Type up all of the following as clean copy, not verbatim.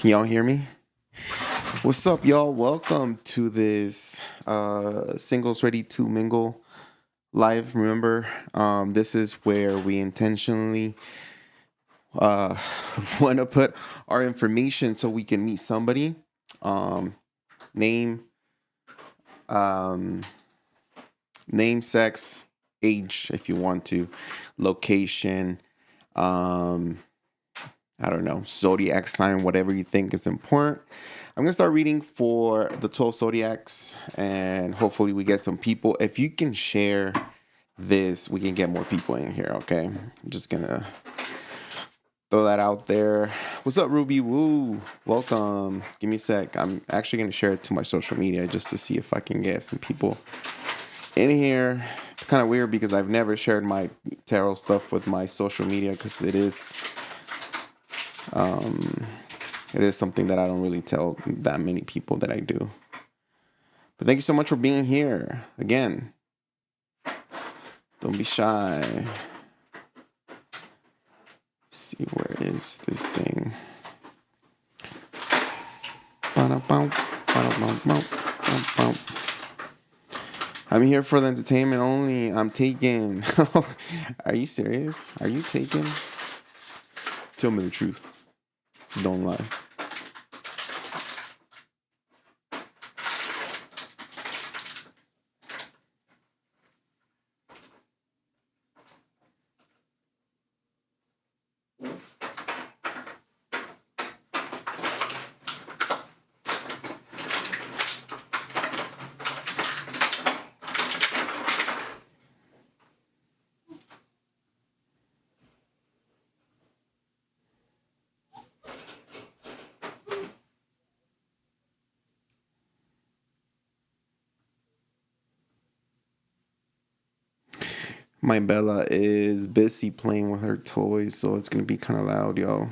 Can y'all hear me? What's up, y'all? Welcome to this Singles Ready to Mingle live. Remember, this is where we intentionally want to put our information so we can meet somebody. Name, sex, age, if you want to, location, I don't know, zodiac sign, whatever you think is important. I'm going to start reading for the 12 zodiacs, and hopefully we get some people. If you can share this, we can get more people in here, okay? I'm just going to throw that out there. What's up, Ruby Woo? Welcome. Give me a sec. I'm actually going to share it to my social media just to see if I can get some people in here. It's kind of weird because I've never shared my tarot stuff with my social media because it is something that I don't really tell that many people that I do. But thank you so much for being here again. Don't be shy. Let's see, where is this thing? I'm here for the entertainment only. I'm taken. Are you serious? Are you taken? Tell me the truth. Don't lie. My Bella is busy playing with her toys, so it's going to be kind of loud, y'all.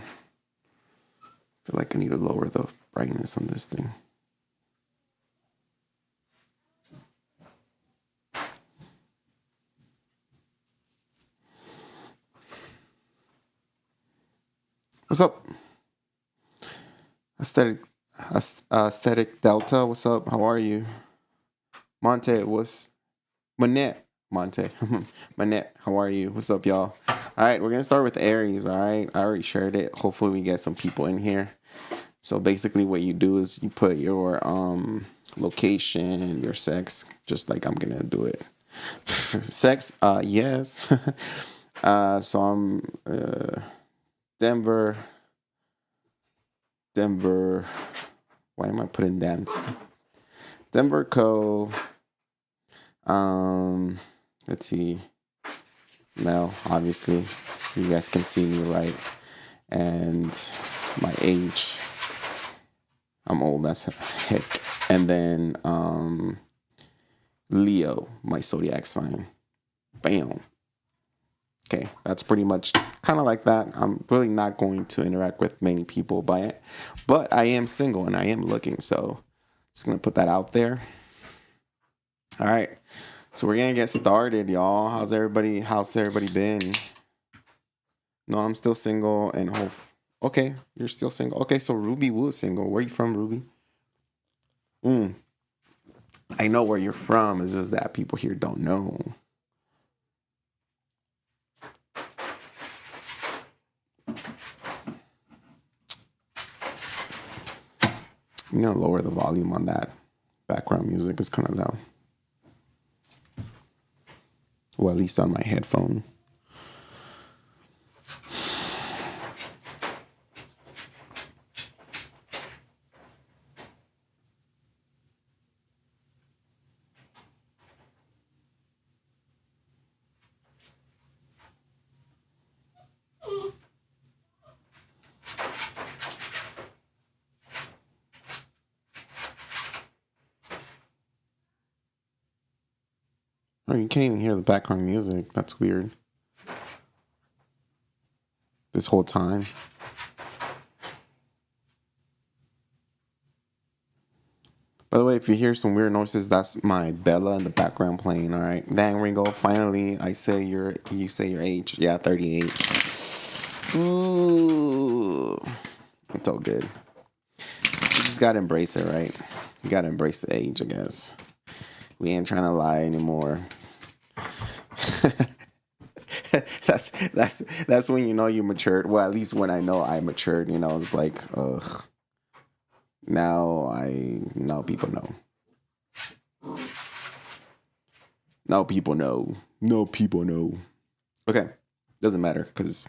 I feel like I need to lower the brightness on this thing. What's up? Aesthetic Delta, what's up? How are you? Monte, Manette, how are you? What's up, y'all? All right, we're gonna start with Aries. All right, I already shared it. Hopefully we get some people in here. So basically what you do is you put your location, your sex, just like I'm gonna do it. Sex, yes. So I'm Denver. Why am I putting dance? Denver Co. Let's see. Male, obviously. You guys can see me right. And my age. I'm old as heck. And then Leo, my zodiac sign. Bam. Okay, that's pretty much kind of like that. I'm really not going to interact with many people by it. But I am single and I am looking, so just gonna put that out there. All right. So we're gonna get started, y'all. How's everybody been? No, I'm still single and okay, you're still single. Okay, so Ruby Woo is single. Where are you from, Ruby? I know where you're from. It's just that people here don't know. I'm gonna lower the volume on that background music. It's kind of loud. Well, at least on my headphone. Oh, you can't even hear the background music. That's weird. This whole time. By the way, if you hear some weird noises, that's my Bella in the background playing. All right, dang Ringo. Finally, you say your age. Yeah, 38. Ooh, it's all good. You just gotta embrace it, right? You gotta embrace the age, I guess. We ain't trying to lie anymore. that's when you know you matured. Well, at least when I know I matured, you know, it's like, ugh. Now people know. Now people know. No people know. Okay, doesn't matter because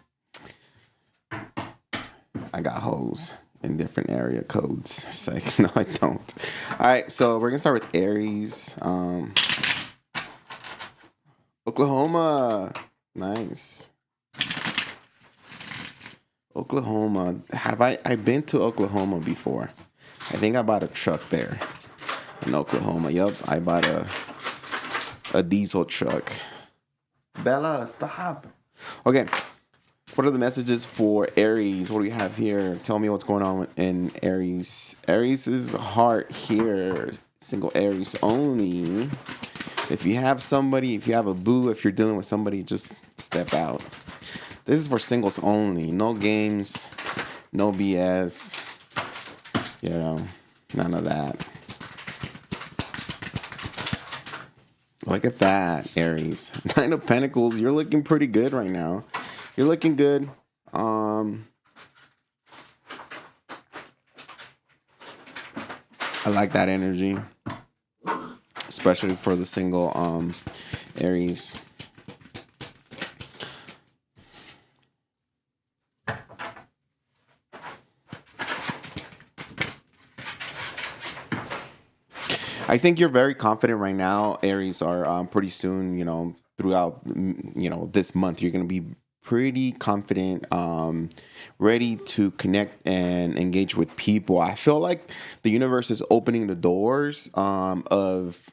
I got hoes in different area codes. It's like, no, I don't. All right, so we're gonna start with Aries. Oklahoma, nice. Oklahoma. I've been to Oklahoma before. I think I bought a truck there in Oklahoma. Yep, I bought a diesel truck. Bella, stop. Okay, what are the messages for Aries? What do we have here? Tell me what's going on in Aries. Aries' heart here. Single Aries only. If you have somebody, if you have a boo, if you're dealing with somebody, just step out. This is for singles only. No games, no BS. You know, none of that. Look at that, Aries. Nine of Pentacles. You're looking pretty good right now. You're looking good. I like that energy, especially for the single Aries. I think you're very confident right now, Aries. Are pretty soon, you know, throughout, you know, this month, you're going to be pretty confident, ready to connect and engage with people. I feel like the universe is opening the doors of,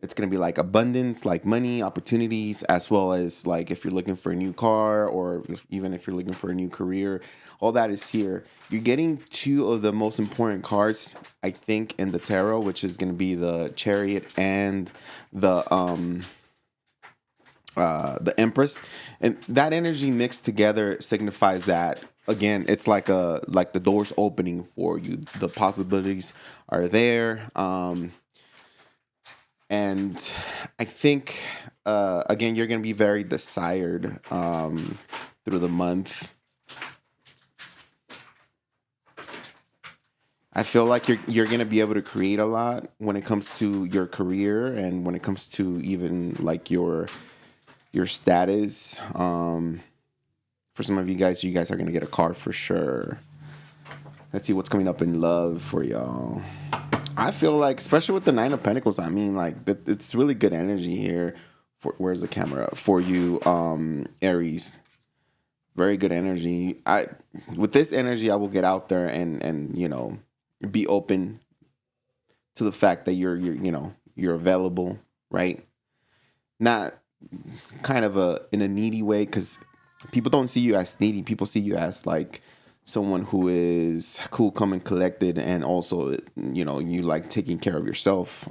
it's going to be like abundance, like money, opportunities, as well as like if you're looking for a new car or even if you're looking for a new career, all that is here. You're getting two of the most important cards, I think, in the tarot, which is going to be the Chariot and the Empress, and that energy mixed together signifies that, again, it's like the doors opening for you. The possibilities are there. And I think, again, you're going to be very desired through the month. I feel like you're going to be able to create a lot when it comes to your career and when it comes to even like your status. For some of you guys are going to get a car for sure. Let's see what's coming up in love for y'all. I feel like, especially with the Nine of Pentacles, I mean, like, it's really good energy here. Where's the camera? For you, Aries. Very good energy. With this energy, I will get out there and you know, be open to the fact that you're available, right? Not kind of in a needy way, because people don't see you as needy. People see you as like someone who is cool, calm, and collected, and also, you know, you like taking care of yourself.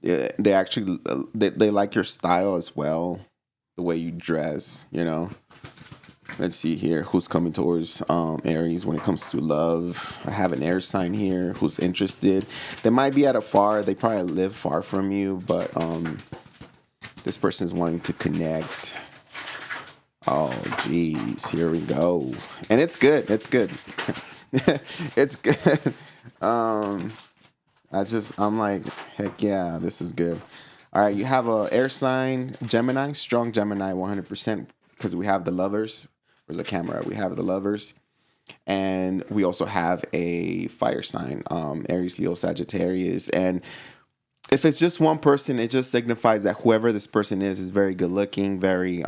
They actually they like your style as well, the way you dress, you know. Let's see here who's coming towards Aries when it comes to love. I have an air sign here who's interested. They might be they probably live far from you, but this person's wanting to connect. Oh, geez, here we go. And it's good. It's good. It's good. I'm like, heck yeah, this is good. All right, you have a air sign, Gemini, strong Gemini, 100%, because we have the Lovers. Where's the camera? We have the Lovers. And we also have a fire sign, Aries Leo Sagittarius. And if it's just one person, it just signifies that whoever this person is very good looking, very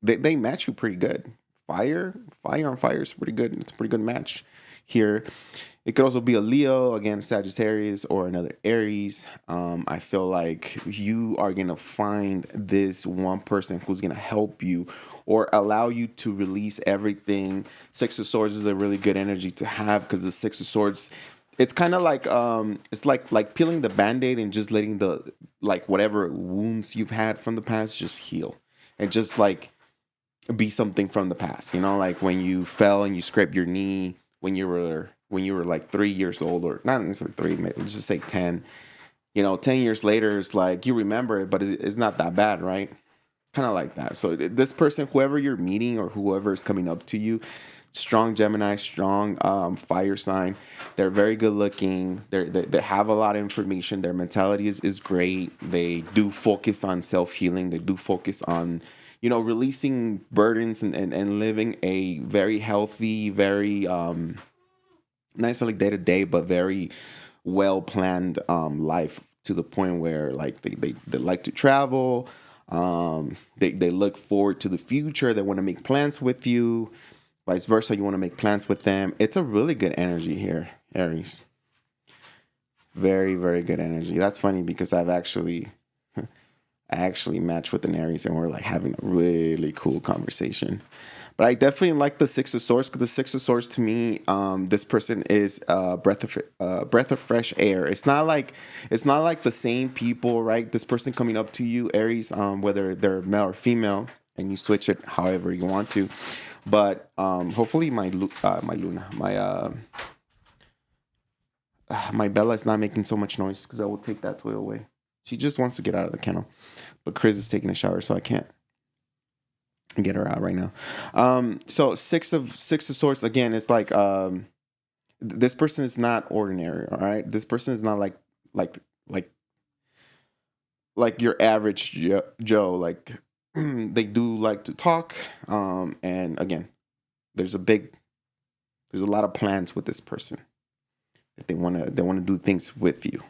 they match you pretty good. Fire on fire is pretty good. It's a pretty good match here. It could also be a Leo, again, Sagittarius, or another Aries. I feel like you are going to find this one person who's going to help you or allow you to release everything. Six of Swords is a really good energy to have, because the Six of Swords, it's kind of like it's like peeling the Band-Aid and just letting the, like, whatever wounds you've had from the past just heal. And just like be something from the past, you know, like when you fell and you scraped your knee when you were like 3 years old, or not necessarily three, let's just say 10. You know, 10 years later, it's like you remember it, but it's not that bad, right? Kind of like that. So this person, whoever you're meeting or whoever is coming up to you, strong Gemini, strong fire sign. They're very good looking. They have a lot of information. Their mentality is great. They do focus on self-healing. They do focus on, you know, releasing burdens and living a very healthy, very not necessarily day to day, but very well planned life, to the point where like they like to travel. They look forward to the future. They want to make plans with you. Vice versa, you want to make plans with them. It's a really good energy here, Aries. Very, very good energy. That's funny because I actually matched with an Aries and we're like having a really cool conversation. But I definitely like the Six of Swords, because the Six of Swords to me, this person is a breath of fresh air. It's not like the same people, right? This person coming up to you, Aries, whether they're male or female, and you switch it however you want to. But hopefully my Bella is not making so much noise, because I will take that toy away. She just wants to get out of the kennel, but Chris is taking a shower, so I can't get her out right now. So six of swords again. It's like this person is not ordinary. All right, this person is not like your average Joe. Like they do like to talk. And again, there's a lot of plans with this person. That they want to do things with you.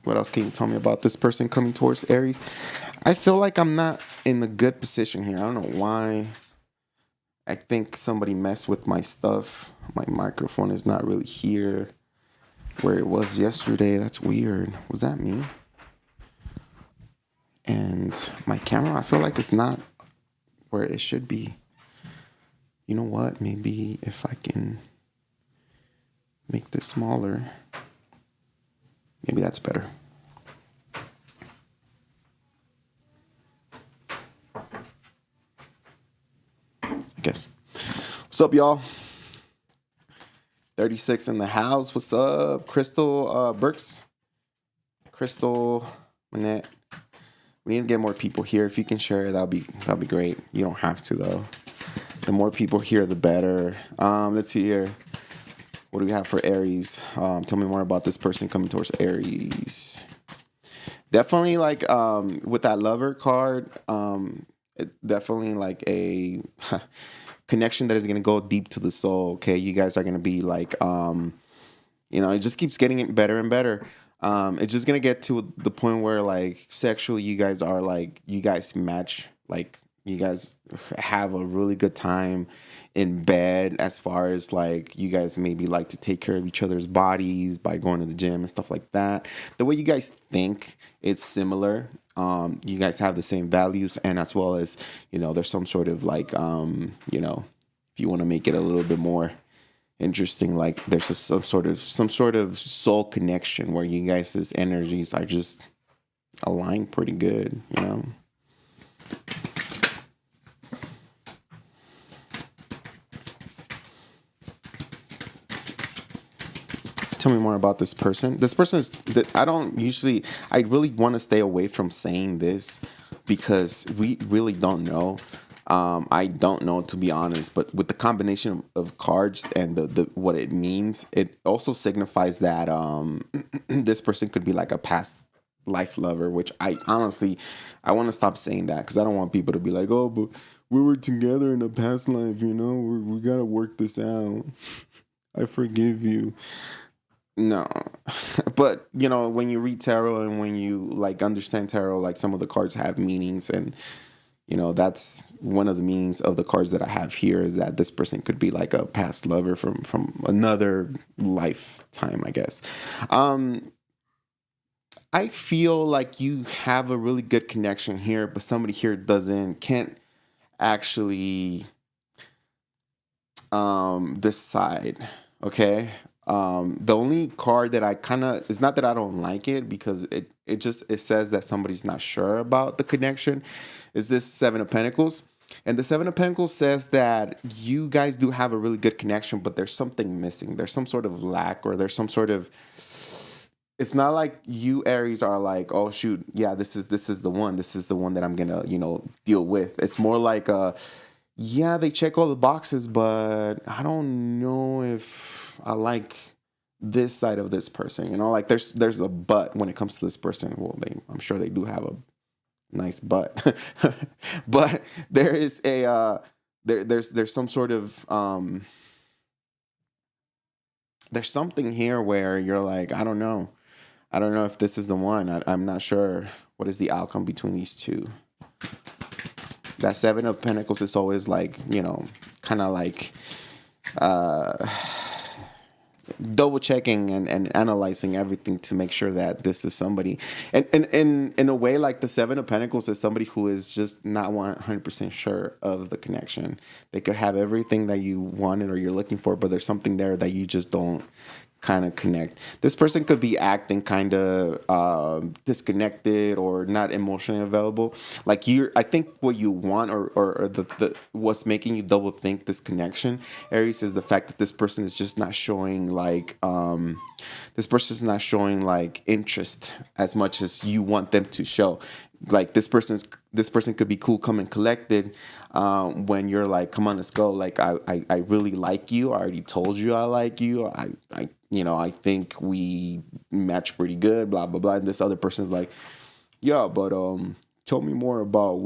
What else can you tell me about this person coming towards Aries? I feel like I'm not in a good position here. I don't know why. I think somebody messed with my stuff. My microphone is not really here where it was yesterday. That's weird. Was that me? And my camera, I feel like it's not where it should be. You know what? Maybe if I can make this smaller. Maybe that's better. I guess. What's up, y'all? 36 in the house. What's up? Crystal Burks. Crystal Manette. We need to get more people here. If you can share, that'll be great. You don't have to though. The more people here, the better. Let's see here. What do we have for Aries? Tell me more about this person coming towards Aries. Definitely like with that lover card, definitely like a connection that is going to go deep to the soul. Okay, you guys are going to be like, it just keeps getting better and better. It's just going to get to the point where like sexually you guys match, like you guys have a really good time in bed, as far as like you guys maybe like to take care of each other's bodies by going to the gym and stuff like that. The way you guys think, it's similar. You guys have the same values, and as well as, there's some sort of like, if you want to make it a little bit more interesting, like there's some sort of soul connection where you guys' energies are just aligned pretty good, Tell me more about this person. This person is that I really want to stay away from saying this because we really don't know. I don't know, to be honest, but with the combination of cards and the what it means, it also signifies that this person could be like a past life lover, which I want to stop saying that, because I don't want people to be like, oh, but we were together in a past life, we got to work this out. I forgive you. No, but when you read tarot and when you like understand tarot, like some of the cards have meanings, and that's one of the meanings of the cards that I have here, is that this person could be like a past lover from another lifetime, I guess. I feel like you have a really good connection here, but somebody here can't actually decide. Okay. The only card that I kind of, it's not that I don't like it, because it says that somebody's not sure about the connection, is this Seven of Pentacles. And the Seven of Pentacles says that you guys do have a really good connection, but there's something missing. There's some sort of lack, or there's some sort of, it's not like you Aries are like, oh shoot, yeah, this is the one. This is the one that I'm gonna, deal with. It's more like yeah, they check all the boxes, but I don't know if I like this side of this person. Like there's a but when it comes to this person. Well, I'm sure they do have a nice butt, but there is a there's some sort of there's something here where you're like, I don't know if this is the one. I'm not sure what is the outcome between these two. That Seven of Pentacles is always like, kind of like double checking and analyzing everything to make sure that this is somebody. And in a way, like the Seven of Pentacles is somebody who is just not 100% sure of the connection. They could have everything that you wanted or you're looking for, but there's something there that you just don't kind of connect. This person could be acting kind of disconnected or not emotionally available. Like I think what you want, or the what's making you double think this connection, Aries, is the fact that this person is just not showing like interest as much as you want them to show. Like this person could be cool, calm, and collected when you're like, come on, let's go. Like I really like you. I already told you I like you. I think we match pretty good, blah blah blah. And this other person's like, yeah, but tell me more about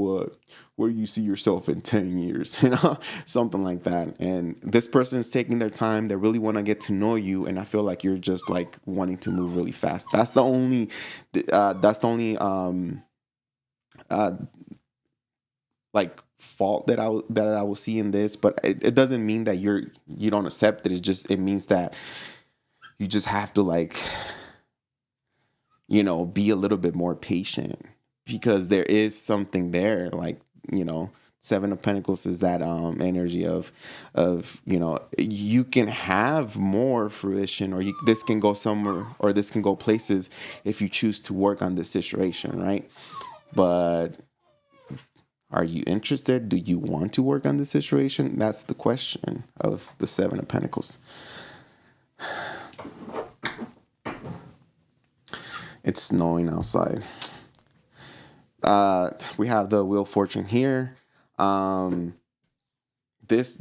where you see yourself in 10 years, something like that. And this person is taking their time. They really want to get to know you, and I feel like you're just like wanting to move really fast. That's the only like fault that I will see in this. But it doesn't mean that you don't accept it. It means that you just have to like, be a little bit more patient, because there is something there. Like, Seven of Pentacles is that energy of you can have more fruition, or this can go somewhere, or this can go places if you choose to work on this situation, right? But are you interested? Do you want to work on this situation? That's the question of the Seven of Pentacles. It's snowing outside. We have the Wheel of Fortune here. This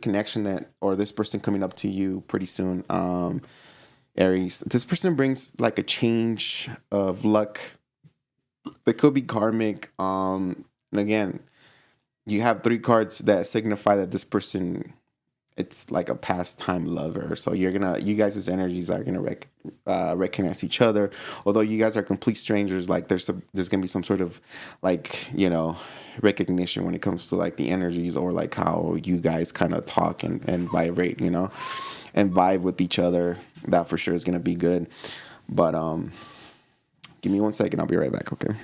connection that, or this person coming up to you pretty soon, Aries. This person brings like a change of luck. It could be karmic. And again, you have 3 cards that signify that this person, it's like a pastime lover. So you guys' energies are gonna recognize each other. Although you guys are complete strangers, like there's gonna be some sort of like, recognition when it comes to like the energies, or like how you guys kind of talk and vibrate, and vibe with each other. That for sure is gonna be good. But give me 1 second, I'll be right back, okay?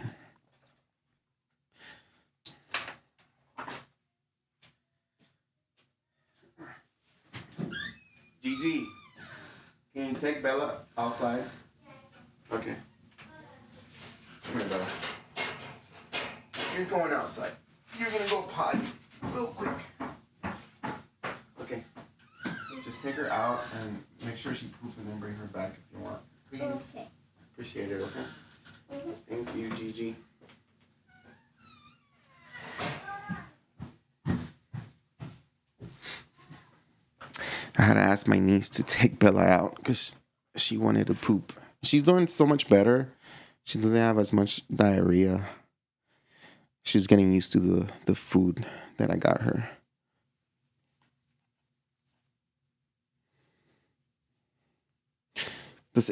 Gigi, can you take Bella outside? Okay. Come here, Bella. You're going outside. You're gonna go potty real quick. Okay. Just take her out and make sure she poops, and then bring her back if you want. Please. Okay. Appreciate it, okay? Mm-hmm. Thank you, Gigi. I had to ask my niece to take Bella out because she wanted to poop. She's doing so much better. She doesn't have as much diarrhea. She's getting used to the food that I got her. Is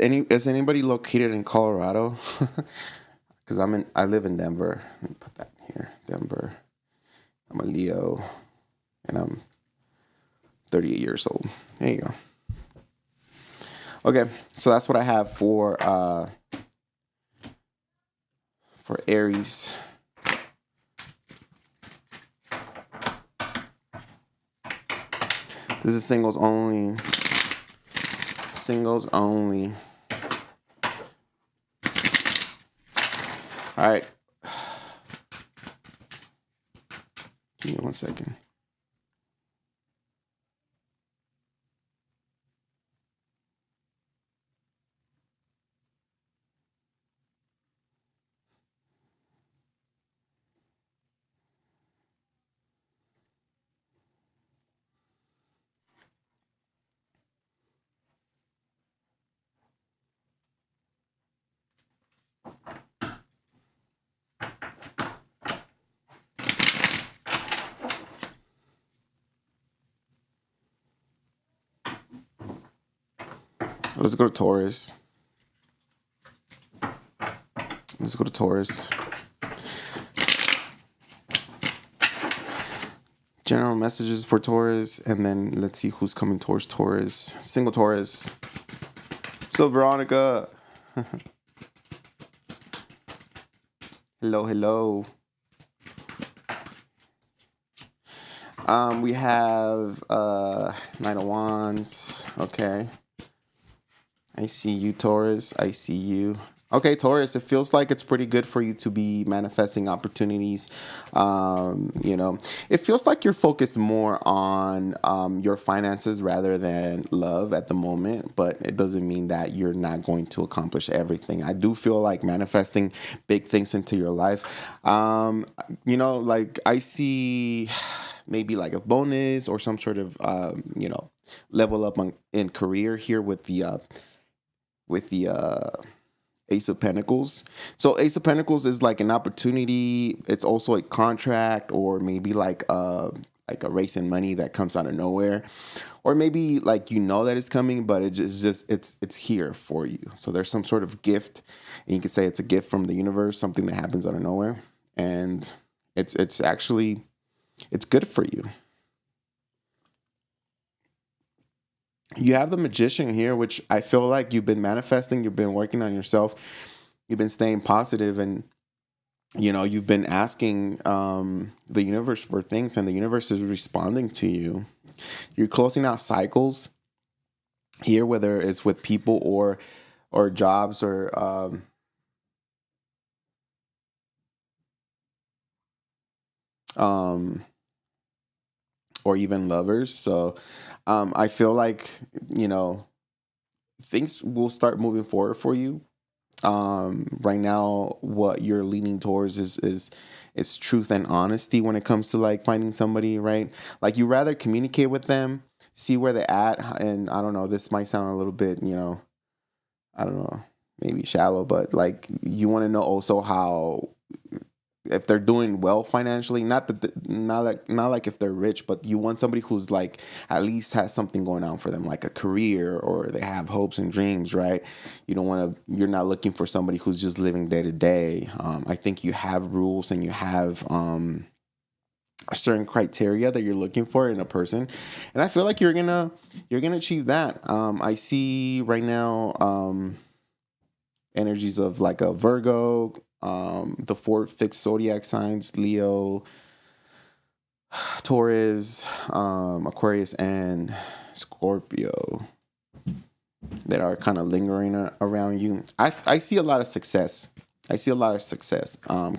anybody located in Colorado? Because I live in Denver. Let me put that here. Denver. I'm a Leo, and I'm 38 years old. There you go. Okay, so that's what I have for Aries. This is singles only. Singles only. All right. Give me 1 second. Let's go to Taurus. Let's go to Taurus. General messages for Taurus, and then let's see who's coming towards Taurus. Single Taurus. So Veronica. Hello, hello. We have Knight of Wands. Okay. I see you, Taurus. I see you. Okay, Taurus, it feels like it's pretty good for you to be manifesting opportunities. It feels like you're focused more on your finances rather than love at the moment, but it doesn't mean that you're not going to accomplish everything. I do feel like manifesting big things into your life. Like I see maybe like a bonus or some sort of, level up in career here with the Ace of Pentacles. So Ace of Pentacles is like an opportunity. It's also a contract, or maybe like a race in money that comes out of nowhere, or maybe like that it's coming, but it's here for you. So there's some sort of gift, and you can say it's a gift from the universe, something that happens out of nowhere, and it's good for you. You have the Magician here, which I feel like you've been manifesting, you've been working on yourself, you've been staying positive, and you've been asking the universe for things, and the universe is responding to you. You're closing out cycles here, whether it's with people or jobs or even lovers. So I feel like, things will start moving forward for you. Right now, what you're leaning towards is truth and honesty when it comes to like finding somebody, right? Like you rather communicate with them, see where they're at. And I don't know, this might sound a little bit, I don't know, maybe shallow, but like you want to know also how, if they're doing well financially, not like if they're rich, but you want somebody who's like at least has something going on for them, like a career, or they have hopes and dreams, right? You're not looking for somebody who's just living day to day. I think you have rules, and you have a certain criteria that you're looking for in a person, and I feel like you're gonna achieve that. I see right now energies of like a Virgo. The 4 fixed zodiac signs, Leo, Taurus, Aquarius, and Scorpio, that are kind of lingering around you. I see a lot of success.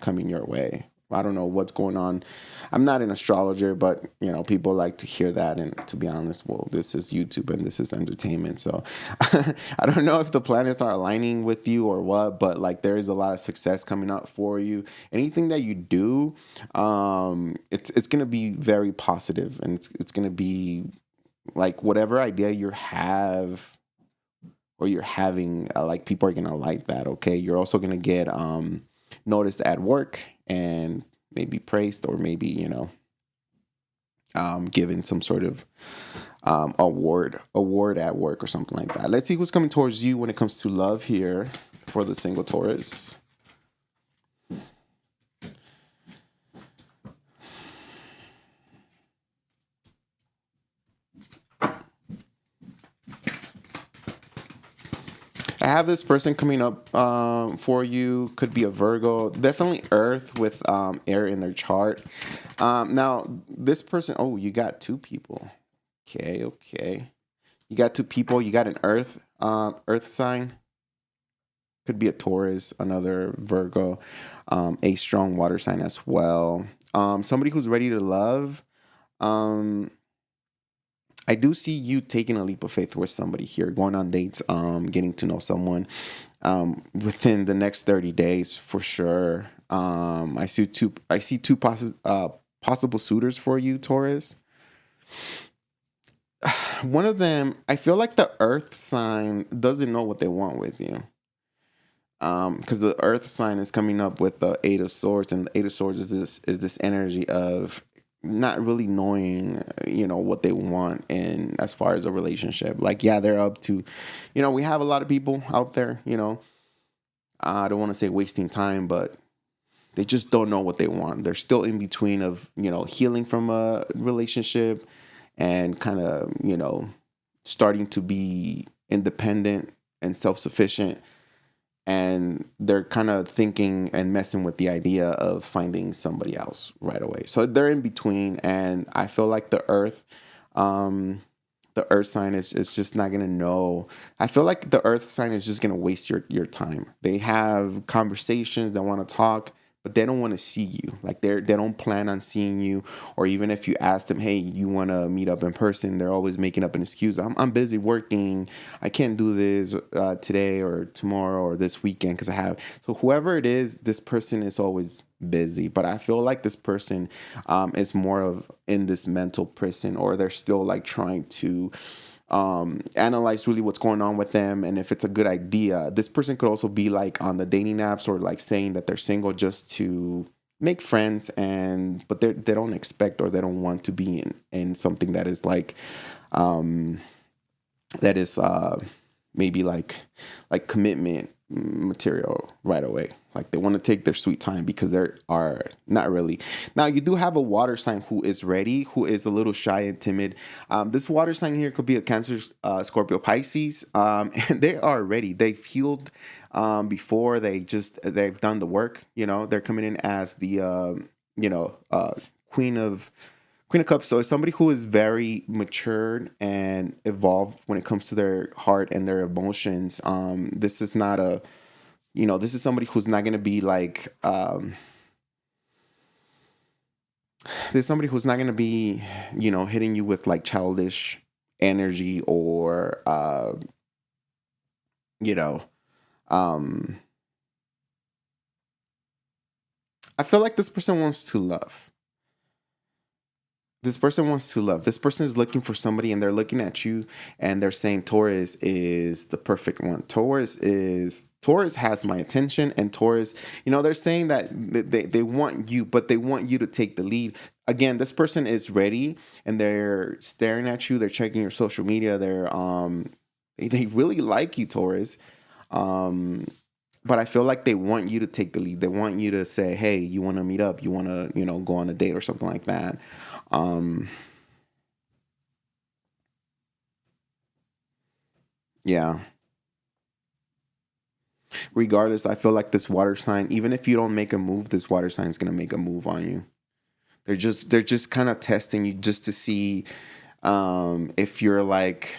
Coming your way. I don't know what's going on. I'm not an astrologer, but people like to hear that. And to be honest, well, this is YouTube and this is entertainment. So I don't know if the planets are aligning with you or what, but like there is a lot of success coming up for you. Anything that you do, it's going to be very positive, and it's going to be like whatever idea you have or you're having, like people are going to like that. Okay. You're also going to get, noticed at work, and maybe praised, or maybe given some sort of award at work or something like that. Let's see who's coming towards you when it comes to love here for the single Taurus. I have this person coming up for you. Could be a Virgo. Definitely Earth with air in their chart. Now, this person... Oh, you got 2 people. Okay. You got two people. You got an earth sign. Could be a Taurus, another Virgo, a strong water sign as well. Somebody who's ready to love. Um, I do see you taking a leap of faith with somebody here, going on dates, getting to know someone within the next 30 days for sure. I see two possible suitors for you, Taurus. One of them, I feel like the earth sign doesn't know what they want with you. Because the earth sign is coming up with the Eight of Swords, and the Eight of Swords is this energy of not really knowing, what they want, and as far as a relationship, like, yeah, they're up to, we have a lot of people out there, I don't want to say wasting time, but they just don't know what they want. They're still in between of, healing from a relationship and kind of, starting to be independent and self-sufficient. And they're kind of thinking and messing with the idea of finding somebody else right away. So they're in between. And I feel like the earth sign is just not going to know. I feel like the earth sign is just going to waste your time. They have conversations, they want to talk, but they don't want to see you. Like they don't plan on seeing you. Or even if you ask them, hey, you want to meet up in person, they're always making up an excuse. I'm busy working. I can't do this today or tomorrow or this weekend because I have. So whoever it is, this person is always busy. But I feel like this person is more of in this mental prison, or they're still like trying to analyze really what's going on with them and if it's a good idea. This person could also be like on the dating apps or like saying that they're single just to make friends, but they don't expect or they don't want to be in something that is like that is maybe like commitment material right away. Like they want to take their sweet time because they are not really. Now you do have a water sign who is ready, who is a little shy and timid. This water sign here could be a Cancer, Scorpio, Pisces, and they are ready. They've healed before. They've done the work. They're coming in as the Queen of Cups. So it's somebody who is very matured and evolved when it comes to their heart and their emotions. This is not a, this is somebody who's not going to be like, there's somebody who's not going to be, hitting you with like childish energy or, I feel like this person wants to love. This person wants to love. This person is looking for somebody, and they're looking at you and they're saying Taurus is the perfect one. Taurus has my attention, and Taurus, they're saying that they want you, but they want you to take the lead. Again, this person is ready and they're staring at you. They're checking your social media. They really like you, Taurus. But I feel like they want you to take the lead. They want you to say, hey, you want to meet up? You want to, go on a date or something like that. Yeah. Regardless, I feel like this water sign, even if you don't make a move, this water sign is going to make a move on you. They're just kind of testing you just to see if you're like,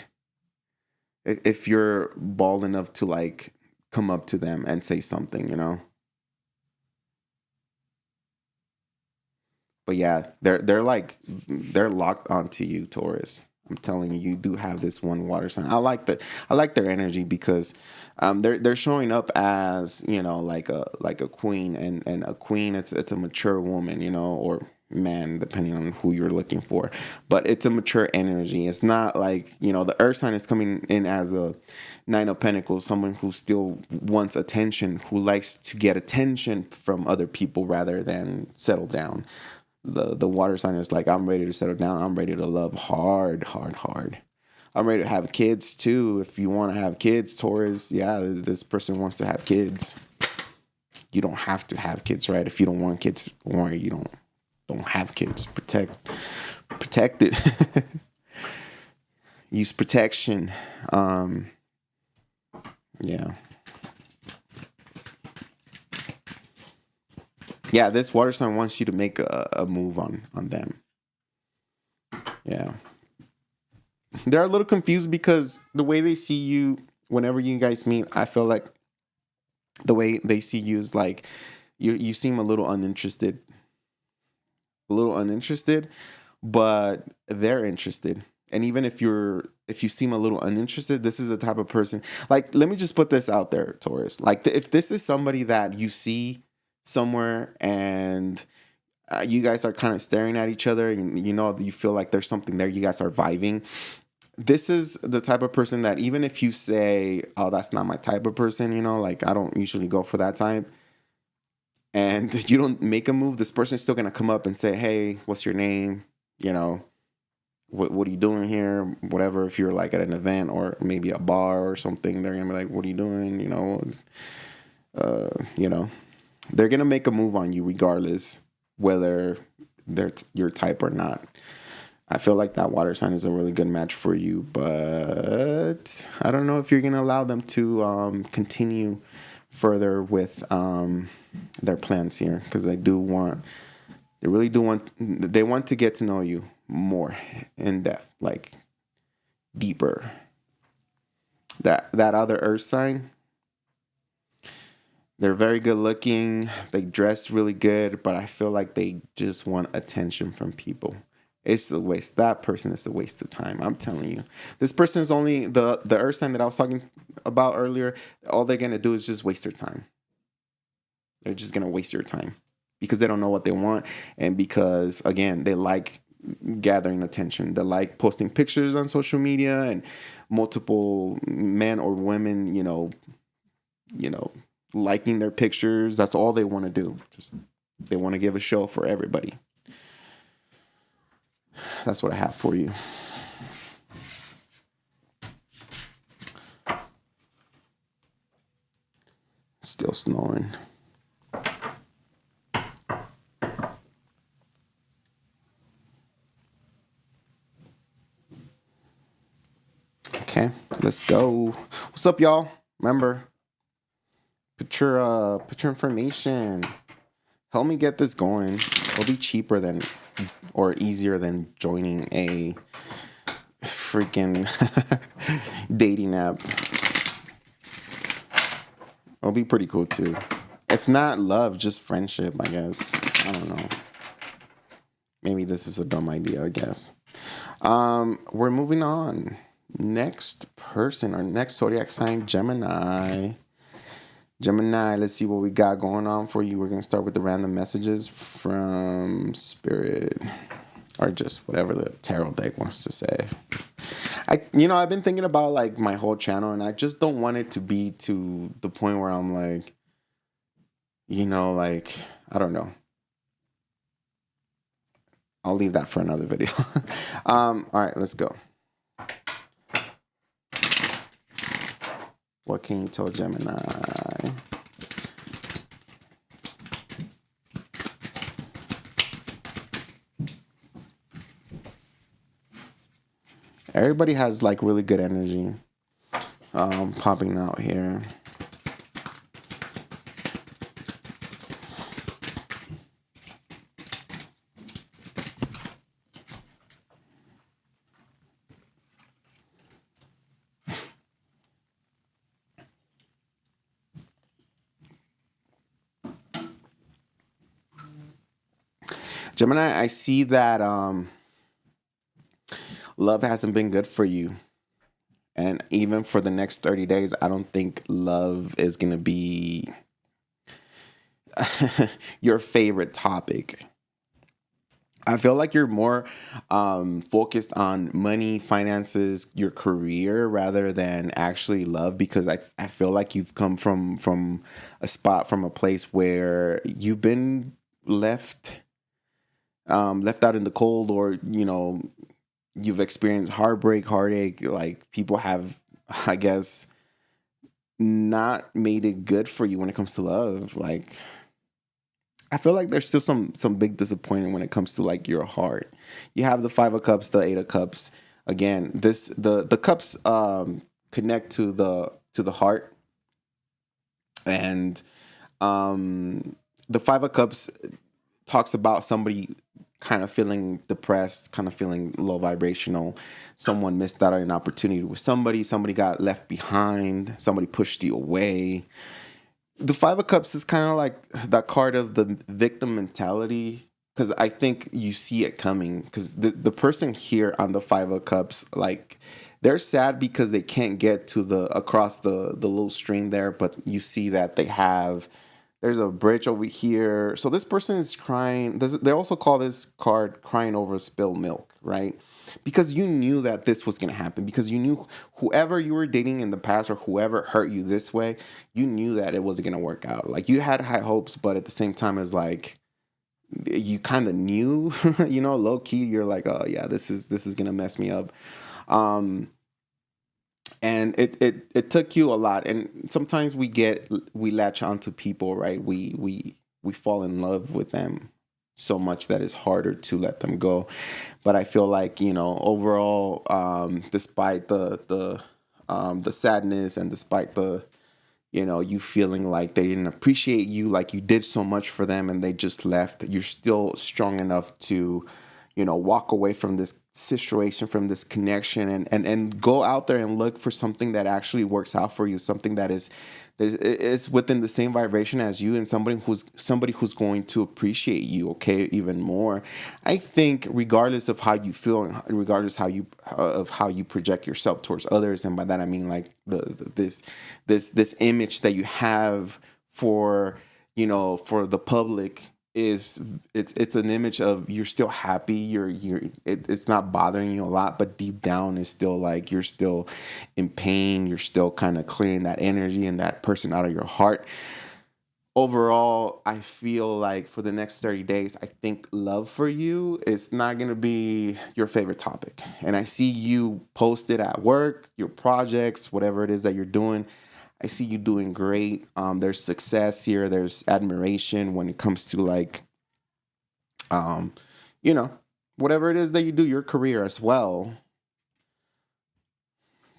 if you're bald enough to like come up to them and say something, But yeah, they're locked onto you, Taurus. I'm telling you, you do have this one water sign. I like their energy because they're showing up as, like a queen, and a queen, it's a mature woman, or man, depending on who you're looking for. But it's a mature energy. It's not like, the earth sign is coming in as a Nine of Pentacles, someone who still wants attention, who likes to get attention from other people rather than settle down. The water sign is like, I'm ready to settle down. I'm ready to love hard. I'm ready to have kids too. If you want to have kids, Taurus, yeah, this person wants to have kids. You don't have to have kids, right? If you don't want kids, don't worry, you don't have kids. Protect it. Use protection. Yeah. Yeah, this water sign wants you to make a move on them. Yeah. they're a little confused because the way they see you whenever you guys meet, I feel like the way they see you is like you seem a little uninterested, but they're interested. And even if you seem a little uninterested, this is the type of person. Like, let me just put this out there, Taurus. Like, if this is somebody that you see somewhere and you guys are kind of staring at each other, and you feel like there's something there, you guys are vibing. This is the type of person that even if you say, "Oh, that's not my type of person," like I don't usually go for that type, and you don't make a move, this person is still gonna come up and say, "Hey, what's your name? You know, what are you doing here?" Whatever. If you're like at an event or maybe a bar or something, they're gonna be like, "What are you doing?" Uh, you know, they're gonna make a move on you regardless whether they're your type or not. I feel like that water sign is a really good match for you, but I don't know if you're gonna allow them to continue further with their plans here, because they want to get to know you more in depth, like deeper. That other earth sign, they're very good looking, they dress really good, but I feel like they just want attention from people. It's a waste. That person is a waste of time. I'm telling you. This person is only the earth sign that I was talking about earlier. All they're gonna do is just waste their time. They're just gonna waste your time because they don't know what they want, and because again, they like gathering attention. They like posting pictures on social media, and multiple men or women, liking their pictures. That's all they want to do. Just they want to give a show for everybody. That's what I have for you. Still snowing. Okay, let's go. What's up, y'all? Remember, put your information. Help me get this going. It'll be cheaper than or easier than joining a freaking dating app. It'll be pretty cool too. If not love, just friendship, I guess. I don't know. Maybe this is a dumb idea, I guess. We're moving on. Next person, our next zodiac sign, Gemini. Gemini, let's see what we got going on for you. We're going to start with the random messages from Spirit, or just whatever the tarot deck wants to say. I've been thinking about like my whole channel, and I just don't want it to be to the point where I'm like, I don't know. I'll leave that for another video. All right, let's go. What can you tell Gemini? Everybody has like really good energy popping out here. Gemini, I see that love hasn't been good for you. And even for the next 30 days, I don't think love is going to be your favorite topic. I feel like you're more focused on money, finances, your career, rather than actually love, because I feel like you've come from a place where you've been left out in the cold, or you've experienced heartbreak, heartache. Like, people have, I guess, not made it good for you when it comes to love. Like, I feel like there's still some big disappointment when it comes to like your heart. You have the 5 of Cups, the 8 of Cups. Again, the cups connect to the heart, and the 5 of Cups talks about somebody kind of feeling depressed, kind of feeling low vibrational. Someone missed out on an opportunity with somebody. Somebody got left behind. Somebody pushed you away. The Five of Cups is kind of like that card of the victim mentality, because I think you see it coming, because the person here on the Five of Cups, like, they're sad because they can't get to the across the little stream there, but you see that there's a bridge over here. So this person is crying. They also call this card crying over spilled milk, right? Because you knew that this was going to happen, because you knew whoever you were dating in the past or whoever hurt you this way, you knew that it wasn't going to work out. Like, you had high hopes, but at the same time, it's like you kind of knew, low key, you're like, oh yeah, this is going to mess me up. And it took you a lot. And sometimes we latch onto people, right? We fall in love with them so much that it's harder to let them go. But I feel like, overall, despite the sadness, and despite the, you feeling like they didn't appreciate you, like you did so much for them and they just left, you're still strong enough to, walk away from this situation, from this connection, and go out there and look for something that actually works out for you, something that is within the same vibration as you, and somebody who's going to appreciate you, okay, even more. I think regardless of how you feel, and regardless of how you project yourself towards others, and by that I mean like this image that you have for for the public, it's an image of you're still happy, it's not bothering you a lot, but deep down it's still like you're still in pain, you're still kind of clearing that energy and that person out of your heart. Overall, I feel like for the next 30 days, I think love for you is not going to be your favorite topic. And I see you posted at work, your projects, whatever it is that you're doing. I see you doing great. There's success here. There's admiration when it comes to like, you know, whatever it is that you do, your career as well.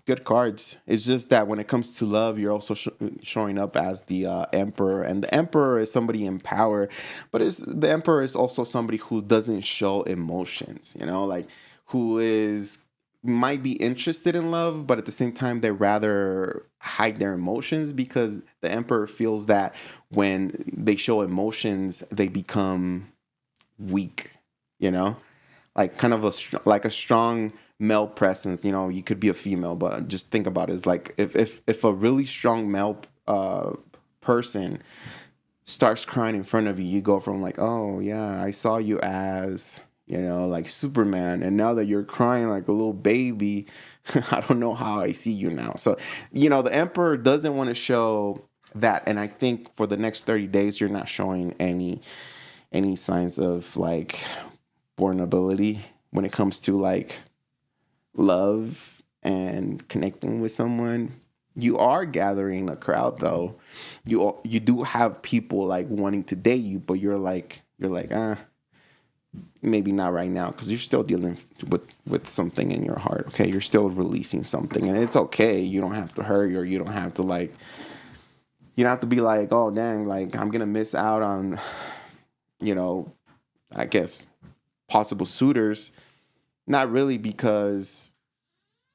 Good cards. It's just that when it comes to love, you're also showing up as the emperor, and the emperor is somebody in power, but the emperor is also somebody who doesn't show emotions. Like who is might be interested in love, but at the same time they rather hide their emotions, because the emperor feels that when they show emotions, they become weak. Like kind of like a strong male presence. You could be a female, but just think about it. It's like if a really strong male person starts crying in front of you, you go from like, oh yeah, I saw you as like Superman, and now that you're crying like a little baby, I don't know how I see you now. So the emperor doesn't want to show that, and I think for the next 30 days you're not showing any signs of like vulnerability when it comes to like love and connecting with someone. You are gathering a crowd though. You do have people like wanting to date you, but you're like maybe not right now, because you're still dealing with something in your heart. Okay, you're still releasing something, and it's okay. You don't have to hurry, or you don't have to like, you don't have to be like, oh dang, like I'm gonna miss out on I guess possible suitors. Not really, because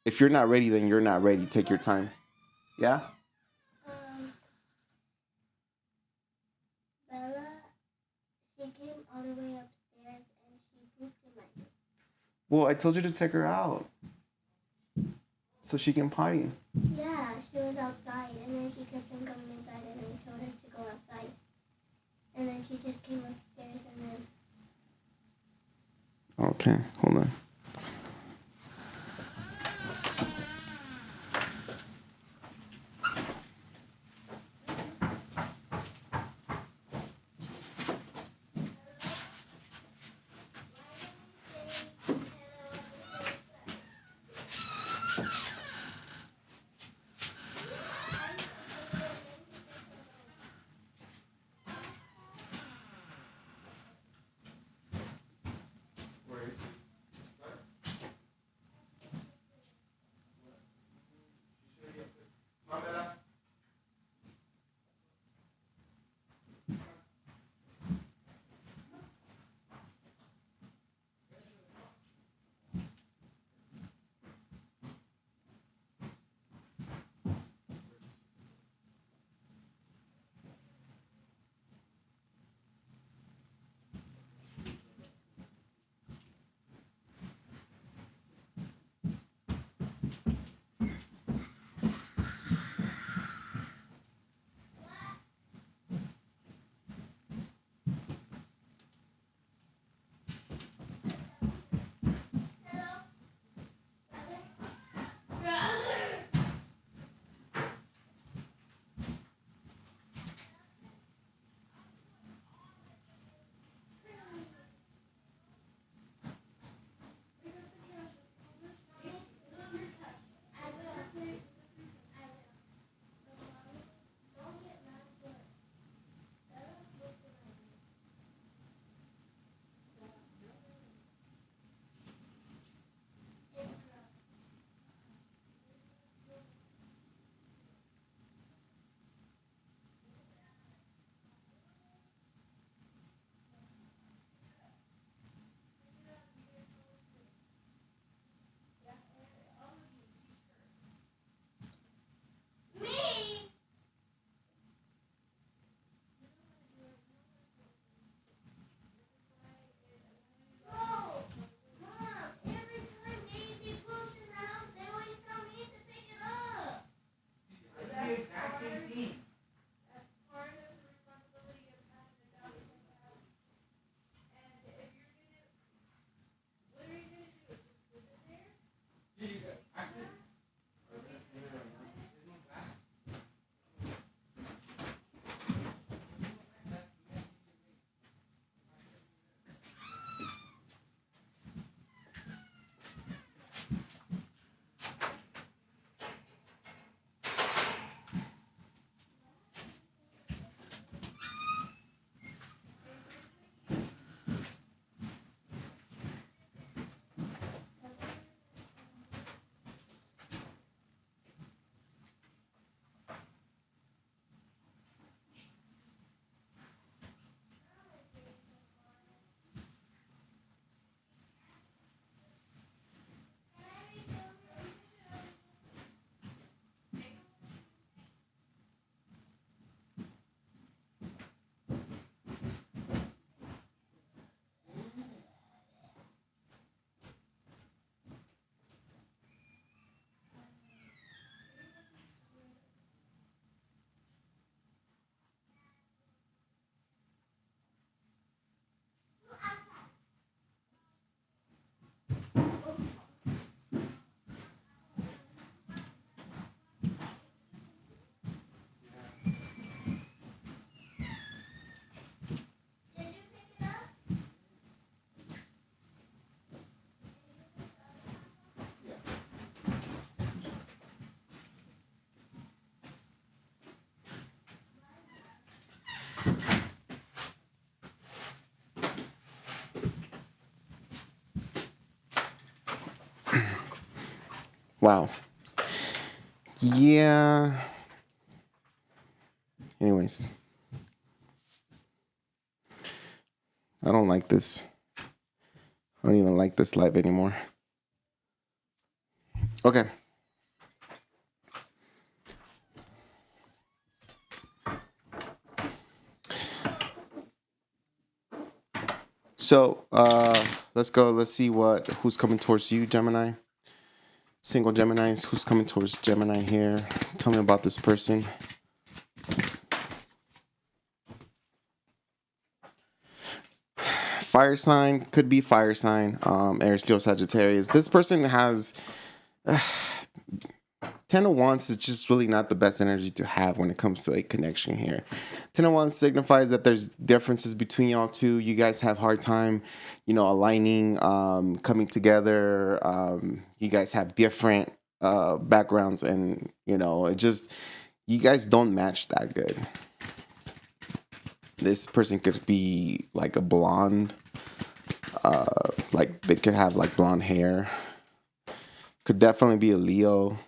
if you're not ready, then you're not ready. Take your time. Yeah? Bella, she came all the way upstairs and she pooped in my room. Well, I told you to take her out so she can potty. Yeah, she was outside, and then she kept on coming inside, and then we told her to go outside. And then she just came upstairs, and then... Okay, hold on. Wow. Yeah. Anyways. I don't like this. I don't even like this live anymore. Okay. So let's go. Let's see who's coming towards you, Gemini. Single Geminis, who's coming towards Gemini here? Tell me about this person. Fire sign, could be fire sign. Aries Leo Sagittarius. This person has 10 of Wands is just really not the best energy to have when it comes to a connection here. 10 of Wands signifies that there's differences between y'all two. You guys have hard time, aligning, coming together. You guys have different backgrounds, and it just, you guys don't match that good. This person could be like a blonde, like they could have like blonde hair. Could definitely be a Leo.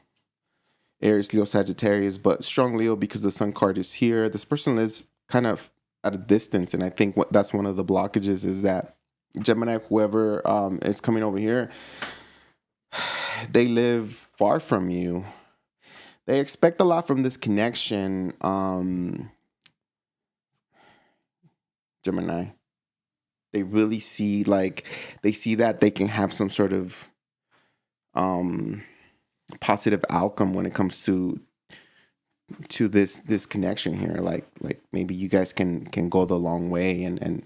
Aries, Leo, Sagittarius, but strong Leo because the Sun card is here. This person lives kind of at a distance, and I think that's one of the blockages is that Gemini, whoever is coming over here, they live far from you. They expect a lot from this connection, Gemini. They really see, they see that they can have some sort of positive outcome when it comes to this connection here. Like maybe you guys can go the long way and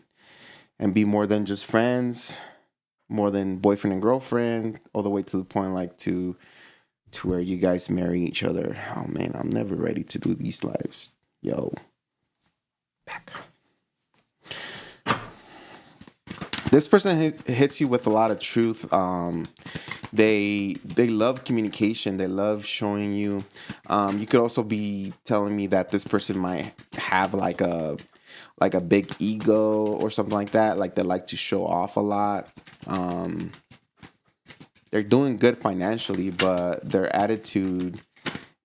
be more than just friends, more than boyfriend and girlfriend, all the way to the point to where you guys marry each other. Oh man, I'm never ready to do these lives. Yo, back. This person hits you with a lot of truth. They love communication. They love showing you. You could also be telling me that this person might have like a big ego or something like that. Like they like to show off a lot. They're doing good financially, but their attitude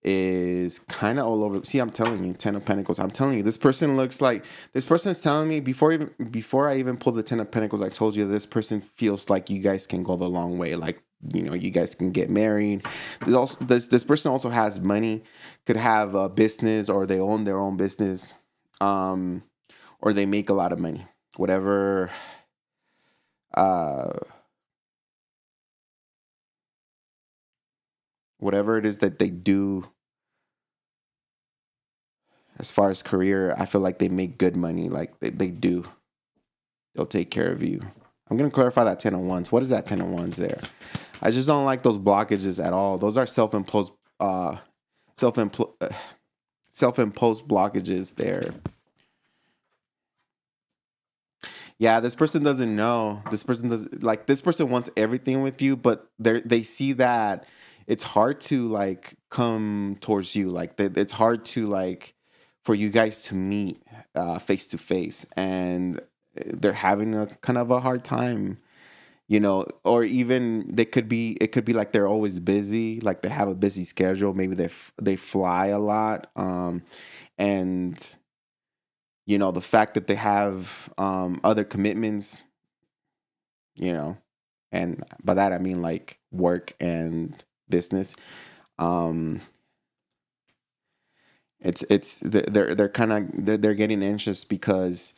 is kind of all over. See, I'm telling you, 10 of Pentacles. I'm telling you, this person is telling me before I even pull the 10 of Pentacles, I told you this person feels like you guys can go the long way. Like, you guys can get married. This person also has money, could have a business, or they own their own business, or they make a lot of money. Whatever it is that they do as far as career, I feel like they make good money. Like they do. They'll take care of you. I'm going to clarify that 10 of Wands. What is that 10 of Wands there? I just don't like those blockages at all. Those are self-imposed blockages there. Yeah, this person doesn't know. This person wants everything with you, but they see that it's hard to come towards you. It's hard to for you guys to meet face to face, and they're having a kind of a hard time, or even it could be like they're always busy, like they have a busy schedule. Maybe they fly a lot, and the fact that they have other commitments, and by that I mean like work and business. They're getting anxious because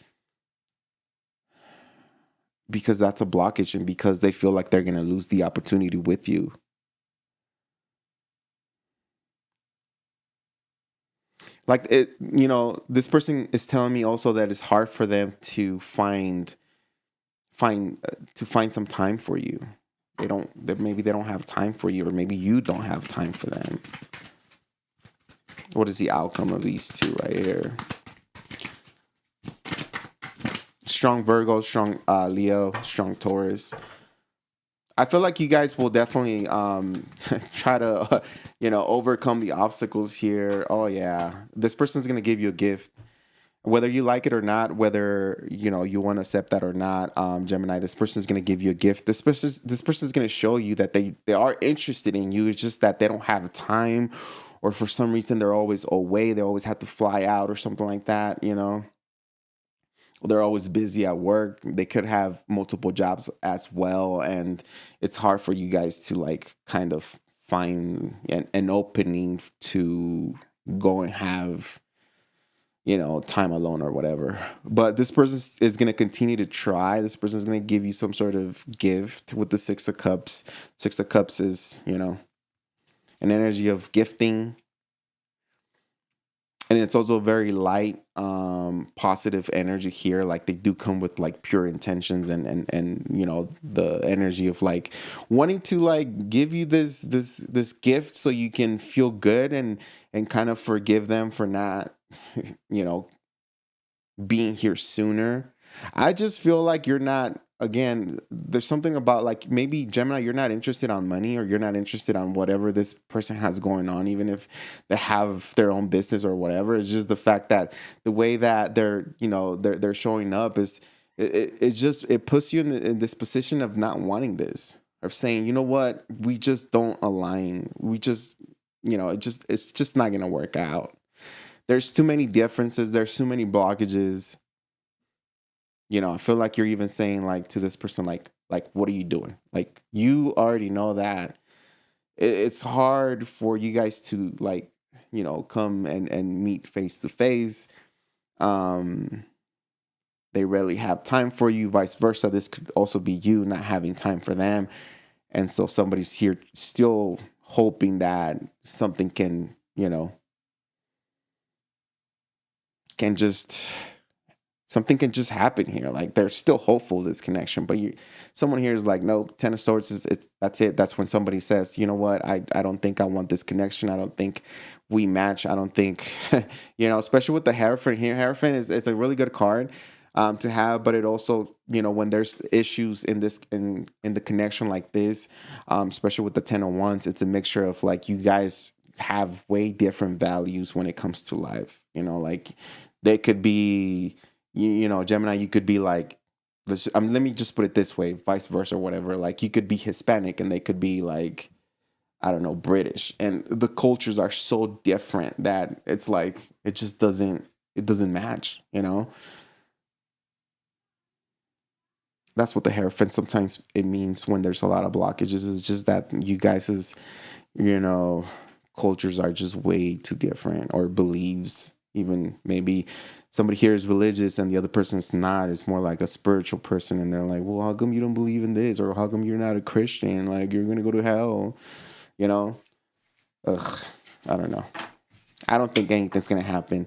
that's a blockage, and because they feel like they're gonna lose the opportunity with you. This person is telling me also that it's hard for them to find some time for you. Maybe they don't have time for you, or maybe you don't have time for them. What is the outcome of these two right here? Strong Virgo, strong Leo, strong Taurus. I feel like you guys will definitely try to, overcome the obstacles here. Oh yeah, this person's gonna give you a gift. Whether you like it or not, whether you want to accept that or not, Gemini, this person is going to give you a gift. This person is going to show you that they are interested in you. It's just that they don't have time, or for some reason they're always away. They always have to fly out or something like that. They're always busy at work. They could have multiple jobs as well, and it's hard for you guys to like kind of find an opening to go and have time alone or whatever. But this person is going to continue to try. This person is going to give you some sort of gift with the Six of Cups. Six of Cups is, an energy of gifting. And it's also very light, positive energy here. Like they do come with like pure intentions and the energy of like wanting to like give you this gift so you can feel good and kind of forgive them for not being here sooner. I just feel like you're not, again, there's something about like maybe Gemini, you're not interested on money, or you're not interested on whatever this person has going on, even if they have their own business or whatever. It's just the fact that the way that they're showing up is it puts you in this position of not wanting this, of saying, you know what, we just don't align. We just, it's just not going to work out. There's too many differences. There's too many blockages. I feel like you're even saying like to this person, like, what are you doing? Like, you already know that it's hard for you guys to like, come and meet face to face. They rarely have time for you, vice versa. This could also be you not having time for them. And so somebody's here still hoping that something can, something can just happen here. Like they're still hopeful this connection, but someone here is like, no, Ten of Swords that's it. That's when somebody says, you know what, I don't think I want this connection. I don't think we match. I don't think, especially with the Hierophant here. Hierophant is a really good card to have, but it also, when there's issues in the connection like this, especially with the Ten of Wands, it's a mixture of like you guys have way different values when it comes to life. Like they could be, Gemini, you could be like, let me just put it this way, vice versa, or whatever. Like you could be Hispanic and they could be like, I don't know, British. And the cultures are so different that it's like, it doesn't match, That's what the Hierophant sometimes it means when there's a lot of blockages. It's just that you guys' cultures are just way too different, or beliefs. Even maybe somebody here is religious and the other person is not. It's more like a spiritual person, and they're like, well, how come you don't believe in this? Or how come you're not a Christian? Like, you're going to go to hell, Ugh, I don't know. I don't think anything's going to happen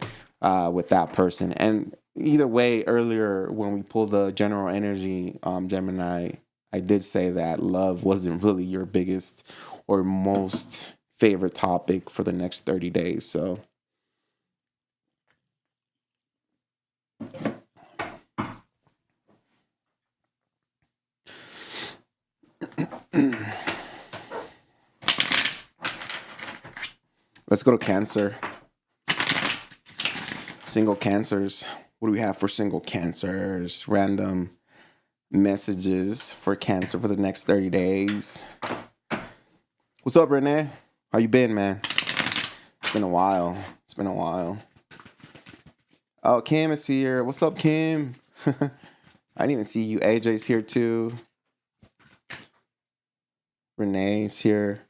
with that person. And either way, earlier when we pulled the general energy, Gemini, I did say that love wasn't really your biggest or most favorite topic for the next 30 days. So let's go to Cancer. Single Cancers. What do we have for single Cancers? Random messages for Cancer for the next 30 days. What's up, Renee? How you been, man? It's been a while. Oh, Kim is here. What's up, Kim? I didn't even see you. AJ's here too. Renee's here.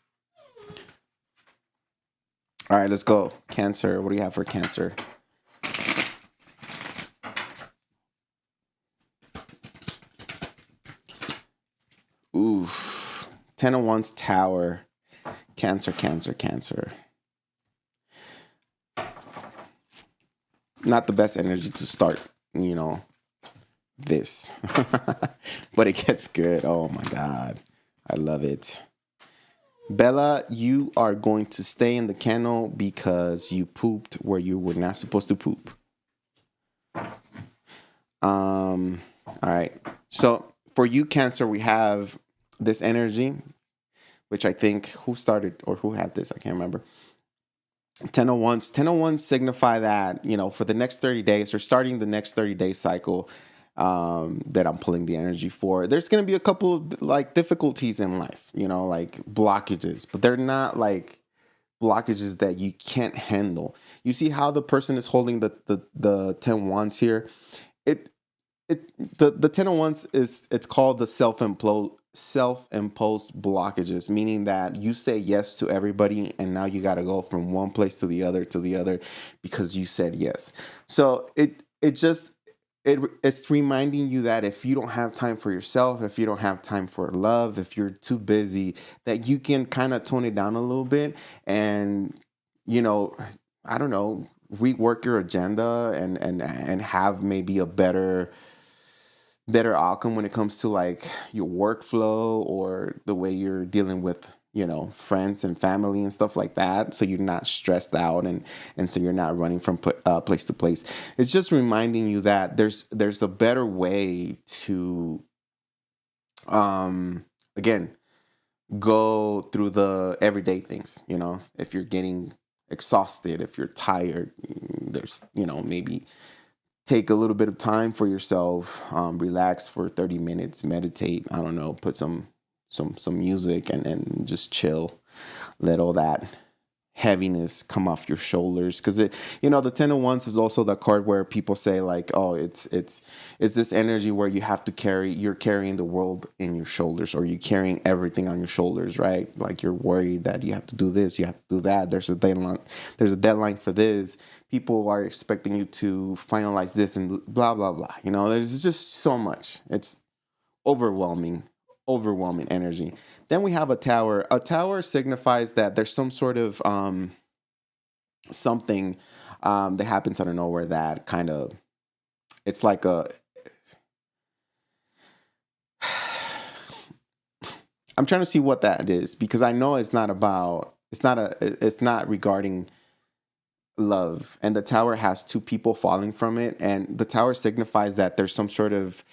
All right, let's go. Cancer. What do you have for Cancer? Oof. 10 of Wands, Tower. Cancer. Not the best energy to start, this. But it gets good. Oh my God. I love it. Bella, you are going to stay in the kennel because you pooped where you were not supposed to poop. All right. So for you, Cancer, we have this energy, which I think who started or who had this, I can't remember. 10 of Wands signify that, for the next 30 days or starting the next 30-day cycle, that I'm pulling the energy for. There's going to be a couple of like difficulties in life, like blockages, but they're not like blockages that you can't handle. You see how the person is holding the 10 wands here? It the 10 of wands it's called the self-imposed blockages, meaning that you say yes to everybody and now you got to go from one place to the other because you said yes. So it's reminding you that if you don't have time for yourself, if you don't have time for love, if you're too busy, that you can kind of tone it down a little bit and, I don't know, rework your agenda and have maybe a better outcome when it comes to like your workflow or the way you're dealing with friends and family and stuff like that, so you're not stressed out and so you're not running from place to place. It's just reminding you that there's a better way to again go through the everyday things. If you're getting exhausted, if you're tired, there's maybe take a little bit of time for yourself, relax for 30 minutes, meditate, I don't know, put some music and just chill. Let all that heaviness come off your shoulders, because the 10 of wands is also the card where people say like, oh, it's this energy where you're carrying the world in your shoulders, or you're carrying everything on your shoulders, right? Like you're worried that you have to do this, you have to do that, there's a deadline for this, people are expecting you to finalize this and blah blah blah. There's just so much. It's overwhelming energy. Then we have a tower. A tower signifies that there's some sort of something that happens out of nowhere that kind of, it's like I'm trying to see what that is, because I know it's not regarding love, and the tower has two people falling from it, and the tower signifies that there's some sort of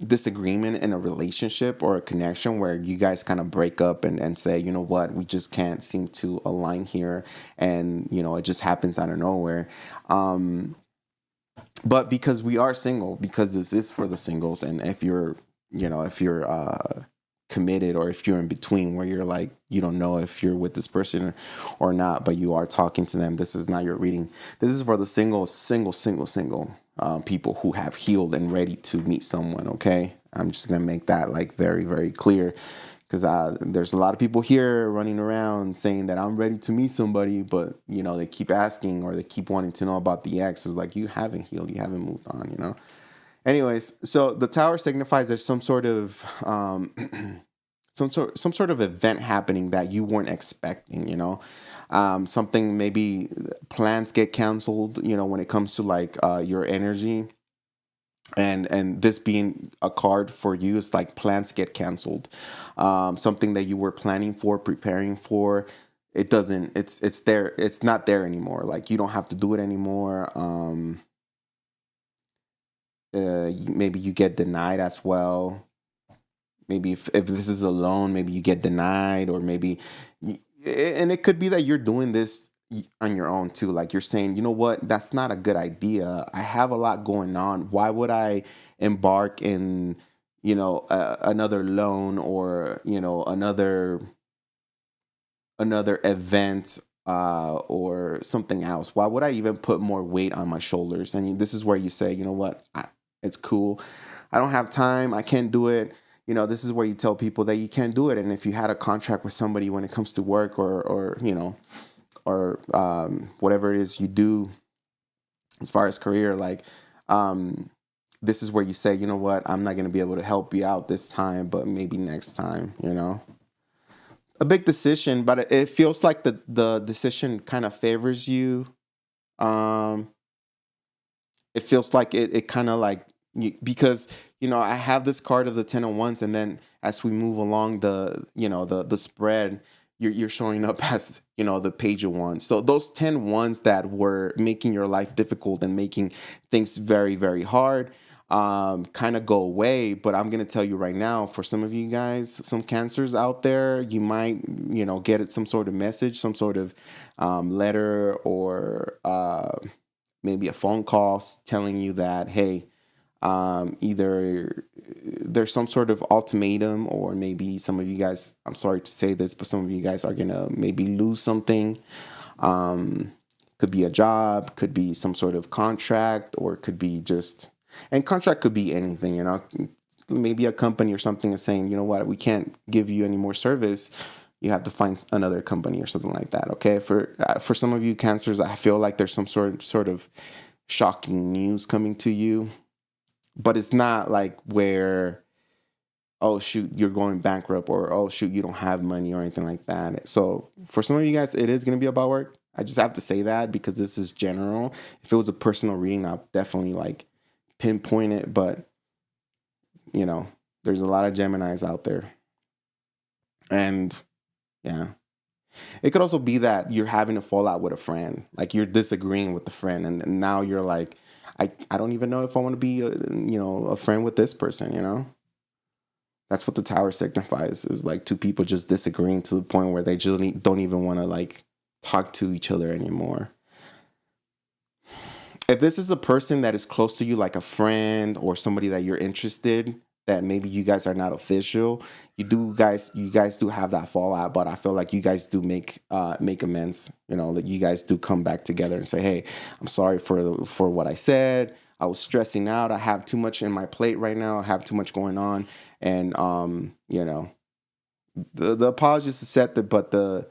disagreement in a relationship or a connection where you guys kind of break up and say, you know what, we just can't seem to align here, and it just happens out of nowhere. But because we are single, because this is for the singles, and if you're committed, or if you're in between where you're like, you don't know if you're with this person or not, but you are talking to them, this is not your reading. This is for the single people who have healed and ready to meet someone. Okay, I'm just gonna make that like very, very clear, because there's a lot of people here running around saying that I'm ready to meet somebody, but they keep asking, or they keep wanting to know about the ex. Is like, you haven't healed, you haven't moved on. Anyways, so the tower signifies there's some sort of some sort of event happening that you weren't expecting. Something, maybe plans get canceled. When it comes to like your energy, and this being a card for you, it's like plans get canceled. Something that you were planning for, preparing for, it doesn't. It's there. It's not there anymore. Like you don't have to do it anymore. Maybe you get denied as well. Maybe if this is a loan, maybe you get denied, or maybe, and it could be that you're doing this on your own too. Like you're saying, you know what, that's not a good idea. I have a lot going on. Why would I embark in, another loan, or, another event, or something else? Why would I even put more weight on my shoulders? And this is where you say, you know what, it's cool. I don't have time. I can't do it. This is where you tell people that you can't do it. And if you had a contract with somebody when it comes to work, or whatever it is you do as far as career, like, this is where you say, you know what, I'm not going to be able to help you out this time, but maybe next time. A big decision, but it feels like the decision kind of favors you. It feels like it kind of like, because I have this card of the 10 of wands, and then as we move along the spread, you're showing up as the page of wands. So those 10 wands that were making your life difficult and making things very, very hard, kind of go away. But I'm going to tell you right now, for some of you guys, some Cancers out there, you might, get some sort of message, some sort of letter, or maybe a phone call telling you that, hey, either there's some sort of ultimatum, or maybe some of you guys, I'm sorry to say this, but some of you guys are going to maybe lose something. Could be a job, could be some sort of contract, or it could be just, and contract could be anything, maybe a company or something is saying, you know what, we can't give you any more service. You have to find another company or something like that. Okay. For some of you Cancers, I feel like there's some sort of shocking news coming to you, but it's not like where, oh shoot, you're going bankrupt, or oh shoot, you don't have money or anything like that. So for some of you guys, it is going to be about work. I just have to say that because this is general. If it was a personal reading, I'll definitely like pinpoint it. But, there's a lot of Geminis out there. And yeah, it could also be that you're having a fallout with a friend. Like you're disagreeing with the friend. And now you're like, I don't even know if I want to be, a friend with this person, That's what the Tower signifies, is like two people just disagreeing to the point where they just don't even want to like talk to each other anymore. If this is a person that is close to you, like a friend or somebody that you're interested, that maybe you guys are not official, you guys do have that fallout, but I feel like you guys do make amends. That you guys do come back together and say, hey, I'm sorry for what I said. I was stressing out. I have too much in my plate right now. I have too much going on. And, the apology is accepted, but the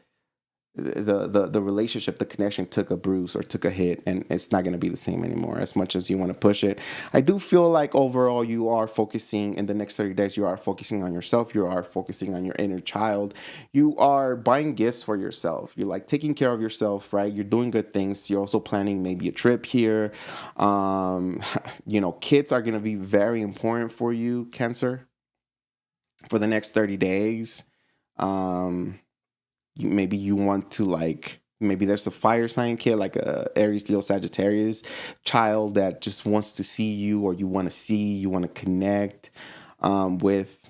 relationship, the connection took a bruise or took a hit, and it's not going to be the same anymore as much as you want to push it. I do feel like overall you are focusing in the next 30 days, you are focusing on yourself. You are focusing on your inner child. You are buying gifts for yourself. You're like taking care of yourself, right? You're doing good things. You're also planning maybe a trip here. Kids are going to be very important for you, Cancer, for the next 30 days. Maybe you want to maybe there's a fire sign kid, like a Aries Leo Sagittarius child that just wants to see you, or you want to connect with,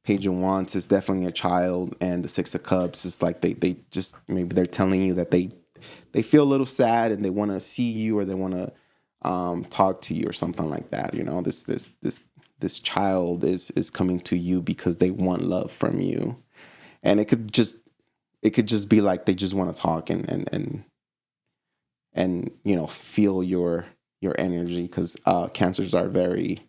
Page of Wands is definitely a child, and the Six of Cups is like they just, maybe they're telling you that they feel a little sad and they want to see you, or they want to talk to you or something like that. This child is coming to you because they want love from you. And it could just be like they just want to talk and feel your energy, because Cancers are very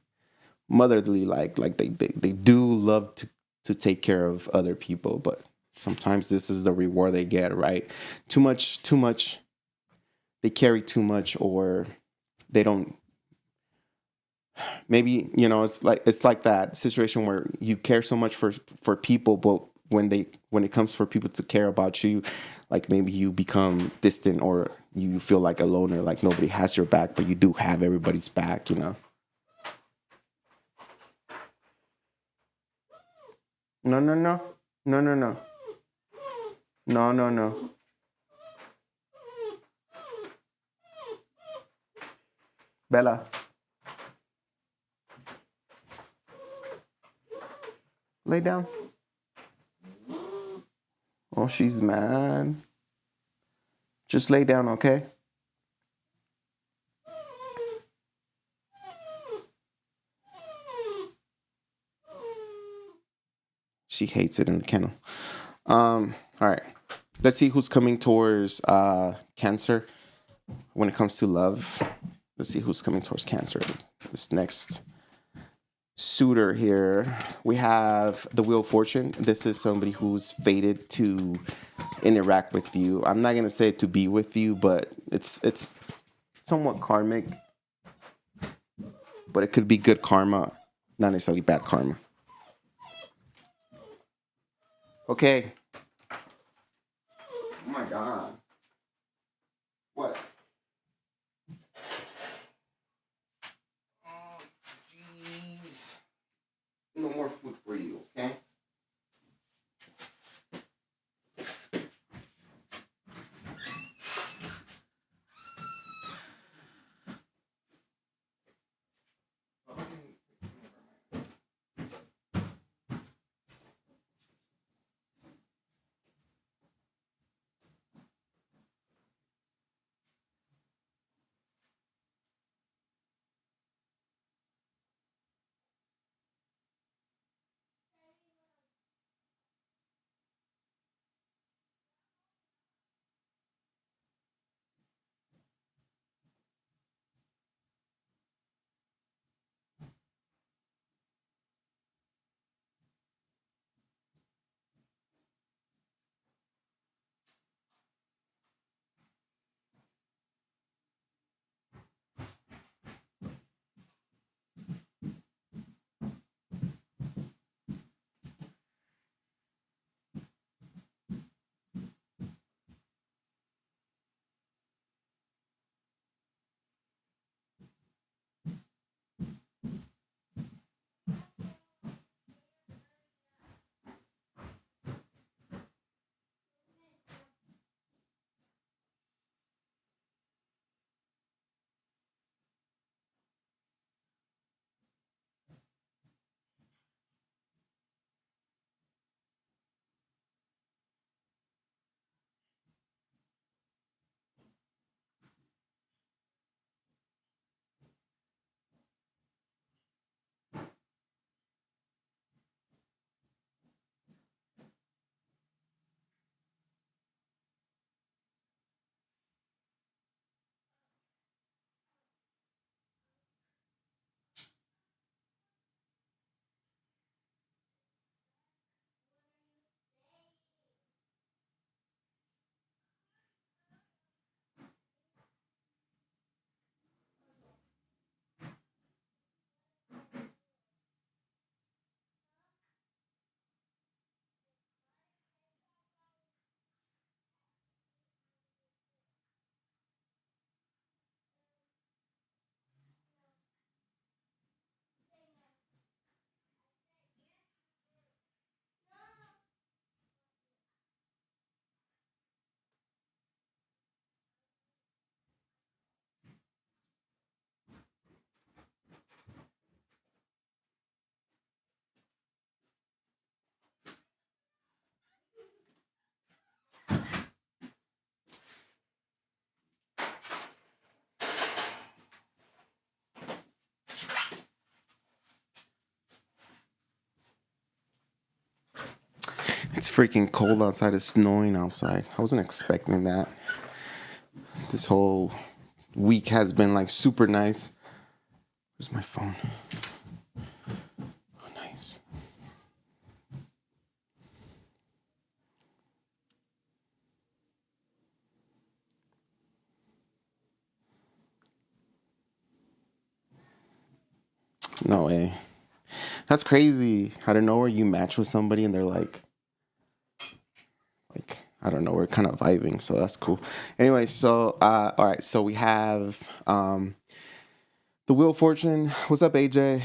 motherly, like they do love to take care of other people, but sometimes this is the reward they get, right? Too much, they carry too much, or they don't. Maybe it's like that situation where you care so much for people, but when it comes for people to care about you, like maybe you become distant, or you feel like a loner, like nobody has your back, but you do have everybody's back. No. Bella, lay down. Oh, she's mad. Just lay down, okay? She hates it in the kennel. All right. Let's see who's coming towards Cancer when it comes to love. Let's see who's coming towards Cancer. This next suitor here, we have the Wheel of Fortune. This is somebody who's fated to interact with you. I'm not gonna say to be with you, but it's somewhat karmic. But it could be good karma, not necessarily bad karma. Okay. Oh my God. What? Oh, jeez. No more food for you, okay? It's freaking cold outside. It's snowing outside. I wasn't expecting that. This whole week has been like super nice. Where's my phone? Oh, nice. No way. That's crazy. I don't know where you match with somebody and they're like, I don't know, we're kind of vibing, so that's cool. Anyway, so all right, so we have the Wheel of Fortune. What's up, AJ?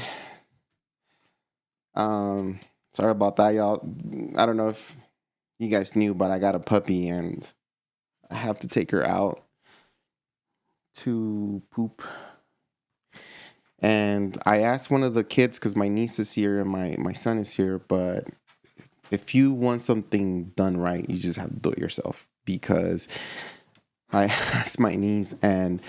Sorry about that, y'all. I don't know if you guys knew, but I got a puppy and I have to take her out to poop. And I asked one of the kids, because my niece is here and my son is here, but if you want something done right, you just have to do it yourself. Because I asked my niece and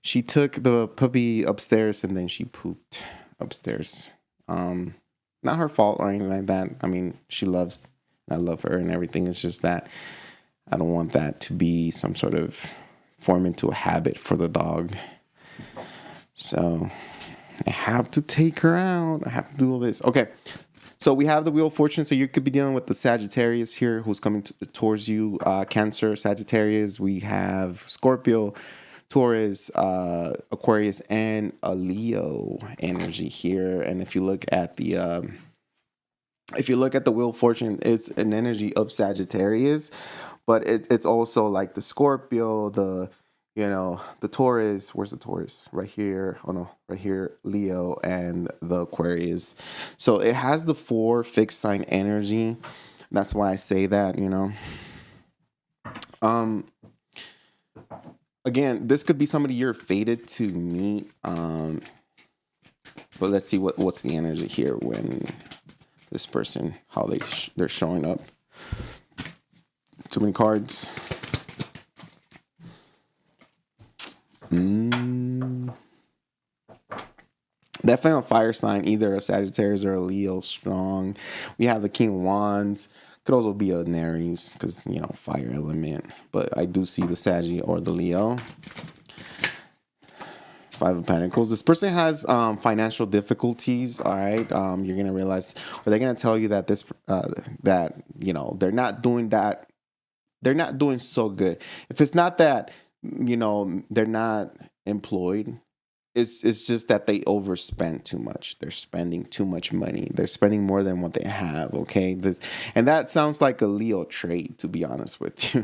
she took the puppy upstairs and then she pooped upstairs. Not her fault or anything like that. I mean, I love her and everything. It's just that I don't want that to be some sort of form into a habit for the dog. So I have to take her out. I have to do all this. Okay. So we have the Wheel of Fortune. So you could be dealing with the Sagittarius here who's coming towards you. Cancer, Sagittarius. We have Scorpio, Taurus, Aquarius, and a Leo energy here. And if you look at the Wheel of Fortune, it's an energy of Sagittarius, but it's also like the Scorpio, the Taurus. Where's the Taurus? Right here. Oh no, right here, Leo, and the Aquarius. So it has the 4 fixed sign energy. That's why I say that, Again, this could be somebody you're fated to meet. But let's see what's the energy here when this person, how they're showing up. Too many cards. Definitely a fire sign, either a Sagittarius or a Leo strong. We have the King of Wands. Could also be an Aries because, fire element. But I do see the Saggy or the Leo. 5 of Pentacles. This person has financial difficulties. All right. You're going to realize, or they're going to tell you that they're not doing that. They're not doing so good. If it's not that, they're not employed. It's just that they overspend too much. They're spending too much money. They're spending more than what they have. Okay. And that sounds like a Leo trait, to be honest with you.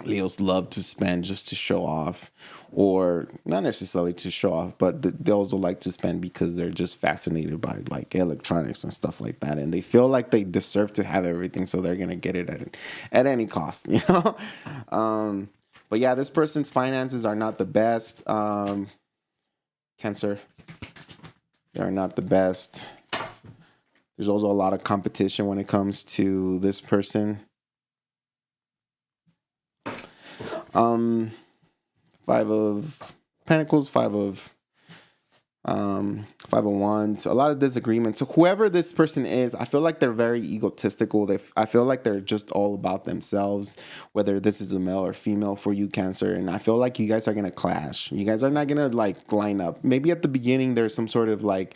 Leos love to spend just to show off, or not necessarily to show off, but they also like to spend because they're just fascinated by like electronics and stuff like that, and they feel like they deserve to have everything, so they're gonna get it at any cost, But yeah, this person's finances are not the best. Cancer, they are not the best. There's also a lot of competition when it comes to this person. 5 of Pentacles, 5 of Wands, a lot of disagreement. So whoever this person is, I feel like they're very egotistical. I feel like they're just all about themselves, whether this is a male or female for you, Cancer. And I feel like you guys are going to clash. You guys are not going to like line up. Maybe at the beginning, there's some sort of like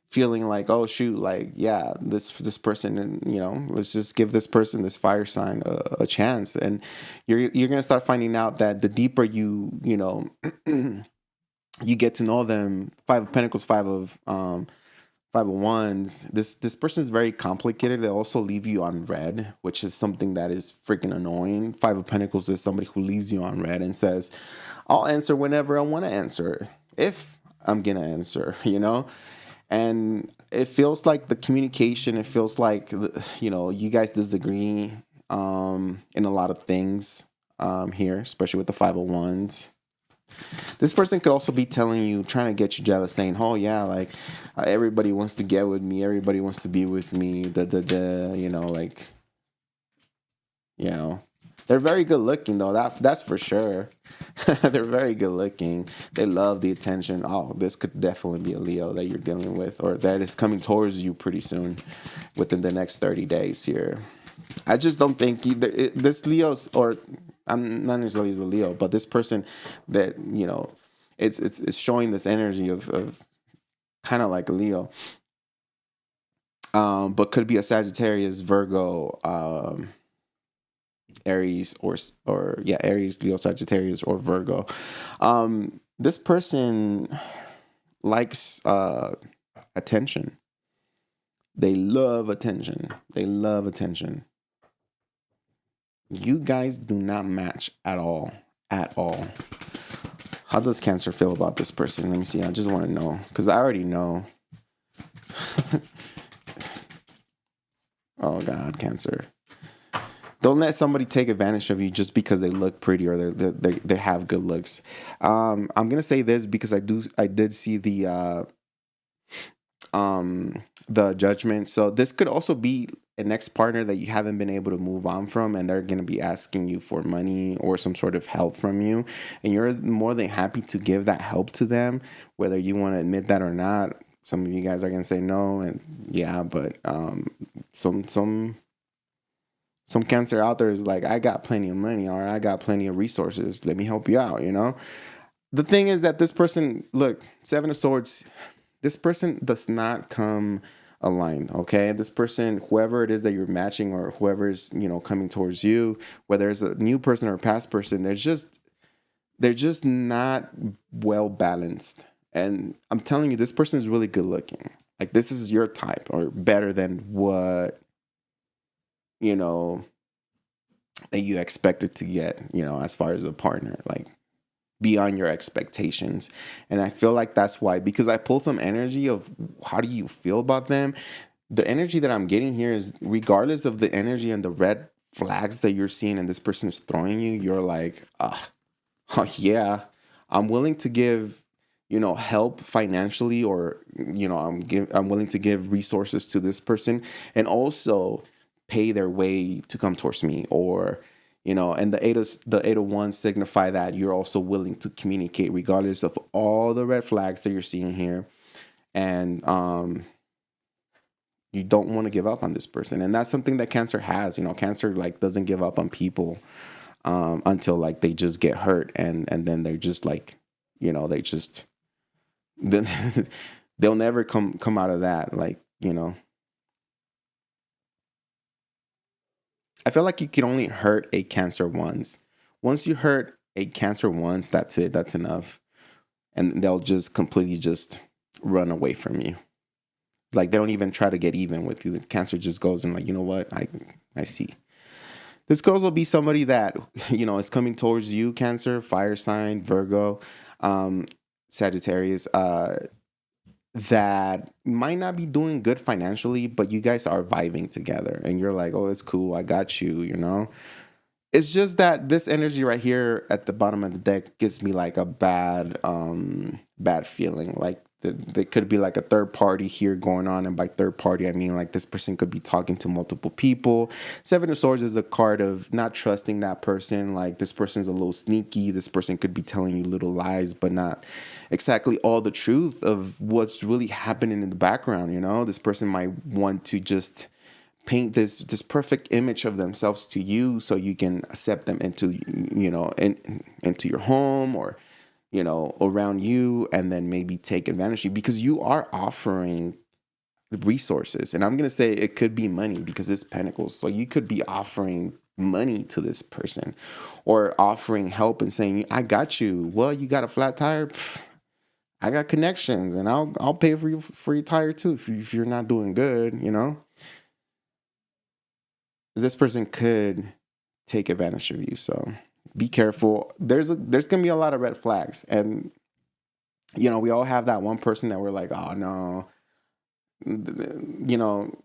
feeling like, oh shoot, like, yeah, this person, and let's just give this person, this fire sign, a chance. And you're gonna start finding out that the deeper you you get to know them. 5 of Pentacles, 5 of Wands. This person is very complicated. They also leave you on red, which is something that is freaking annoying. 5 of Pentacles is somebody who leaves you on red and says, I'll answer whenever I want to answer, if I'm gonna answer, And it feels like the communication, it feels like, you guys disagree in a lot of things here, especially with the 5 of Wands. This person could also be telling you, trying to get you jealous, saying, oh, yeah, like, everybody wants to get with me. Everybody wants to be with me. They're very good looking though. That's for sure. They're very good looking. They love the attention. Oh, this could definitely be a Leo that you're dealing with, or that is coming towards you pretty soon, within the next 30 days here. I just don't think this Leo's, or I'm not necessarily as a Leo, but this person that it's showing this energy of kind of like a Leo, but could be a Sagittarius, Virgo, Aries, or yeah, Aries, Leo, Sagittarius, or Virgo. This person likes attention. They love attention. They love attention. You guys do not match at all. At all. How does Cancer feel about this person? Let me see. I just want to know, because I already know. Oh God, Cancer. Don't let somebody take advantage of you just because they look pretty or they have good looks. I'm gonna say this because I did see the Judgment. So this could also be an ex-partner that you haven't been able to move on from, and they're going to be asking you for money or some sort of help from you, and you're more than happy to give that help to them, whether you want to admit that or not. Some of you guys are going to say no, and yeah, but some Cancer out there is like, I got plenty of money, or I got plenty of resources, let me help you out, The thing is that this person, look, Seven of Swords, this person does not come aligned, okay? This person, whoever it is that you're matching, or whoever is, coming towards you, whether it's a new person or a past person, they're just not well balanced. And I'm telling you, this person is really good looking. Like, this is your type, or better than what, that you expected to get, as far as a partner, like beyond your expectations. And I feel like that's why, because I pull some energy of how do you feel about them. The energy that I'm getting here is, regardless of the energy and the red flags that you're seeing and this person is throwing you, you're like, oh yeah, I'm willing to give, help financially, or, I'm willing to give resources to this person, and also pay their way to come towards me, or, and the eight of wands signify that you're also willing to communicate regardless of all the red flags that you're seeing here. And you don't want to give up on this person. And that's something that Cancer has. Cancer like doesn't give up on people until like they just get hurt, and then they're just like, they just then they'll never come out of that, like, I feel like you can only hurt a Cancer once. Once you hurt a Cancer once, that's it. That's enough. And they'll just completely just run away from you. Like, they don't even try to get even with you. The Cancer just goes and like, you know what? I see. This could also be somebody that, is coming towards you, Cancer, fire sign, Virgo, Sagittarius, that might not be doing good financially, but you guys are vibing together and you're like, oh, it's cool, I got you, It's just that this energy right here at the bottom of the deck gives me like a bad feeling. Like there could be like a third party here going on, and by third party I mean like this person could be talking to multiple people. Seven of Swords is a card of not trusting that person. Like, this person's a little sneaky. This person could be telling you little lies, but not exactly all the truth of what's really happening in the background. This person might want to just paint this perfect image of themselves to you, so you can accept them into into your home, or around you, and then maybe take advantage of you because you are offering resources. And I'm gonna say it could be money because it's Pentacles, so you could be offering money to this person, or offering help and saying, I got you. Well, you got a flat tire, I got connections, and I'll pay for your tire too if you're not doing good. This person could take advantage of you, so be careful. There's gonna be a lot of red flags, and we all have that one person that we're like, oh no,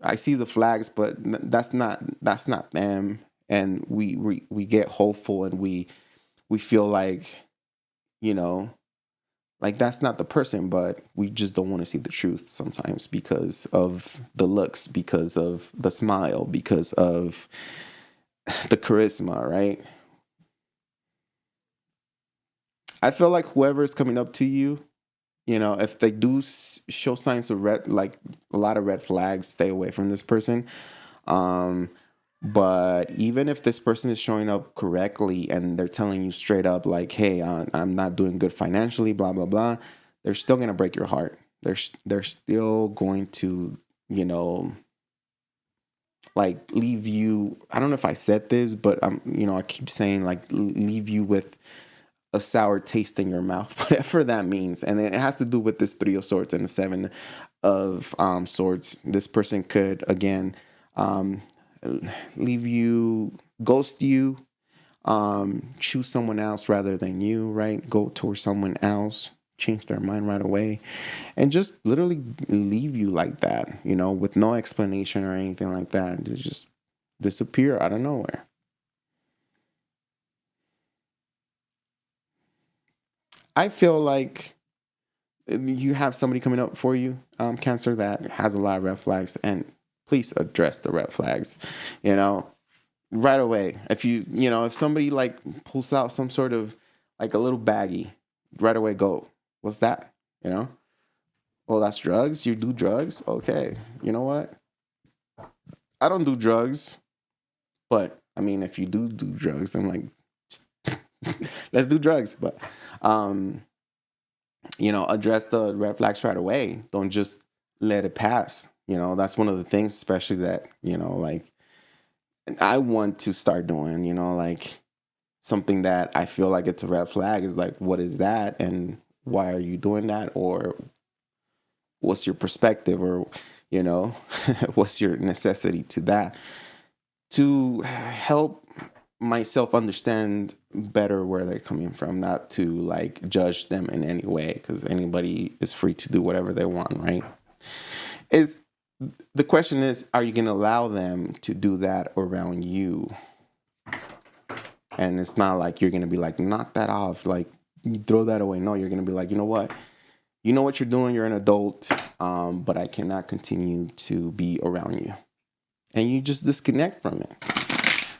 I see the flags, but that's not them, and we get hopeful, and we feel like like that's not the person, but we just don't want to see the truth sometimes because of the looks, because of the smile, because of the charisma, right? I feel like whoever is coming up to you, you know, if they do show signs of red, like a lot of red flags, stay away from this person. Um, but even if this person is showing up correctly and they're telling you straight up, like, hey, I'm not doing good financially, blah, blah, blah, they're still going to break your heart. They're still going to, you know, like leave you. I don't know if I said this, but you know, I keep saying like leave you with a sour taste in your mouth, whatever that means. And it has to do with this 3 of Swords and the 7 of Swords. This person could, again, leave you, ghost you, choose someone else rather than you, right? Go towards someone else, change their mind right away, and just literally leave you like that, you know, with no explanation or anything like that. Just disappear out of nowhere. I feel like you have somebody coming up for you, Cancer, that has a lot of red flags, and please address the red flags, you know, right away. If if somebody like pulls out some sort of like a little baggie, right away go, what's that? You know, oh, that's drugs. You do drugs? Okay. You know what? I don't do drugs, but I mean, if you do drugs, then like, let's do drugs. But, address the red flags right away. Don't just let it pass. You know, that's one of the things, especially that, like I want to start doing, like something that I feel like it's a red flag is like, what is that? And why are you doing that? Or what's your perspective? Or, what's your necessity to that? To help myself understand better where they're coming from, not to like judge them in any way, because anybody is free to do whatever they want, right? The question is, are you going to allow them to do that around you? And it's not like you're going to be like, knock that off, like you throw that away. No, you're going to be like, you know what you're doing, you're an adult, but I cannot continue to be around you. And you just disconnect from it.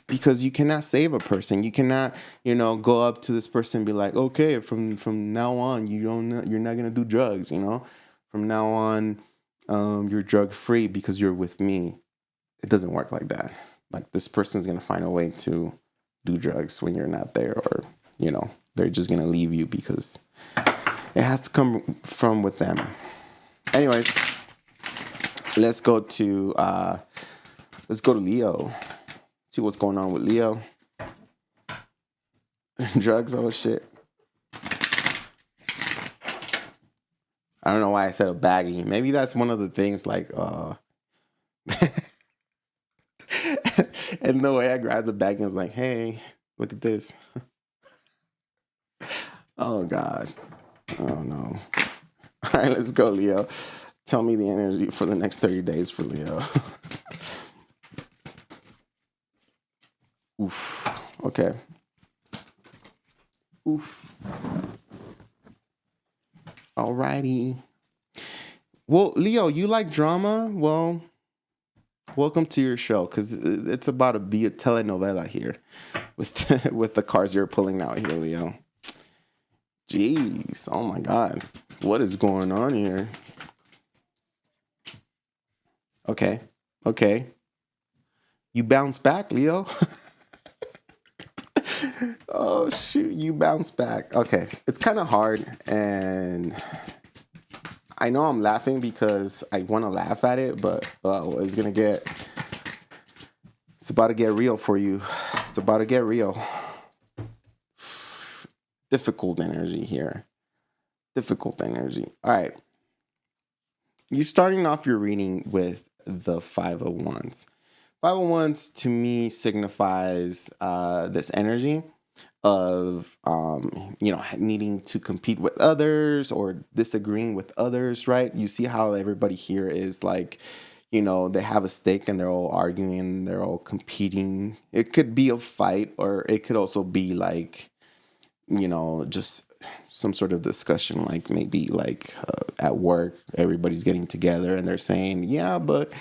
Because you cannot save a person. You cannot, go up to this person and be like, okay, from now on, you're not gonna do drugs. From now on, you're drug free because you're with me. It doesn't work like that. Like this person's gonna find a way to do drugs when you're not there, or they're just gonna leave you because it has to come from with them. Anyways, let's go to Leo. See what's going on with Leo. Drugs, oh shit. I don't know why I said a baggie. Maybe that's one of the things like, and the way I grabbed the baggie, I was like, hey, look at this. Oh God. Oh no. All right, let's go, Leo. Tell me the energy for the next 30 days for Leo. Oof. Okay. Oof. Alrighty. Well, Leo, you like drama? Well, welcome to your show, because it's about to be a telenovela here with with the cards you're pulling out here, Leo. Jeez. Oh my God. What is going on here? Okay. You bounce back, Leo. Oh shoot, you bounce back. Okay, it's kind of hard, and I know I'm laughing because I want to laugh at it, but it's about to get real for you. It's about to get real. Difficult energy here. Difficult energy. All right. You're starting off your reading with the 5 of Wands. 5 of Wands to me signifies this energy of needing to compete with others or disagreeing with others, right? You see how everybody here is like, they have a stake and they're all arguing, they're all competing. It could be a fight, or it could also be like, just some sort of discussion, like maybe like at work, everybody's getting together and they're saying, yeah, but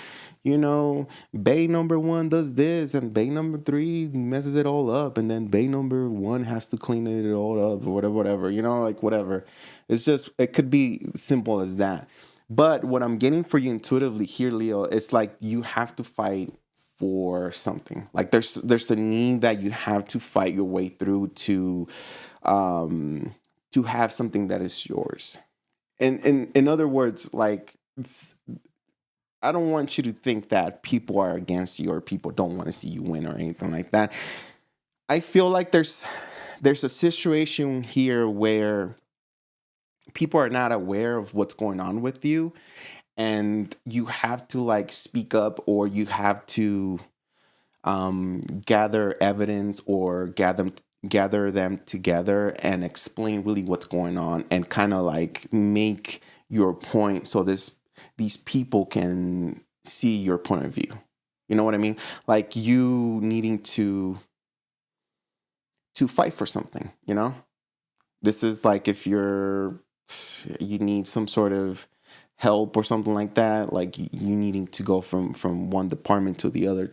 you know, bay number one does this and bay number three messes it all up, and then bay number one has to clean it all up, or whatever, you know, like whatever. It's just, it could be simple as that. But what I'm getting for you intuitively here, Leo, it's like you have to fight for something. Like there's a need that you have to fight your way through to have something that is yours. And in other words, like I don't want you to think that people are against you or people don't want to see you win or anything like that. I feel like there's a situation here where people are not aware of what's going on with you, and you have to like speak up, or you have to gather evidence or gather them together and explain really what's going on, and kind of like make your point so these people can see your point of view. You know what I mean? Like you needing to fight for something, you know? This is like if you need some sort of help or something like that, like you needing to go from one department to the other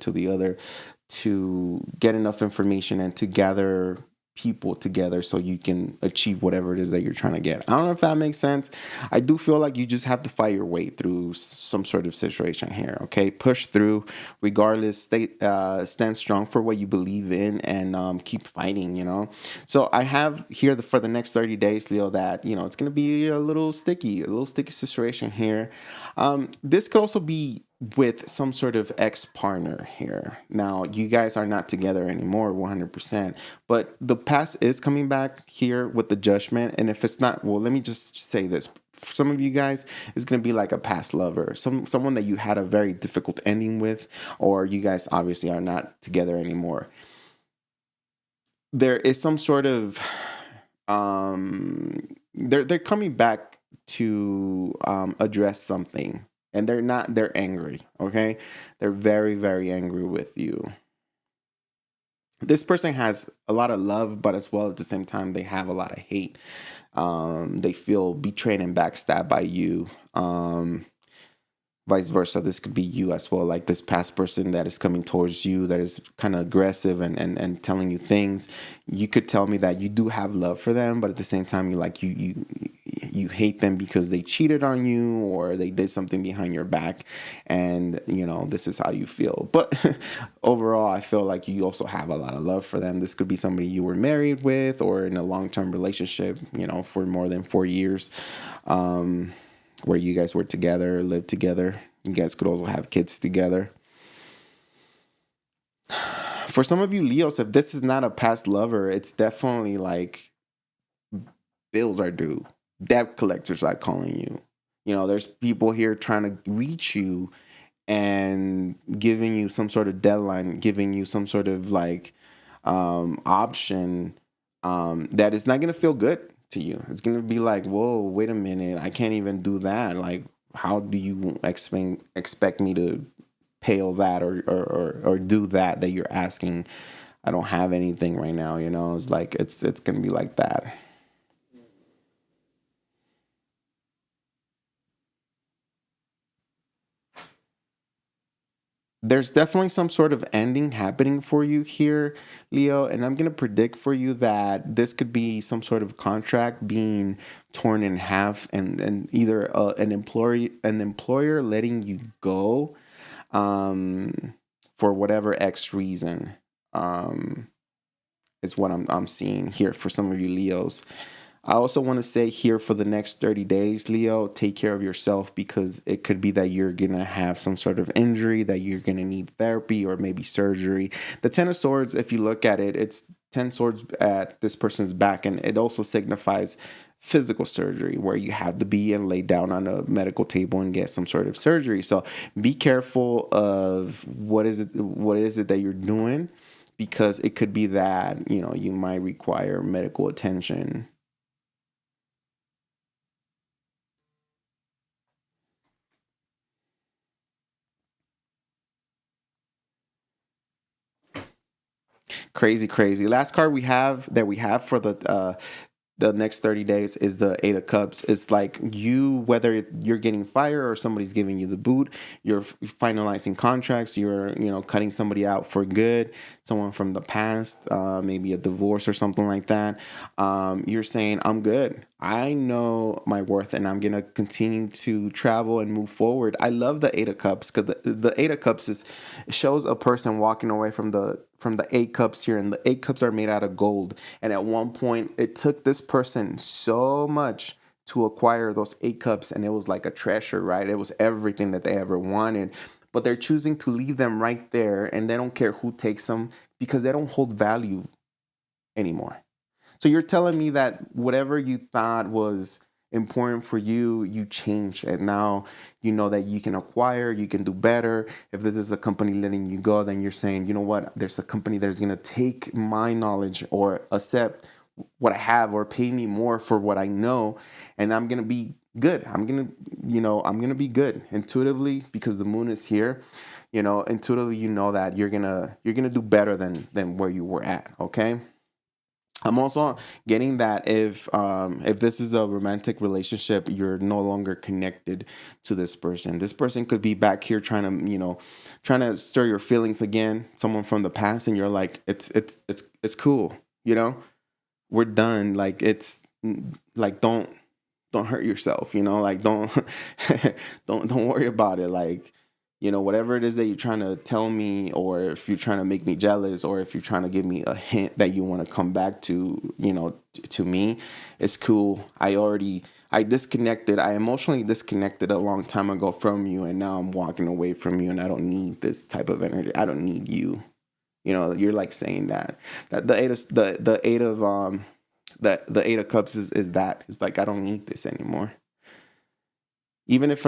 to get enough information and to gather people together so you can achieve whatever it is that you're trying to get. I don't know if that makes sense. I do feel like you just have to fight your way through some sort of situation here. Okay, push through regardless. Stand strong for what you believe in, and keep fighting. You know. So I have here for the next 30 days, Leo, that it's going to be a little sticky situation here. This could also be with some sort of ex-partner here. Now, you guys are not together anymore 100%, but the past is coming back here with the Judgment. And if it's not, well, let me just say this. For some of you guys, it's going to be like a past lover, someone that you had a very difficult ending with, or you guys obviously are not together anymore. There is some sort of they're coming back to address something, and they're angry. Okay, they're very, very angry with you. This person has a lot of love, but as well at the same time they have a lot of hate. They feel betrayed and backstabbed by you. Vice versa, this could be you as well. Like this past person that is coming towards you, that is kind of aggressive and telling you things. You could tell me that you do have love for them, but at the same time you hate them because they cheated on you or they did something behind your back, and this is how you feel. But overall, I feel like you also have a lot of love for them. This could be somebody you were married with or in a long-term relationship, for more than 4 years. Where you guys were together, lived together. You guys could also have kids together. For some of you Leos, if this is not a past lover, it's definitely like bills are due. Debt collectors are calling you. There's people here trying to reach you and giving you some sort of deadline, giving you some sort of like option that is not going to feel good to you. It's going to be like, whoa, wait a minute, I can't even do that. Like, how do you expect me to pay all that or do that you're asking? I don't have anything right now. It's like it's going to be like that. There's definitely some sort of ending happening for you here, Leo, and I'm going to predict for you that this could be some sort of contract being torn in half, and either an employer letting you go for whatever X reason is what I'm seeing here for some of you Leos. I also want to say here for the next 30 days, Leo, take care of yourself, because it could be that you're going to have some sort of injury, that you're going to need therapy or maybe surgery. The 10 of Swords, if you look at it, it's 10 swords at this person's back, and it also signifies physical surgery where you have to be and lay down on a medical table and get some sort of surgery. So be careful of what is it that you're doing, because it could be that, you might require medical attention. Crazy. Last card we have for the next 30 days is the Eight of Cups. It's like whether you're getting fired or somebody's giving you the boot, you're finalizing contracts, you're, cutting somebody out for good, someone from the past, maybe a divorce or something like that. You're saying, I'm good. I know my worth and I'm going to continue to travel and move forward. I love the Eight of Cups because the Eight of Cups shows a person walking away from the Eight Cups here, and the Eight Cups are made out of gold. And at one point, it took this person so much to acquire those Eight Cups, and it was like a treasure, right? It was everything that they ever wanted. But they're choosing to leave them right there, and they don't care who takes them because they don't hold value anymore. So you're telling me that whatever you thought was important for you, you changed, and now you know that you can acquire, you can do better. If this is a company letting you go, then you're saying, you know what, there's a company that's going to take my knowledge or accept what I have or pay me more for what I know, and I'm going to be good. I'm going to be good intuitively because the moon is here. Intuitively, that you're going to do better than where you were at, okay? I'm also getting that if this is a romantic relationship, you're no longer connected to this person. This person could be back here trying to stir your feelings again. Someone from the past, and you're like, it's cool. We're done. Like, it's like, don't hurt yourself. Like, don't don't worry about it. Like, whatever it is that you're trying to tell me, or if you're trying to make me jealous, or if you're trying to give me a hint that you want to come back to, to me, it's cool. I disconnected. I emotionally disconnected a long time ago from you, and now I'm walking away from you, and I don't need this type of energy. I don't need you. You're like saying that the Eight of Cups is that. It's like, I don't need this anymore. Even if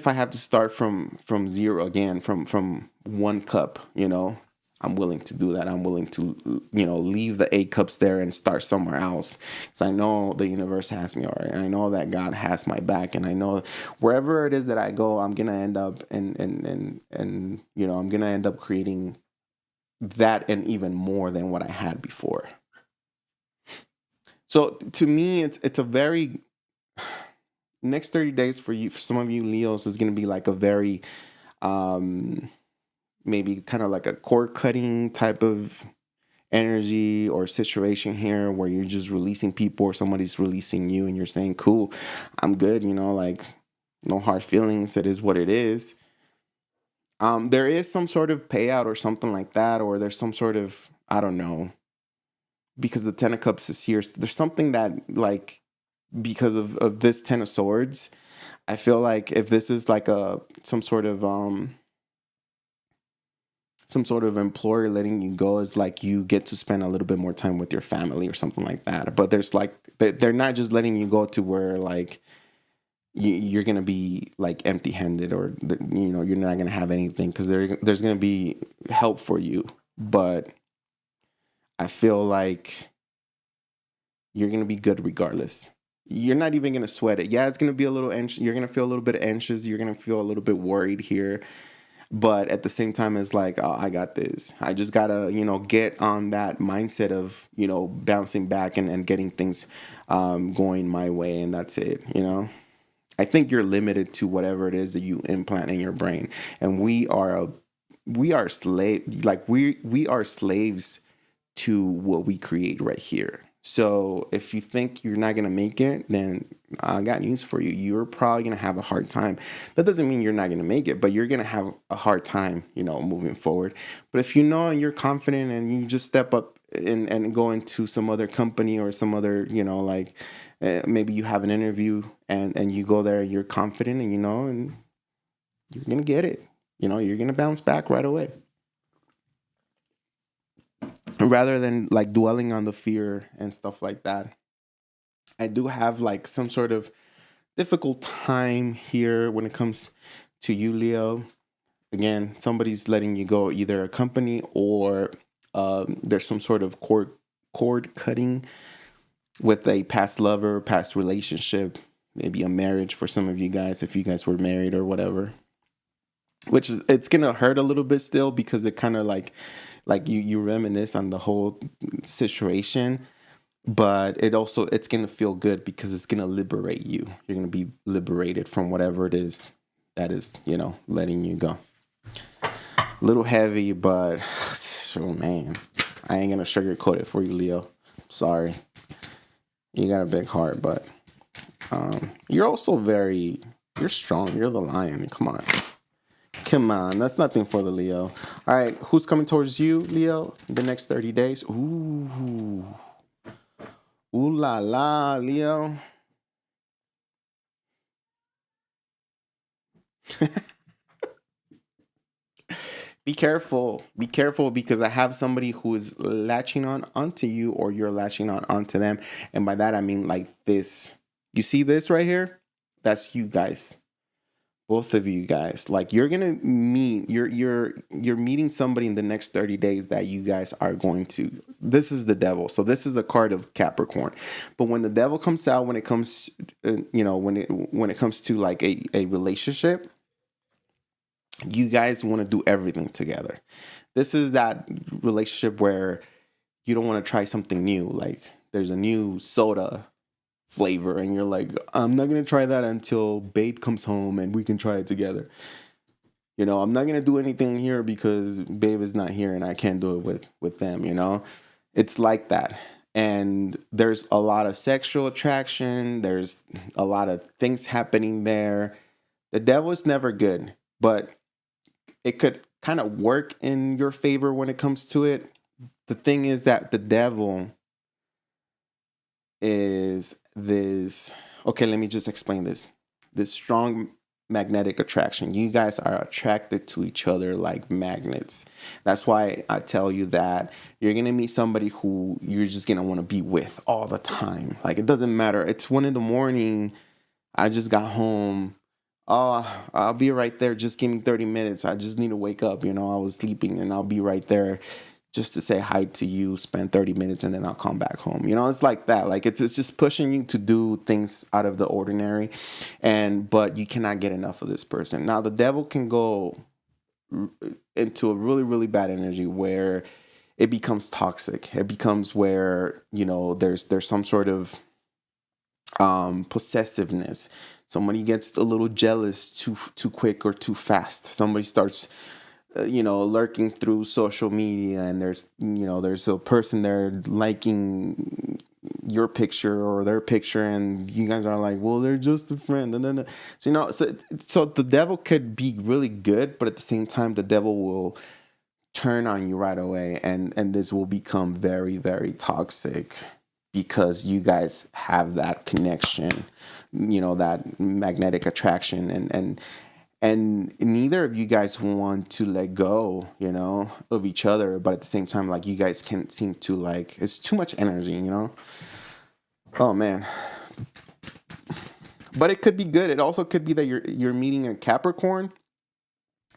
I have to start from zero again, from one cup, I'm willing to do that. I'm willing to, leave the Eight Cups there and start somewhere else. Because I know the universe has me all right. I know that God has my back, and I know wherever it is that I go, I'm gonna end up and I'm gonna end up creating that and even more than what I had before. So to me, it's a very next 30 days for you, for some of you Leos, is going to be like a very maybe kind of like a cord cutting type of energy or situation here, where you're just releasing people or somebody's releasing you, and you're saying, cool, I'm good, like, no hard feelings, it is what it is. There is some sort of payout or something like that, or there's some sort of, I don't know, because the Ten of Cups is here, there's something that, like, because of this Ten of Swords, I feel like if this is like some sort of employer letting you go, is like you get to spend a little bit more time with your family or something like that. But there's like, they're not just letting you go to where like you're gonna be like empty-handed, or you're not gonna have anything, because there's gonna be help for you. But I feel like you're gonna be good regardless. You're not even going to sweat it. Yeah, it's going to be a little anxious. You're going to feel a little bit anxious. You're going to feel a little bit worried here. But at the same time, it's like, oh, I got this. I just got to, get on that mindset of, bouncing back and getting things going my way. And that's it, I think you're limited to whatever it is that you implant in your brain. And we are slaves to what we create right here. So if you think you're not going to make it, then I got news for you. You're probably going to have a hard time. That doesn't mean you're not going to make it, but you're going to have a hard time, moving forward. But if and you're confident, and you just step up and go into some other company or some other, maybe you have an interview and you go there, you're confident, and, and you're going to get it. You're going to bounce back right away. Rather than like dwelling on the fear and stuff like that, I do have like some sort of difficult time here when it comes to you, Leo. Again, somebody's letting you go, either a company or there's some sort of cord cutting with a past lover, past relationship, maybe a marriage for some of you guys, if you guys were married or whatever. Which is, it's gonna hurt a little bit still, because it kind of like you reminisce on the whole situation, but it's going to feel good because it's going to liberate you. You're going to be liberated from whatever it is that is, letting you go. A little heavy, but oh man, I ain't going to sugarcoat it for you, Leo. Sorry. You got a big heart, but you're also you're strong. You're the lion. Come on. That's nothing for the Leo. All right. Who's coming towards you, Leo, in the next 30 days? Ooh la la, Leo. Be careful because I have somebody who is latching onto you, or you're latching onto them. And by that, I mean like this. You see this right here? That's you guys. Both of you guys. Like you're going to meet, you're meeting somebody in the next 30 days that you guys are going to. This is the devil. So this is a card of Capricorn. But when the devil comes out, when it comes, when it comes to like a relationship, you guys want to do everything together. This is that relationship where you don't want to try something new. Like there's a new soda flavor and you're like, I'm not going to try that until babe comes home and we can try it together. I'm not going to do anything here because babe is not here and I can't do it with them, It's like that. And there's a lot of sexual attraction. There's a lot of things happening there. The devil is never good, but it could kind of work in your favor when it comes to it. The thing is that the devil is this. Okay, let me just explain this. This strong magnetic attraction. You guys are attracted to each other like magnets. That's why I tell you that you're going to meet somebody who you're just going to want to be with all the time. Like it doesn't matter. It's 1 a.m. I just got home. Oh, I'll be right there. Just give me 30 minutes. I just need to wake up. I was sleeping and I'll be right there just to say hi to you, spend 30 minutes and then I'll come back home. It's like that. Like it's just pushing you to do things out of the ordinary. But you cannot get enough of this person. Now the devil can go into a really, really bad energy where it becomes toxic. It becomes where, there's some sort of possessiveness. Somebody gets a little jealous too quick or too fast. Somebody starts, lurking through social media, and there's a person there liking your picture or their picture, and you guys are like, well, they're just a friend. No. So the devil could be really good, but at the same time, the devil will turn on you right away, and this will become very, very toxic because you guys have that connection. That magnetic attraction, and neither of you guys want to let go, of each other, but at the same time, like you guys can't seem to, like, it's too much energy, Oh man. But it could be good. It also could be that you're meeting a Capricorn.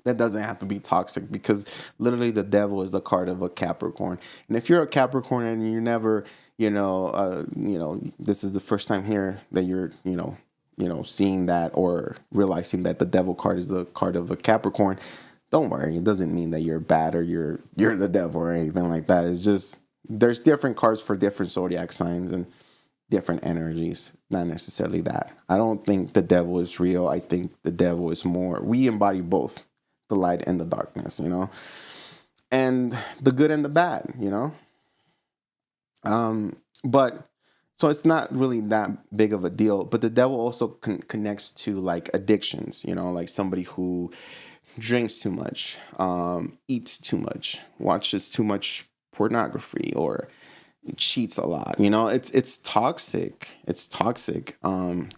That doesn't have to be toxic because literally the devil is the card of a Capricorn. And if you're a Capricorn and you're never, this is the first time here that you're, seeing that or realizing that the devil card is the card of a Capricorn, don't worry. It doesn't mean that you're bad or you're the devil or anything like that. It's just there's different cards for different zodiac signs and different energies. Not necessarily that. I don't think the devil is real. I think the devil is more. We embody both. The light and the darkness, and the good and the bad, but so it's not really that big of a deal. But the devil also connects to like addictions, like somebody who drinks too much, eats too much, watches too much pornography, or cheats a lot. It's toxic. It's toxic. And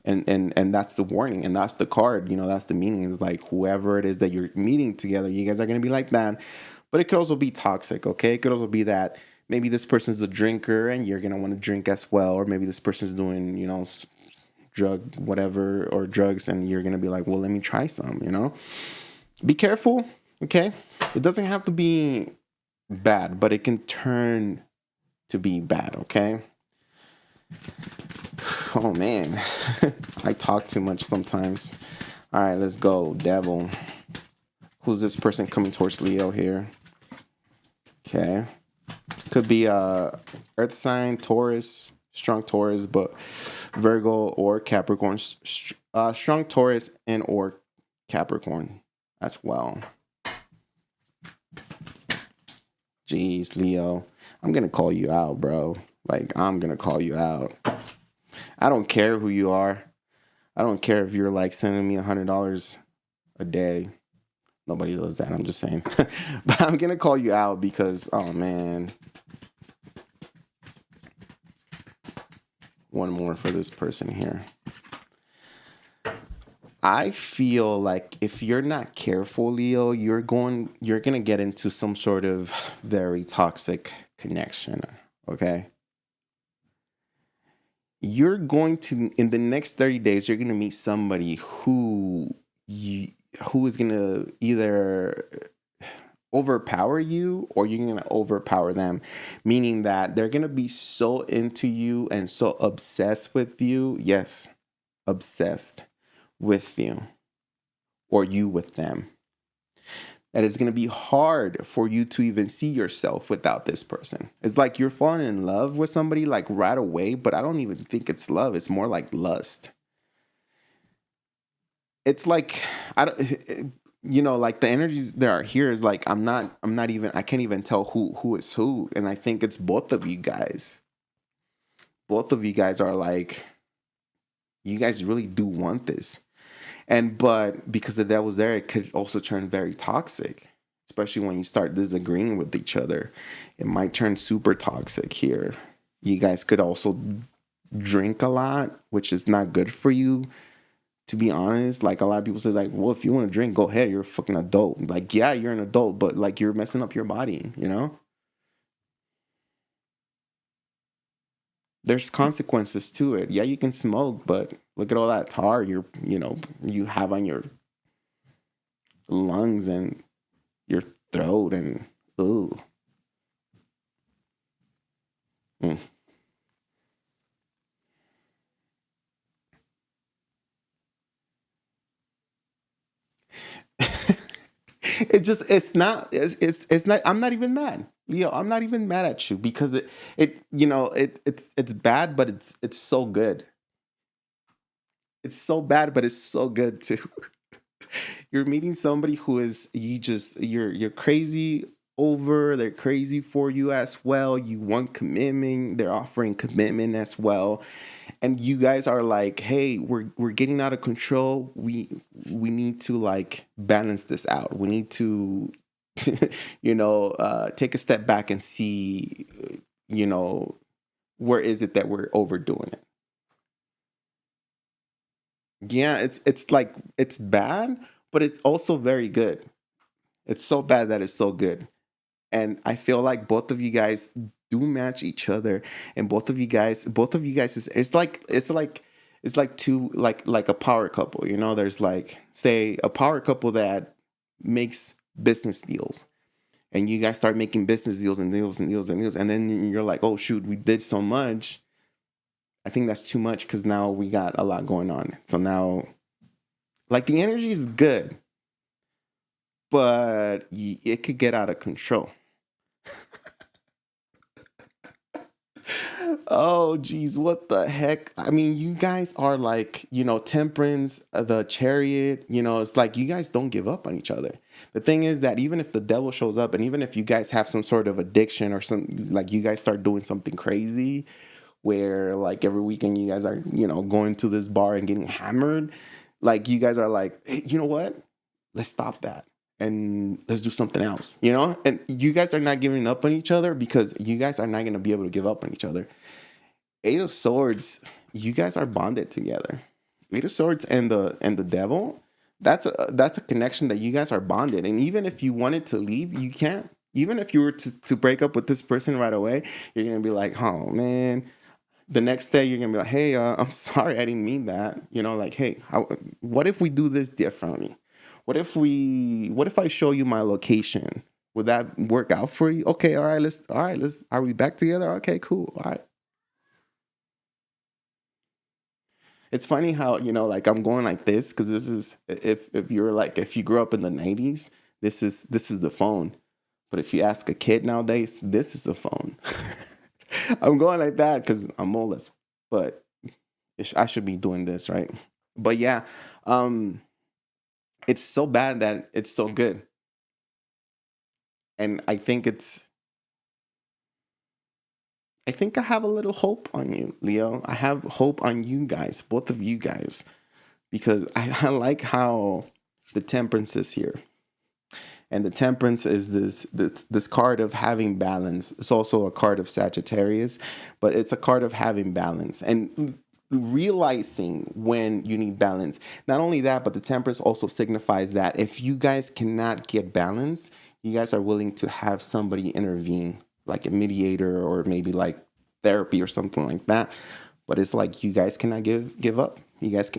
that's the warning, and that's the card. That's the meaning. Is like whoever it is that you're meeting together, you guys are gonna be like that. But it could also be toxic. Okay, it could also be that maybe this person's a drinker and you're gonna want to drink as well, or maybe this person's doing drug whatever or drugs, and you're gonna be like, well, let me try some. Be careful. Okay, it doesn't have to be bad, but it can turn to be bad. Okay. Oh man, I talk too much sometimes. All right, let's go. Devil. Who's this person coming towards Leo here? Okay. Could be Earth sign, Taurus, strong Taurus, but Virgo or Capricorn, strong Taurus and or Capricorn as well. Jeez, Leo, I'm gonna call you out, bro. Like, I'm gonna call you out. I don't care who you are. I don't care if you're like sending me $100 a day. Nobody does that. I'm just saying. But I'm gonna call you out because, oh man. One more for this person here. I feel like if you're not careful, Leo, you're gonna get into some sort of very toxic connection. Okay. You're going to, in the next 30 days, you're gonna meet somebody who is gonna either overpower you or you're gonna overpower them, meaning that they're gonna be so into you and so obsessed with you. Yes, obsessed with you, or you with them, that it's going to be hard for you to even see yourself without this person. It's like you're falling in love with somebody like right away, but I don't even think it's love. It's more like lust. It's like, I don't, like the energies that are here is like, I can't even tell who is who. And I think it's both of you guys. Both of you guys are like, you guys really do want this. But because the devil's there, it could also turn very toxic, especially when you start disagreeing with each other. It might turn super toxic here. You guys could also drink a lot, which is not good for you, to be honest. Like, a lot of people say, like, well, if you want to drink, go ahead. You're a fucking adult. Like, yeah, you're an adult, but like, you're messing up your body, There's consequences to it. Yeah, you can smoke, but look at all that tar you have on your lungs and your throat, and ooh. It's not, I'm not even mad. Leo, I'm not even mad at you because it's bad, but it's so good. It's so bad, but it's so good too. You're meeting somebody who is, you're crazy over, they're crazy for you as well. You want commitment, they're offering commitment as well. And you guys are like, hey, we're getting out of control. We need to like balance this out. We need to take a step back and see, where is it that we're overdoing it? Yeah, it's like, it's bad, but it's also very good. It's so bad that it's so good. And I feel like both of you guys do match each other, and both of you guys is, it's like two, like a power couple, there's like, say, a power couple that makes business deals, and you guys start making business deals and deals and deals and deals, and then you're like, oh shoot, we did so much. I think that's too much because now we got a lot going on. So now, like, the energy is good, but it could get out of control. Oh, geez, what the heck? I mean, you guys are like, Temperance, the Chariot, it's like you guys don't give up on each other. The thing is that even if the devil shows up, and even if you guys have some sort of addiction or something, like you guys start doing something crazy where like every weekend you guys are, going to this bar and getting hammered, like you guys are like, hey, you know what? Let's stop that and let's do something else, And you guys are not giving up on each other because you guys are not going to be able to give up on each other. Eight of Swords, you guys are bonded together. Eight of Swords and the devil, that's a connection that you guys are bonded. And even if you wanted to leave, you can't. Even if you were to break up with this person right away, you're going to be like, oh man. The next day, you're going to be like, hey, I'm sorry, I didn't mean that. Like, hey, what if we do this differently? What if I show you my location? Would that work out for you? Okay, all right, are we back together? Okay, cool. All right. It's funny how, like I'm going like this because this is, if you grew up in the 90s, this is the phone. But if you ask a kid nowadays, this is a phone. I'm going like that because I'm moleless, but I should be doing this, right? But yeah, it's so bad that it's so good. And I think I have a little hope on you, Leo. I have hope on you guys, both of you guys, because I like how the temperance is here. And the temperance is this card of having balance. It's also a card of Sagittarius, but it's a card of having balance and realizing when you need balance. Not only that, but the temperance also signifies that if you guys cannot get balance, you guys are willing to have somebody intervene, like a mediator or maybe like therapy or something like that. But it's like you guys cannot give up. You guys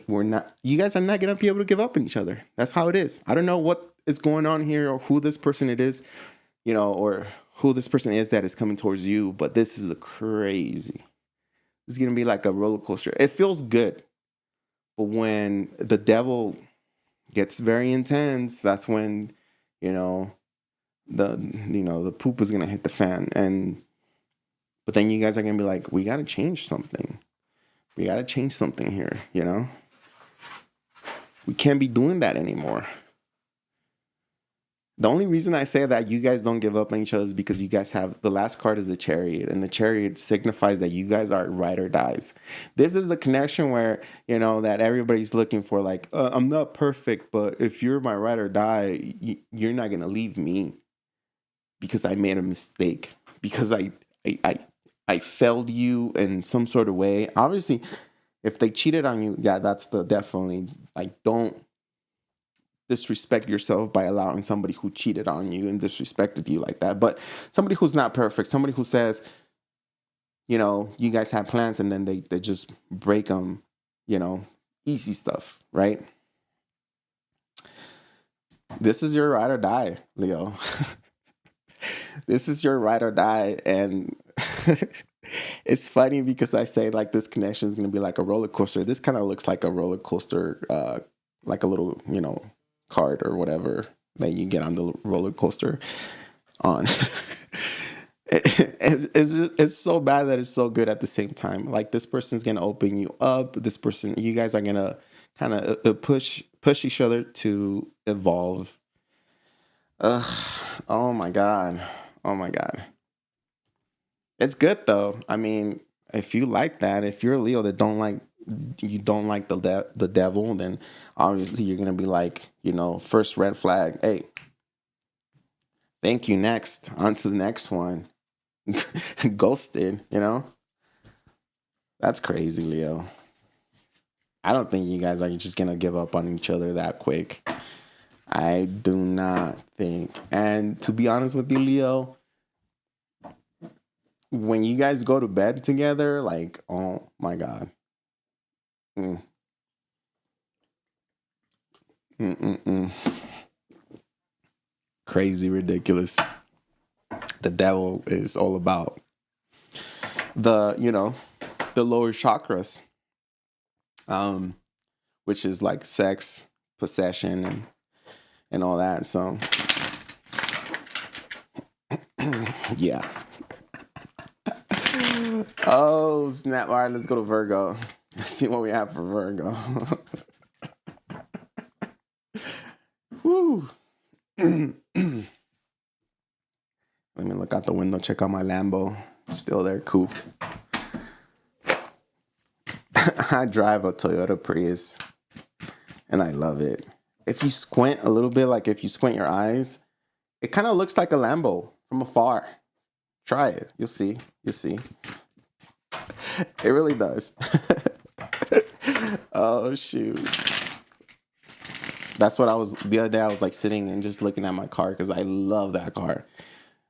are not gonna be able to give up on each other. That's how it is. I don't know what is going on here or who this person it is, or who this person is that is coming towards you, but this is a crazy. It's gonna be like a roller coaster. It feels good, but when the devil gets very intense, that's when the poop is gonna hit the fan. But then you guys are gonna be like, we gotta change something. We gotta change something here. We can't be doing that anymore. The only reason I say that you guys don't give up on each other is because you guys have the last card is the Chariot, and the Chariot signifies that you guys are ride or dies. This is the connection where that everybody's looking for. Like, I'm not perfect, but if you're my ride or die, you're not gonna leave me because I made a mistake, because I failed you in some sort of way. Obviously, if they cheated on you, yeah, that's definitely don't disrespect yourself by allowing somebody who cheated on you and disrespected you like that. But somebody who's not perfect, somebody who says, you guys have plans and then they just break them, easy stuff, right? This is your ride or die, Leo. This is your ride or die. And it's funny because I say like this connection is going to be like a roller coaster. This kind of looks like a roller coaster, like a little, card or whatever that you get on the roller coaster on. It's so bad that it's so good at the same time. Like this person's gonna open you up. You guys are gonna kind of push each other to evolve. Oh my god. It's good though. I mean, if you like that, if you're a Leo that you don't like the devil, then obviously you're gonna be like, first red flag. Hey, thank you. Next, on to the next one. Ghosted. That's crazy, Leo. I don't think you guys are just gonna give up on each other that quick. I do not think. And to be honest with you, Leo, when you guys go to bed together, like, oh my god. Crazy, ridiculous. The devil is all about the lower chakras, which is like sex, possession, and all that. So yeah. Oh snap! All right, let's go to Virgo. Let's see what we have for Virgo. Woo. Let me look out the window, check out my Lambo. Still there, cool. I drive a Toyota Prius, and I love it. If you squint a little bit, like if you squint your eyes, it kind of looks like a Lambo from afar. Try it. You'll see. It really does. Oh, shoot. That's what the other day I was like sitting and just looking at my car because I love that car.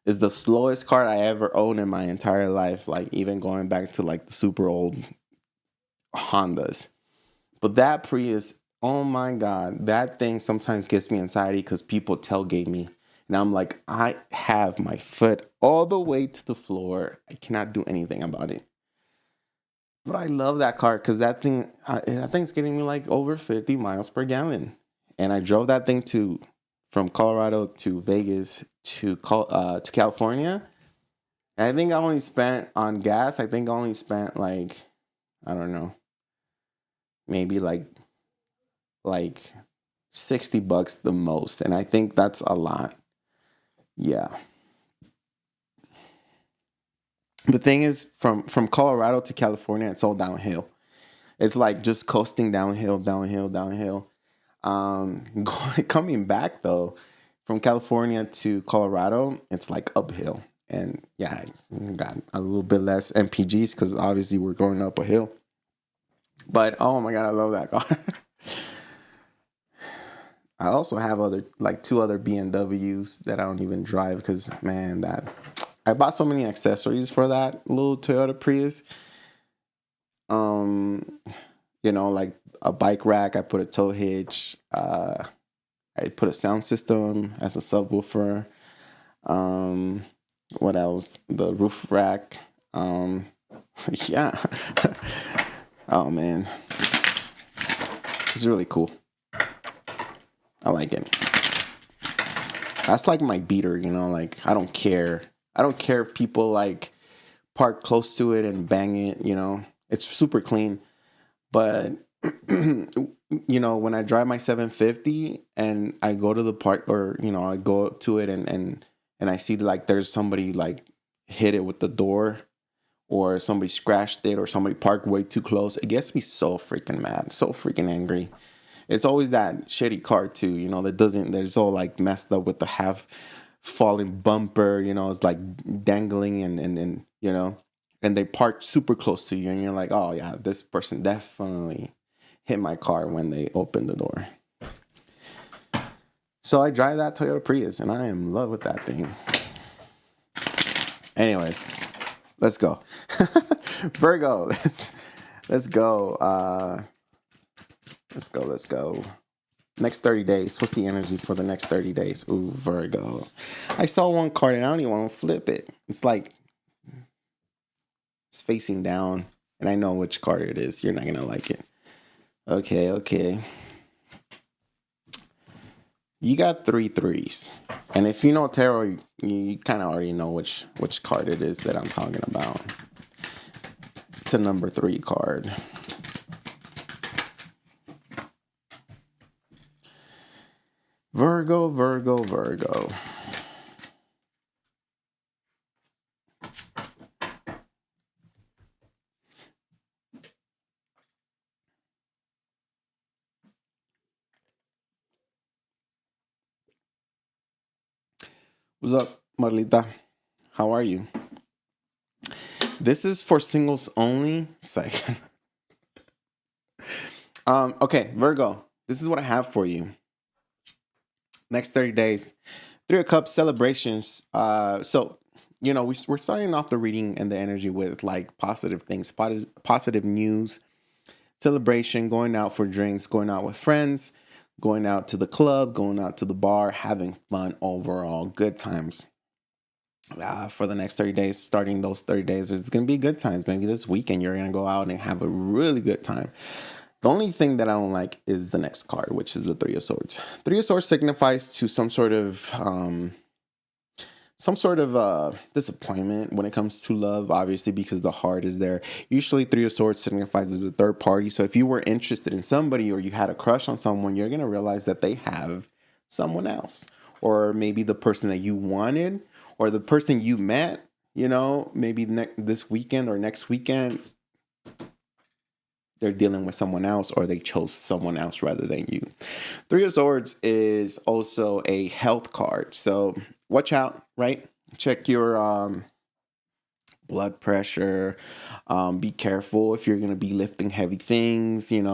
It's the slowest car I ever owned in my entire life. Like even going back to like the super old Hondas. But that Prius, oh my God, that thing sometimes gets me anxiety because people tailgate me. And I'm like, I have my foot all the way to the floor. I cannot do anything about it. But I love that car because that thing's getting me like over 50 miles per gallon. And I drove that thing from Colorado to Vegas to California. I think I only spent on gas. I think I only spent like, I don't know, maybe like $60 the most, and I think that's a lot. Yeah. The thing is, from Colorado to California, it's all downhill. It's like just coasting downhill, downhill, downhill. Coming back though, from California to Colorado, it's like uphill. And yeah, I got a little bit less MPGs because obviously we're going up a hill. But oh my god, I love that car. I also have two other BMWs that I don't even drive because man, that I bought so many accessories for that little Toyota Prius. Um, like a bike rack. I put a tow hitch. I put a sound system as a subwoofer. What else? The roof rack. Yeah. Oh man, it's really cool. I like it. That's like my beater, like I don't care. I don't care if people like park close to it and bang it, It's super clean. But when I drive my 750 and I go to the park or, I go up to it and I see like there's somebody like hit it with the door or somebody scratched it or somebody parked way too close, it gets me so freaking mad, so freaking angry. It's always that shitty car too, that's all like messed up with the half falling bumper, it's like dangling and and they park super close to you and you're like, oh yeah, this person definitely hit my car when they opened the door. So I drive that Toyota Prius and I am in love with that thing. Anyways, let's go. Virgo, let's go. Let's go. Next 30 days. What's the energy for the next 30 days? Ooh, Virgo. I saw one card and I don't even want to flip it. It's like it's facing down and I know which card it is. You're not going to like it. Okay. You got 3 threes. And if you know tarot, you kind of already know which card it is that I'm talking about. It's a number 3 card. Virgo. What's up, Marlita? How are you? This is for singles only. Second. Okay, Virgo. This is what I have for you. Next 30 days. 3 of Cups celebrations. So, we're starting off the reading and the energy with like positive things, positive news, celebration, going out for drinks, going out with friends, going out to the club, going out to the bar, having fun overall, good times. For the next 30 days, starting those 30 days, it's going to be good times. Maybe this weekend you're going to go out and have a really good time. The only thing that I don't like is the next card, which is the 3 of Swords. 3 of Swords signifies to some sort of disappointment when it comes to love, obviously, because the heart is there. Usually 3 of Swords signifies as a third party. So if you were interested in somebody or you had a crush on someone, you're going to realize that they have someone else. Or maybe the person that you wanted or the person you met, maybe this weekend or next weekend, they're dealing with someone else or they chose someone else rather than you. 3 of Swords is also a health card. So watch out, right? Check your blood pressure. Be careful if you're going to be lifting heavy things, The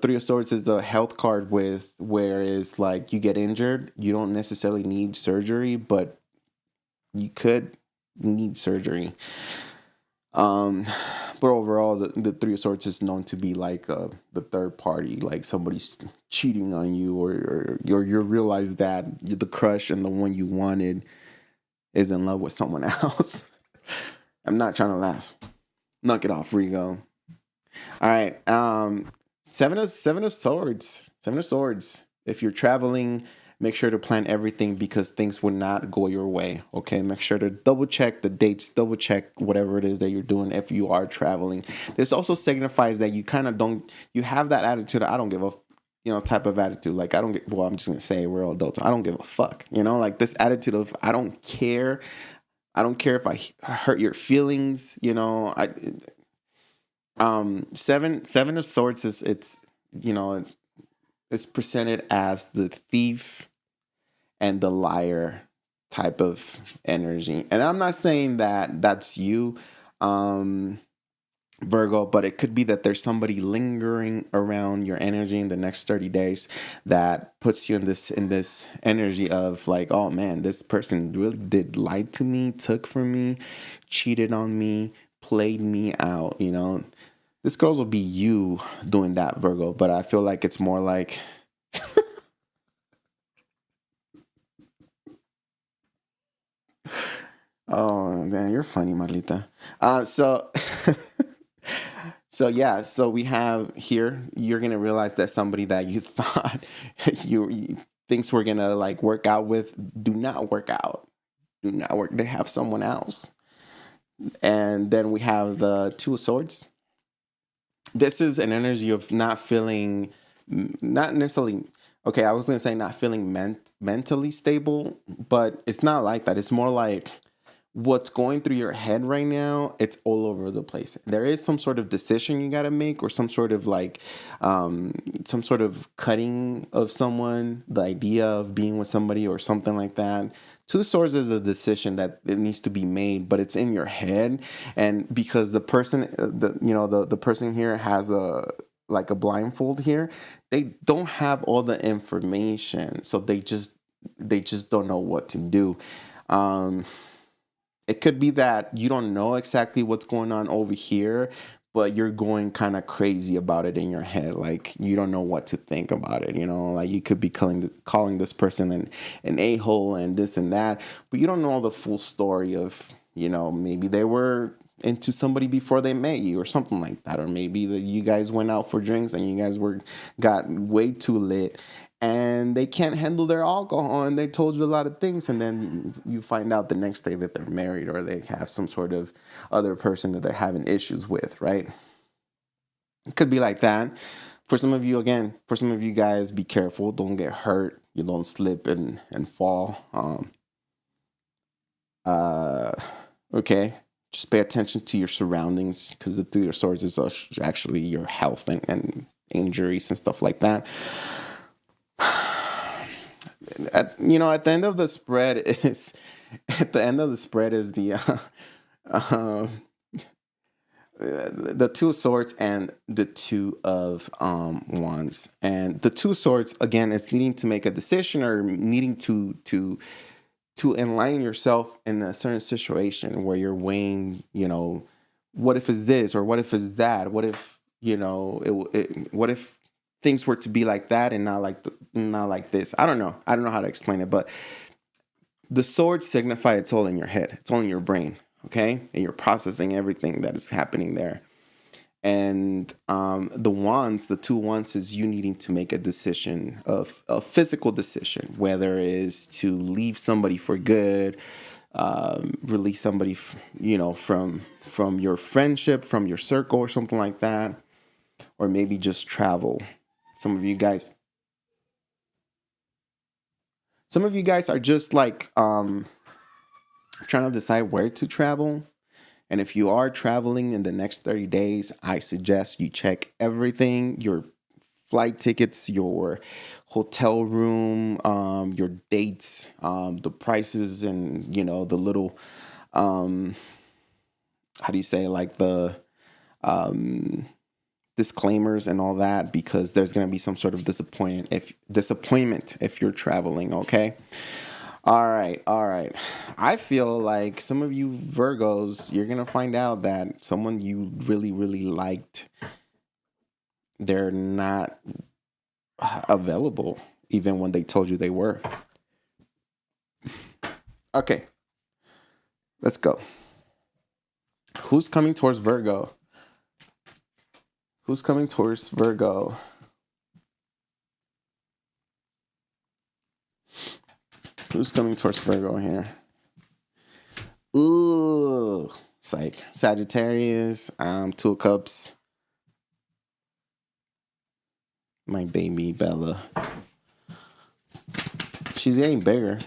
3 of Swords is a health card whereas like you get injured, you don't necessarily need surgery, but you could need surgery. But overall, the 3 of Swords is known to be like the third party, like somebody's cheating on you, or you realize that the crush and the one you wanted is in love with someone else. I'm not trying to laugh. Knock it off, Rigo. All right. Seven of Swords. 7 of Swords. If you're traveling, make sure to plan everything because things will not go your way. Okay, make sure to double check the dates, double check whatever it is that you're doing if you are traveling. This also signifies that you kind of don't, you have that attitude, I don't give a, type of attitude. Like, I don't get, well, I'm just going to say we're all adults. I don't give a fuck, like this attitude of, I don't care. I don't care if I hurt your feelings, seven of swords is, it's presented as the thief and the liar type of energy. And I'm not saying that that's you, Virgo, but it could be that there's somebody lingering around your energy in the next 30 days that puts you in this energy of like, oh man, this person really did lie to me, took from me, cheated on me, played me out, This girl will be you doing that, Virgo, but I feel like it's more like oh man, you're funny, Marlita. So yeah, so we have here, you're gonna realize that somebody that you thought you things were gonna like work out with do not work out. Do not work. They have someone else. And then we have the Two of Swords. This is an energy of not feeling, not necessarily, okay, I was gonna say not feeling mentally stable, but it's not like that. It's more like what's going through your head right now, it's all over the place. There is some sort of decision you got to make, or some sort of like some sort of cutting of someone, the idea of being with somebody or something like that. Two Swords is a decision that it needs to be made, but it's in your head. And because the person, the person here has a blindfold here, they don't have all the information, so they just don't know what to do. It could be that you don't know exactly what's going on over here, but you're going kind of crazy about it in your head. Like, you don't know what to think about it, Like, you could be calling this person an a-hole and this and that, but you don't know the full story of, maybe they were into somebody before they met you or something like that. Or maybe that you guys went out for drinks and you guys got way too lit and they can't handle their alcohol and they told you a lot of things, and then you find out the next day that they're married or they have some sort of other person that they're having issues with, right? It could be like that. For some of you guys, be careful. Don't get hurt. You don't slip and fall. Okay. Just pay attention to your surroundings, because the Three of Swords is actually your health and injuries and stuff like that. At the end of the spread is the Two of Swords and the Two of Wands. And the Two of Swords, again, it's needing to make a decision or needing to align yourself in a certain situation where you're weighing, what if it's this or what if it's that? What if, what if things were to be like that and not like this? I don't know how to explain it, but the swords signify it's all in your head. It's all in your brain, okay? And you're processing everything that is happening there. And the wands, the two wands, is you needing to make a decision, a physical decision, whether it is to leave somebody for good, release somebody, from your friendship, from your circle or something like that, or maybe just travel. Some of you guys are just like trying to decide where to travel. And if you are traveling in the next 30 days, I suggest you check everything, your flight tickets, your hotel room, your dates, the prices, and, the little, how do you say, like the disclaimers and all that, because there's going to be some sort of disappointment if you're traveling, okay? All right. I feel like some of you Virgos, you're going to find out that someone you really, really liked, they're not available even when they told you they were. Okay. Let's go. Who's coming towards Virgo? Who's coming towards Virgo? Who's coming towards Virgo here? Ooh, psych. Sagittarius, Two of Cups. My baby Bella. She's getting bigger.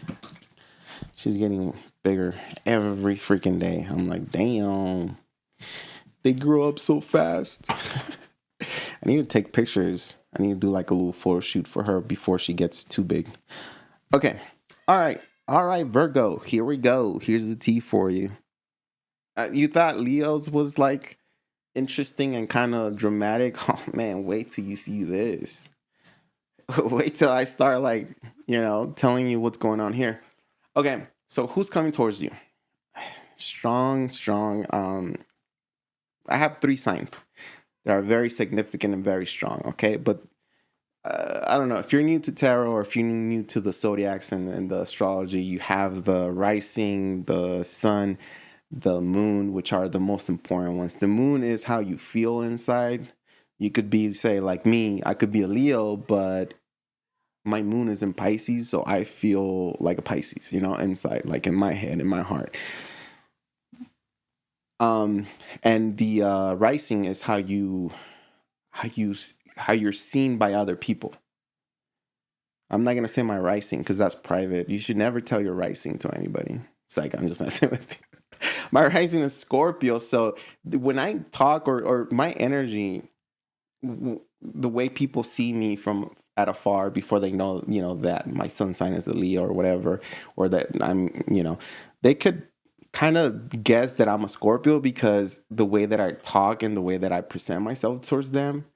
She's getting bigger every freaking day. I'm like, damn. They grew up so fast. I need to take pictures. I need to do like a little photo shoot for her before she gets too big. Okay. All right, Virgo. Here we go. Here's the tea for you. You thought Leo's was like interesting and kind of dramatic. Oh man, wait till you see this. Wait till I start like, telling you what's going on here. Okay, so who's coming towards you? Strong. I have 3 signs that are very significant and very strong, okay? But I don't know. If you're new to tarot or if you're new to the zodiacs and the astrology, you have the rising, the sun, the moon, which are the most important ones. The moon is how you feel inside. You could be, say, like me, I could be a Leo, but my moon is in Pisces, so I feel like a Pisces, inside, like in my head, in my heart. And the rising is how you're seen by other people. I'm not gonna say my rising because that's private. You should never tell your rising to anybody. It's like, I'm just not saying with you. My rising is Scorpio, so when I talk or my energy, the way people see me from at afar before they know, that my sun sign is a Leo or whatever, or that I'm, they could kind of guess that I'm a Scorpio because the way that I talk and the way that I present myself towards them.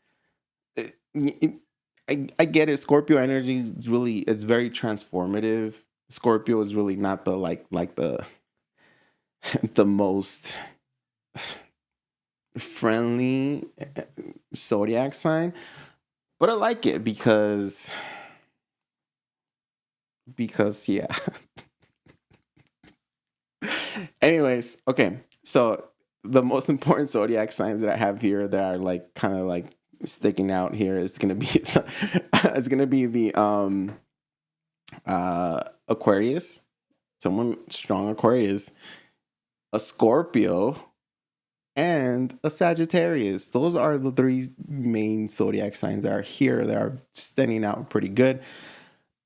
I get it. Scorpio energy is really, it's very transformative. Scorpio is really not the like the the most friendly zodiac sign, but I like it because yeah. Anyways, okay. So the most important zodiac signs that I have here that are like kind of like sticking out here is gonna be the Aquarius, someone strong Aquarius, a Scorpio, and a Sagittarius. Those are the 3 main zodiac signs that are here that are standing out pretty good.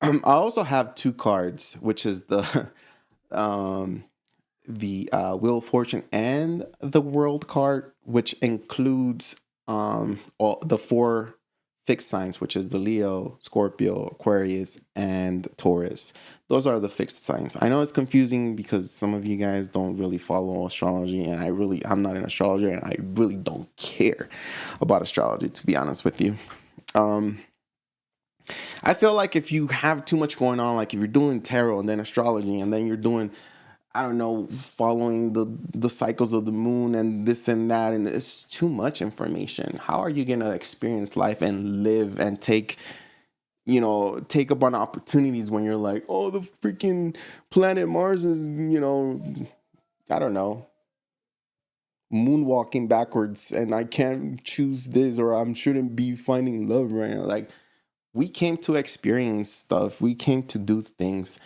I also have 2 cards, which is the Wheel of Fortune and the World card, which includes all the 4 fixed signs, which is the Leo, Scorpio, Aquarius, and Taurus. Those are the fixed signs. I know it's confusing because some of you guys don't really follow astrology, and I'm not an astrologer, and I really don't care about astrology, to be honest with you. I feel like if you have too much going on, like if you're doing tarot and then astrology, and then you're doing, I don't know, following the cycles of the moon and this and that, and it's too much information. How are you gonna experience life and live and take up on opportunities when you're like, oh, the freaking planet Mars is, I don't know, moonwalking backwards, and I can't choose this, or I shouldn't be finding love right now. Like, we came to experience stuff. We came to do things.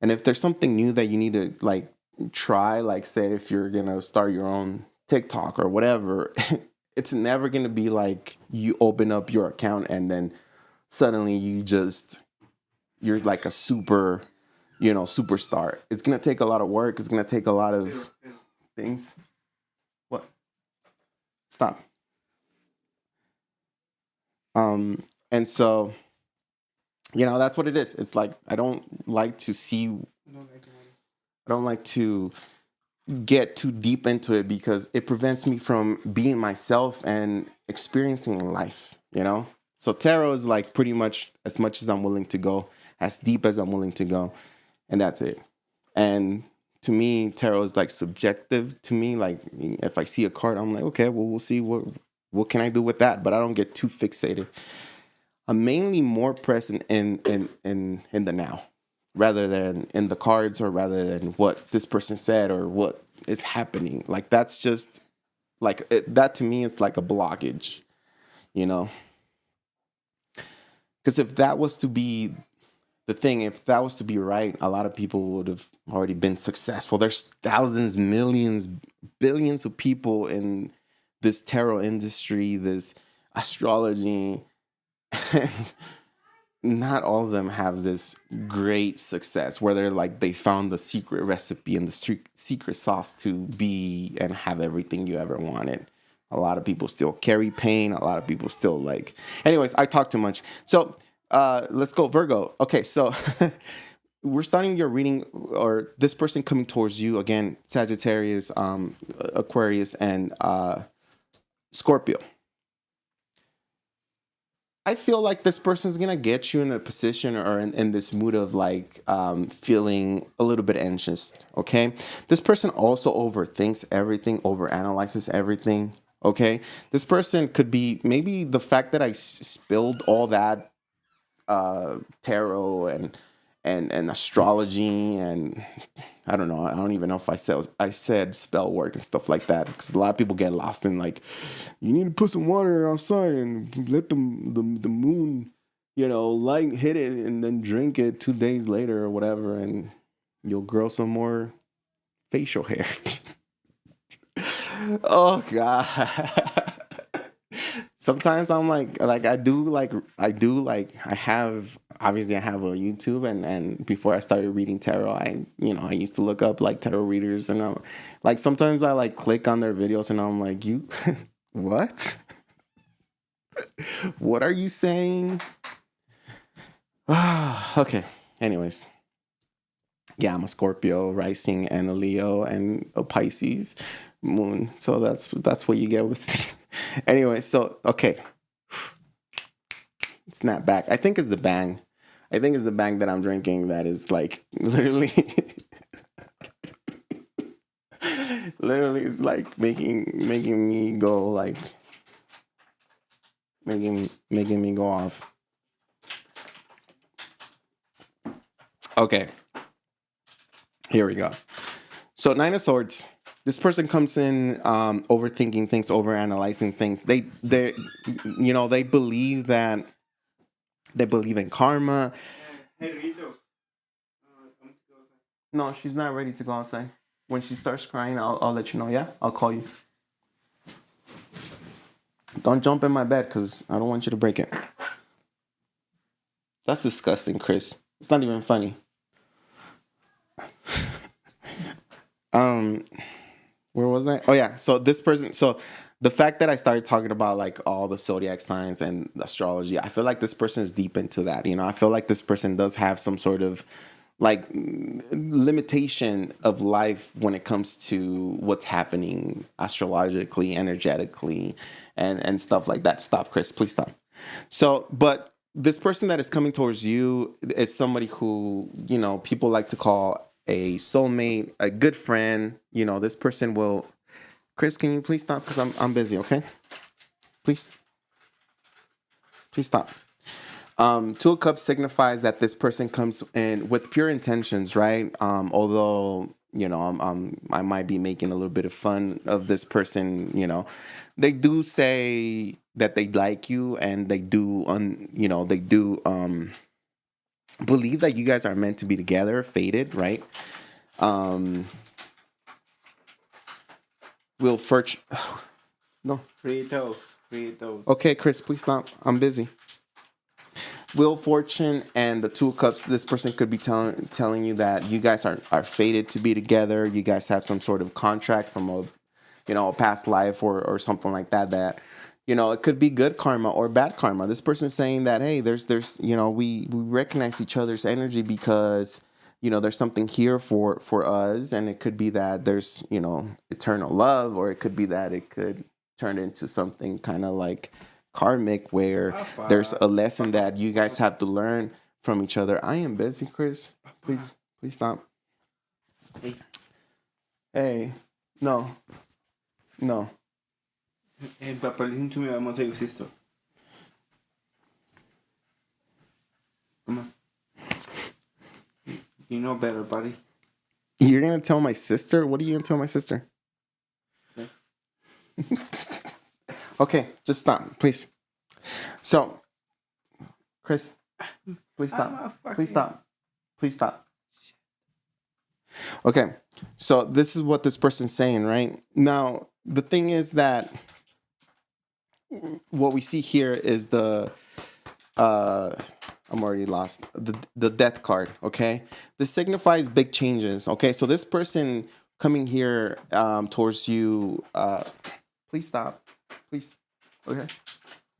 And if there's something new that you need to like try, like say if you're gonna start your own TikTok or whatever, it's never gonna be like you open up your account and then suddenly you're like a superstar. It's gonna take a lot of work. It's gonna take a lot of things. What? Stop. And so, that's what it is. It's like, I don't like to get too deep into it because it prevents me from being myself and experiencing life, So tarot is like pretty much as much as I'm willing to go, as deep as I'm willing to go, and that's it. And to me, tarot is like subjective to me. Like if I see a card, I'm like, okay, well, we'll see what can I do with that, but I don't get too fixated. I'm mainly more present in the now, rather than in the cards, or rather than what this person said or what is happening. Like that's just like that to me is like a blockage, Because if that was to be the thing, if that was to be right, a lot of people would have already been successful. There's thousands, millions, billions of people in this tarot industry, this astrology, and not all of them have this great success where they're like they found the secret recipe and the secret sauce to be and have everything you ever wanted. A lot of people still carry pain. A lot of people still like. Anyways, I talk too much. So let's go Virgo. Okay, so we're starting your reading, or this person coming towards you again, Sagittarius, Aquarius, and Scorpio. I feel like this person's gonna get you in a position or in this mood of like feeling a little bit anxious. Okay, this person also overthinks everything, overanalyzes everything. Okay, this person could be maybe the fact that I spilled all that tarot and astrology, and I don't know. I don't even know if I said spell work and stuff like that, because a lot of people get lost in like, you need to put some water outside and let the moon, light hit it, and then drink it 2 days later or whatever, and you'll grow some more facial hair. Oh God. Sometimes I'm like I have a YouTube, and before I started reading tarot, I used to look up like tarot readers, and like sometimes I like click on their videos and I'm like, you what? What are you saying? Okay. Anyways. Yeah, I'm a Scorpio rising and a Leo and a Pisces moon. So that's what you get with me. Anyway, so okay. Snap back. I think it's the bang. I think it's the bang that I'm drinking that is like literally it's like making me go like making me go off. Okay. Here we go. So 9 of Swords. This person comes in overthinking things, overanalyzing things. They believe that they believe in karma. No, she's not ready to go outside. When she starts crying, I'll let you know. Yeah, I'll call you. Don't jump in my bed because I don't want you to break it. That's disgusting, Chris. It's not even funny. Where was I? Oh yeah. So this person. So the fact that I started talking about like all the zodiac signs and astrology, I feel like this person is deep into that. I feel like this person does have some sort of like limitation of life when it comes to what's happening astrologically, energetically, and stuff like that. Stop, Chris. Please stop. So, but this person that is coming towards you is somebody who, people like to call a soulmate, a good friend. This person will. Chris, can you please stop? Because I'm busy. Okay, please stop. 2 of Cups signifies that this person comes in with pure intentions, right? Although I might be making a little bit of fun of this person. They do say that they like you, and they do believe that you guys are meant to be together, fated, right? Will Furch. No. Free toes. Okay, Chris, please stop. I'm busy. Wheel Fortune and the 2 of Cups. This person could be telling you that you guys are fated to be together. You guys have some sort of contract from a past life or something like that. That it could be good karma or bad karma. This person is saying that, hey, there's we recognize each other's energy because there's something here for us, and it could be that there's eternal love, or it could be that it could turn into something kind of like karmic, where there's a lesson that you guys have to learn from each other. I am busy, Chris. Please stop. Hey, no. Papa, listen to me. I'm gonna tell you, sister. Come on. You know better, buddy. You're gonna tell my sister? What are you gonna tell my sister? Okay. Okay, just stop, please. So, Chris, Please I'm stop. a fucking- Please stop. Please stop. Okay, so this is what this person's saying, right? Now, the thing is that what we see here is I'm already lost. The death card, okay? This signifies big changes, okay? So this person coming here towards you, please stop. Please. Okay.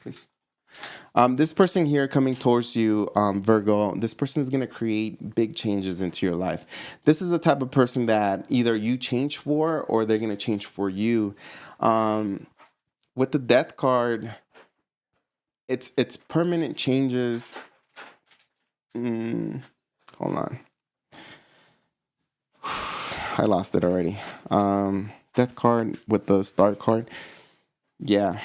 Please. This person here coming towards you, Virgo, this person is going to create big changes into your life. This is the type of person that either you change for or they're going to change for you. With the death card, it's permanent changes. Hold on. I lost it already. Death card with the star card. Yeah.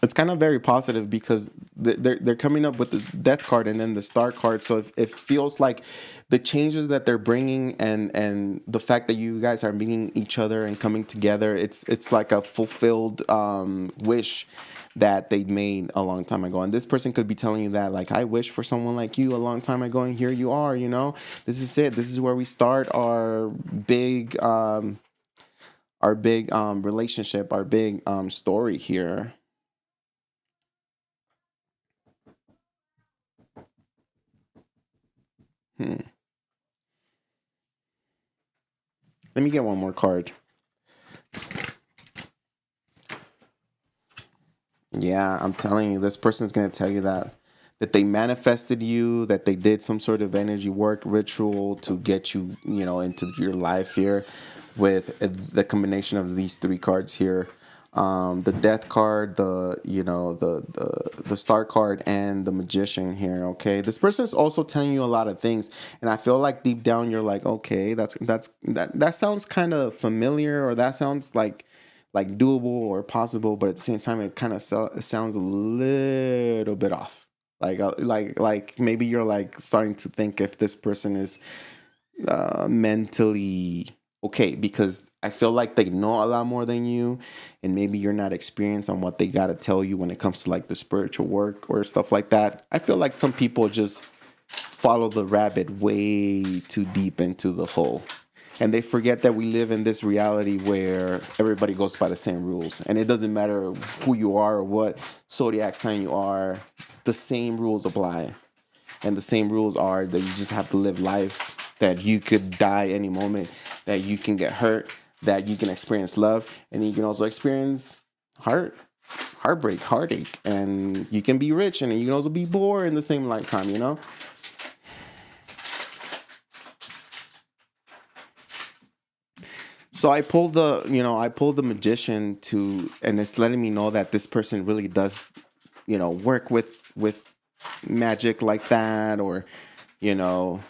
It's kind of very positive because they're coming up with the death card and then the star card. So it feels like the changes that they're bringing and the fact that you guys are meeting each other and coming together, it's like a fulfilled wish that they made a long time ago. And this person could be telling you that, like, I wish for someone like you a long time ago, and here you are, you know? This is it. This is where we start our big relationship, our big story here. Let me get one more card. Yeah, I'm telling you, this person's going to tell you that they manifested you, that they did some sort of energy work ritual to get you, you know, into your life here with the combination of these three cards here. The death card, the star card, and the magician here. Okay, this person is also telling you a lot of things, and I feel like deep down you're like, okay, that sounds kind of familiar, or that sounds like doable or possible, but at the same time it kind of sounds a little bit off. Like maybe you're like starting to think if this person is mentally okay, because I feel like they know a lot more than you, and maybe you're not experienced on what they got to tell you when it comes to like the spiritual work or stuff like that. I feel like some people just follow the rabbit way too deep into the hole, and they forget that we live in this reality where everybody goes by the same rules, and it doesn't matter who you are or what zodiac sign you are, the same rules apply. And the same rules are that you just have to live life, that you could die any moment, that you can get hurt, that you can experience love, and you can also experience heartbreak, heartache, and you can be rich and you can also be poor in the same lifetime, you know? So I pulled the magician and it's letting me know that this person really does, you know, work with magic like that, or, you know,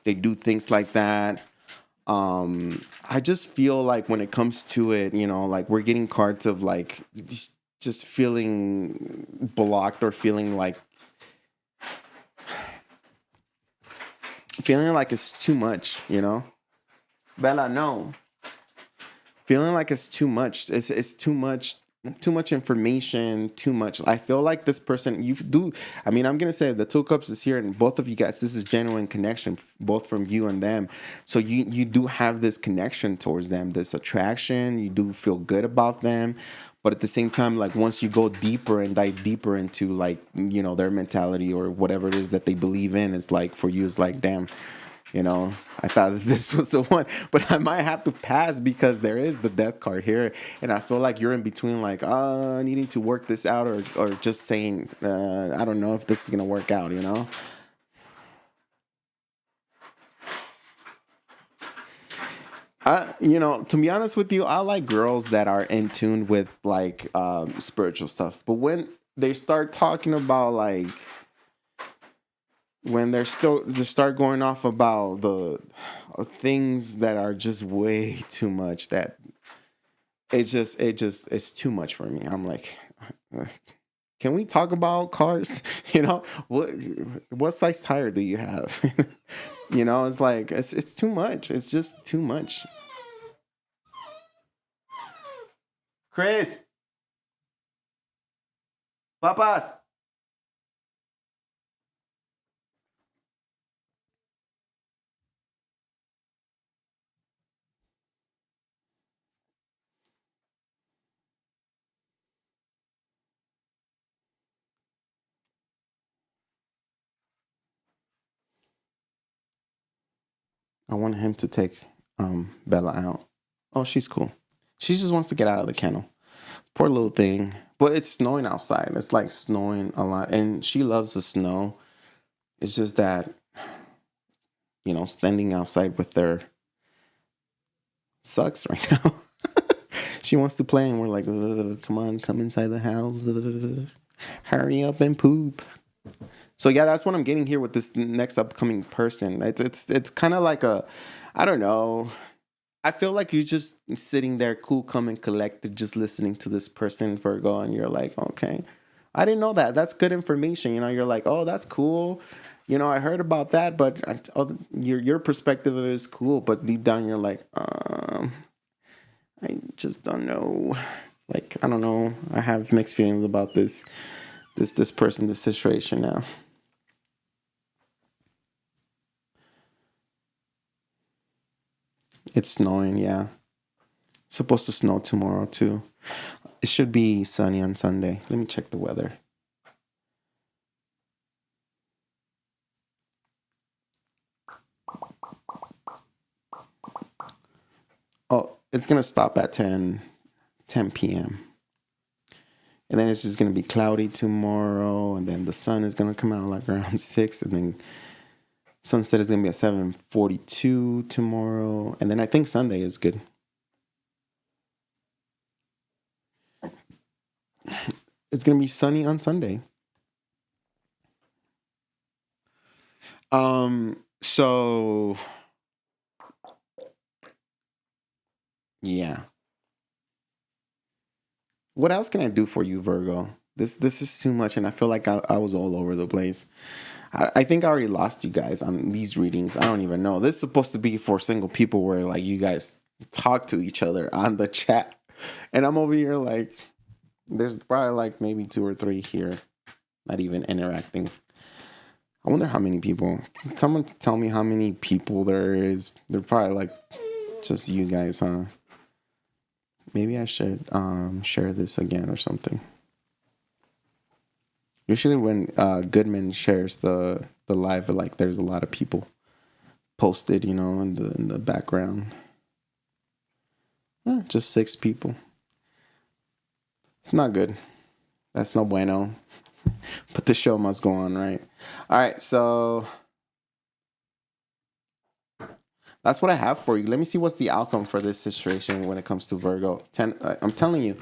they do things like that. I just feel like when it comes to it, you know, like we're getting cards of like just feeling blocked or feeling like it's too much, you know? Bella, no. Feeling like it's too much. It's too much information, too much. I feel like this person, I mean, I'm going to say the Two Cups is here, and both of you guys, this is genuine connection, both from you and them. So you do have this connection towards them, this attraction. You do feel good about them. But at the same time, like once you go deeper and dive deeper into like, you know, their mentality or whatever it is that they believe in, it's like for you, it's like, damn, you know, I thought that this was the one, but I might have to pass because there is the death card here. And I feel like you're in between, like, needing to work this out or just saying, I don't know if this is going to work out, you know? You know, to be honest with you, I like girls that are in tune with like spiritual stuff. But when they start talking about like, when they start going off about the things that are just way too much, that it's too much for me. I'm like, can we talk about cars? You know, what size tire do you have? You know, it's like it's too much. It's just too much. Chris, papas. I want him to take Bella out. Oh, she's cool. She just wants to get out of the kennel. Poor little thing. But it's snowing outside. It's like snowing a lot. And she loves the snow. It's just that, standing outside with her sucks right now. She wants to play and we're like, come on, come inside the house. Hurry up and poop. So yeah, that's what I'm getting here with this next upcoming person. It's kind of like I don't know. I feel like you're just sitting there, cool, calm, and collected, just listening to this person, Virgo, and you're like, okay, I didn't know that. That's good information. You're like, oh, that's cool. I heard about that, but your perspective is cool. But deep down, you're like, I just don't know. Like, I don't know. I have mixed feelings about this person, this situation now. It's snowing, yeah. It's supposed to snow tomorrow, too. It should be sunny on Sunday. Let me check the weather. Oh, it's going to stop at 10 p.m. And then it's just going to be cloudy tomorrow. And then the sun is going to come out like around 6. And then sunset is going to be at 7:42 tomorrow. And then I think Sunday is good. It's going to be sunny on Sunday. So yeah. What else can I do for you, Virgo? This is too much, and I feel like I was all over the place. I think I already lost you guys on these readings. I don't even know. This is supposed to be for single people where like you guys talk to each other on the chat. And I'm over here like there's probably like maybe 2 or 3 here not even interacting. I wonder how many people. Can someone tell me how many people there is? They're probably like just you guys, huh? Maybe I should share this again or something. Usually when Goodman shares the live, like there's a lot of people posted, in the background. Just 6 people. It's not good. That's no bueno. But the show must go on, right? All right, so that's what I have for you. Let me see what's the outcome for this situation when it comes to Virgo. I'm telling you,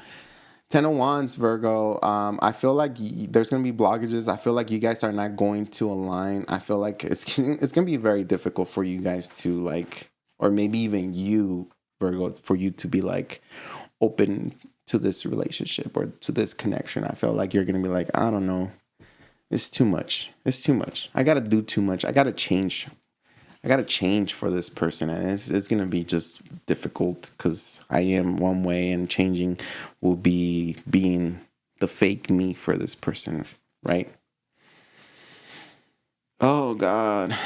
10 of Wands, Virgo. I feel like there's going to be blockages. I feel like you guys are not going to align. I feel like it's going to be very difficult for you guys to like, or maybe even you, Virgo, for you to be like open to this relationship or to this connection. I feel like you're going to be like, I don't know. It's too much. It's too much. I got to do too much. I got to change. I got to change for this person. And it's going to be just difficult because I am one way and changing will be being the fake me for this person, right? Oh, God.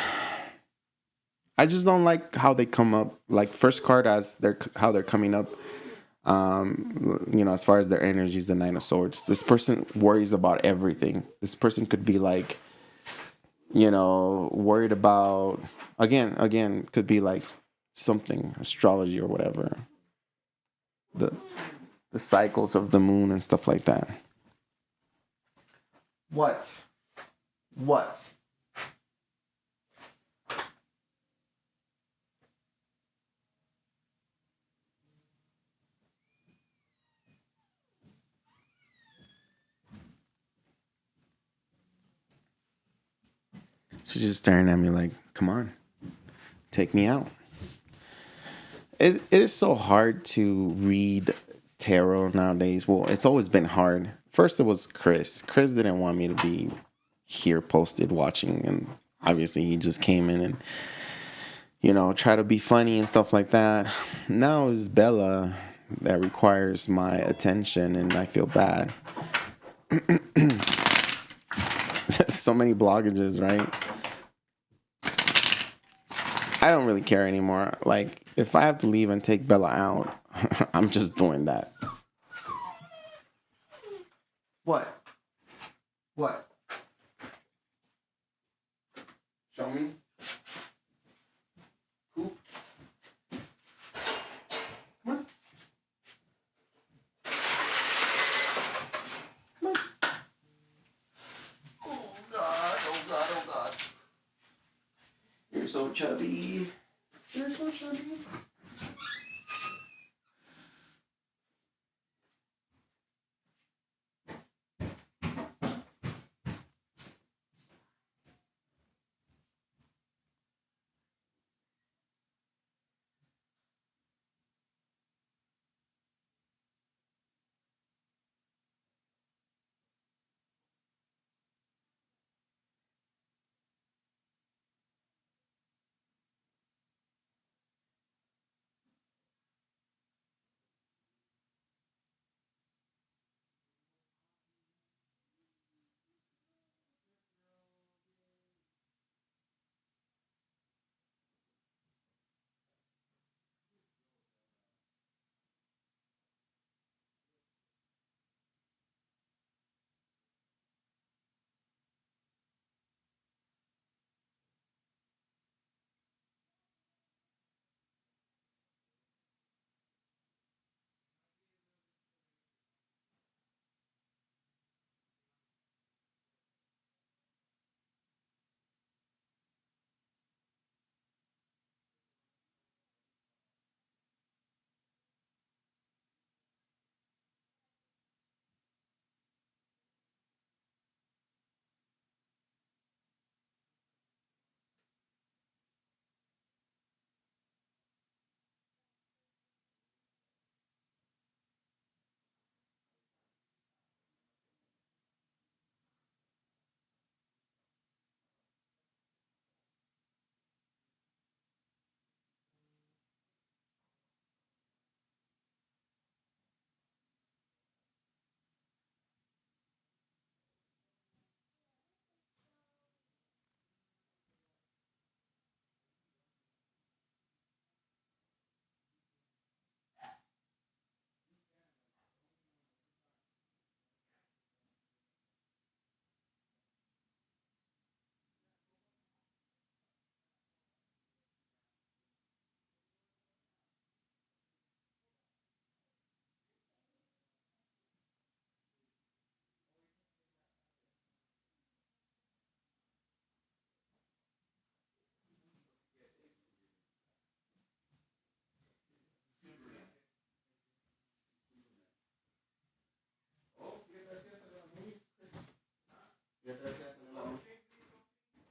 I just don't like how they come up. Like first card as how they're coming up. As far as their energy is the 9 of Swords. This person worries about everything. This person could be like, worried about, again, could be like something, astrology or whatever. The cycles of the moon and stuff like that. What? She's just staring at me like, come on, take me out. It is so hard to read tarot nowadays. Well, it's always been hard. First, it was Chris. Chris didn't want me to be here posted watching. And obviously, he just came in and, try to be funny and stuff like that. Now it's Bella that requires my attention, and I feel bad. So many blockages, right? I don't really care anymore. Like, if I have to leave and take Bella out, I'm just doing that. What? Show me. Poop. chubby. You're so chubby.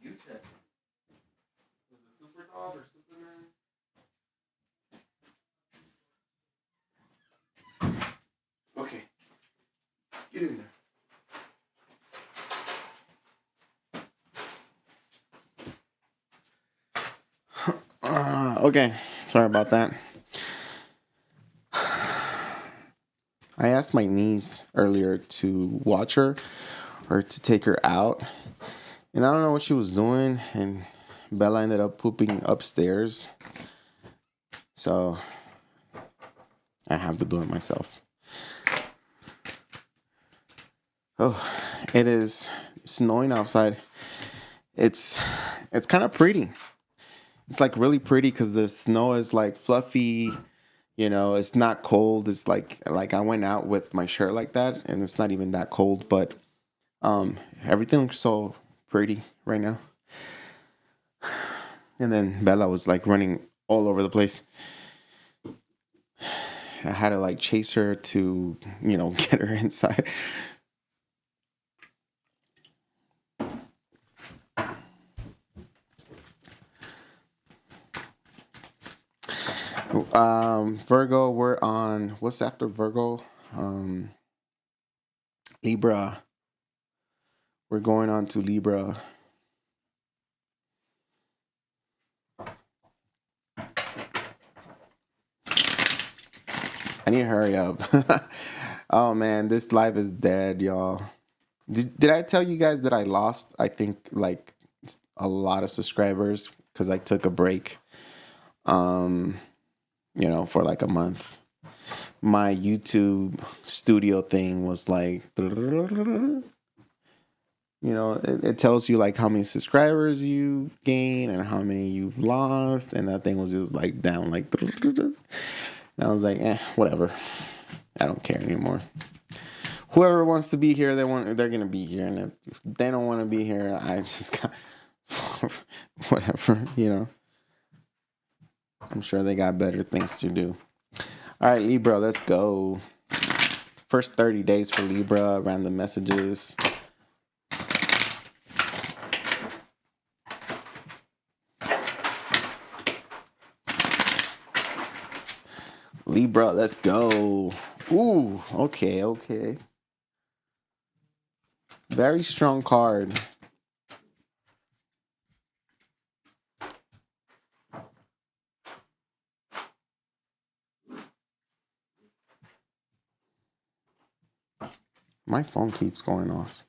You check. Was it Super Dog or Superman? Okay. Get in there. Okay. Sorry about that. I asked my niece earlier to watch her or to take her out. And I don't know what she was doing. And Bella ended up pooping upstairs. So I have to do it myself. Oh, it is snowing outside. It's kind of pretty. It's like really pretty because the snow is like fluffy. You know, it's not cold. It's like I went out with my shirt like that, and it's not even that cold. But everything looks so pretty right now. And then Bella was like running all over the place. I had to like chase her to, get her inside. Virgo, we're on, what's after Virgo? Libra. We're going on to Libra. I need to hurry up. Oh man, this live is dead, y'all. Did I tell you guys that I lost, I think, like a lot of subscribers because I took a break, for like a month. My YouTube studio thing was like, it tells you like how many subscribers you gain and how many you've lost. And that thing was just like down like, and I was like, whatever. I don't care anymore. Whoever wants to be here, they're going to be here. And if they don't want to be here, I just got, whatever, I'm sure they got better things to do. All right, Libra, let's go. First 30 days for Libra, random messages. Libra, let's go. Ooh, okay. Very strong card. My phone keeps going off.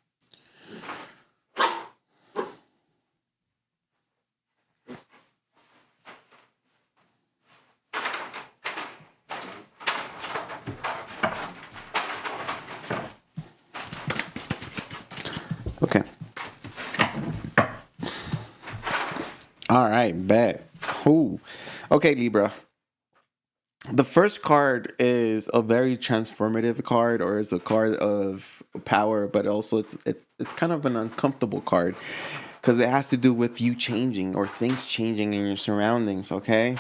Okay. All right, bet. Ooh. Okay, Libra. The first card is a very transformative card, or is a card of power, but also it's kind of an uncomfortable card because it has to do with you changing or things changing in your surroundings. Okay,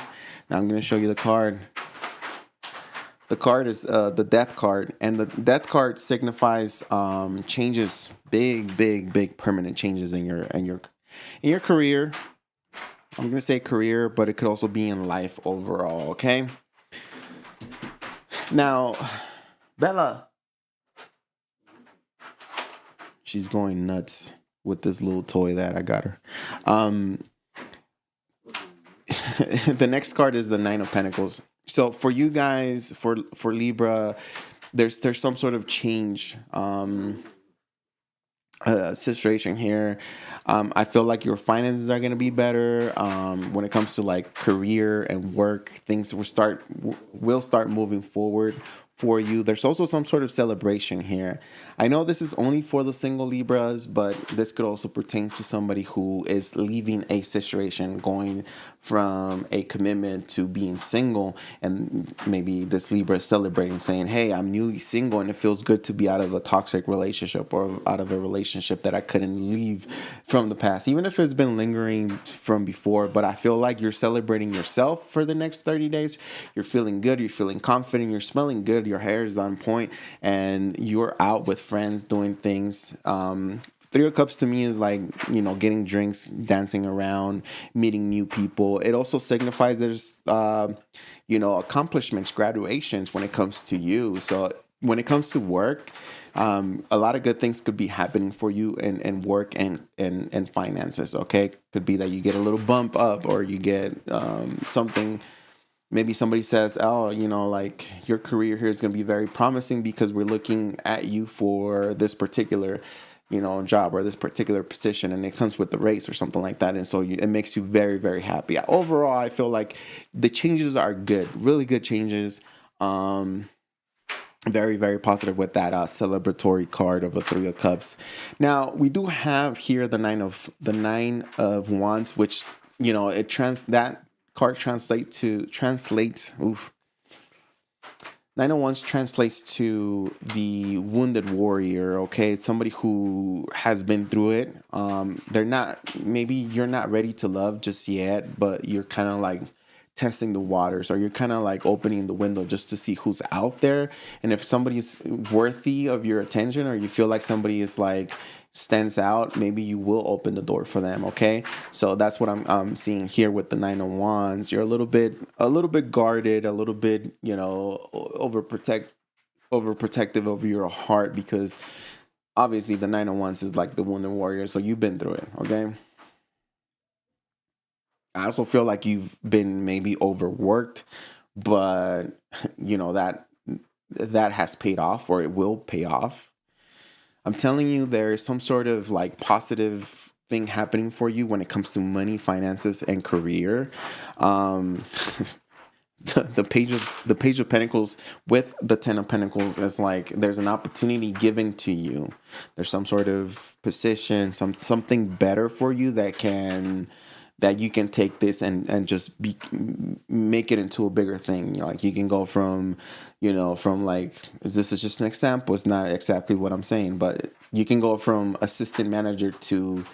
now I'm going to show you the card. The card is the death card, and the death card signifies changes, big permanent changes in your career. I'm going to say career, but it could also be in life overall. Okay. Now, Bella, she's going nuts with this little toy that I got her. The next card is the Nine of Pentacles. So for you guys, for Libra, there's some sort of change situation here. I feel like your finances are going to be better when it comes to like career and work. Things will start moving forward for you. There's also some sort of celebration here. I know this is only for the single Libras, but this could also pertain to somebody who is leaving a situation, going from a commitment to being single, and maybe this Libra is celebrating, saying, hey, I'm newly single and it feels good to be out of a toxic relationship or out of a relationship that I couldn't leave from the past, even if it's been lingering from before. But I feel like you're celebrating yourself for the next 30 days. You're feeling good, you're feeling confident, you're smelling good, your hair is on point, and you're out with friends doing things. Three of Cups to me is like, getting drinks, dancing around, meeting new people. It also signifies there's, accomplishments, graduations when it comes to you. So when it comes to work, a lot of good things could be happening for you in work and finances, okay? Could be that you get a little bump up, or you get something. Maybe somebody says, oh, like your career here is going to be very promising because we're looking at you for this particular job or this particular position, and it comes with the race or something like that, and so it makes you very, very happy. Overall, I feel like the changes are good, really good changes. Very, very positive with that celebratory card of a Three of Cups. Now we do have here the Nine of Wands, which that card translates. Nine of Wands translates to the wounded warrior. Okay, it's somebody who has been through it. Maybe you're not ready to love just yet, but you're kind of like testing the waters, or you're kind of like opening the window just to see who's out there, and if somebody's worthy of your attention, or you feel like somebody is like stands out, maybe you will open the door for them. Okay, so that's what I'm seeing here with the Nine of Wands. You're a little bit guarded, a little bit overprotective of your heart, because obviously the Nine of Wands is like the wounded warrior, so you've been through it. Okay, I also feel like you've been maybe overworked, but that has paid off, or it will pay off. I'm telling you, there is some sort of like positive thing happening for you when it comes to money, finances, and career. The page of Pentacles with the Ten of Pentacles is like there's an opportunity given to you. There's some sort of position, something better for you that you can take this and just make it into a bigger thing. Like you can go from like, this is just an example. It's not exactly what I'm saying, but you can go from assistant manager to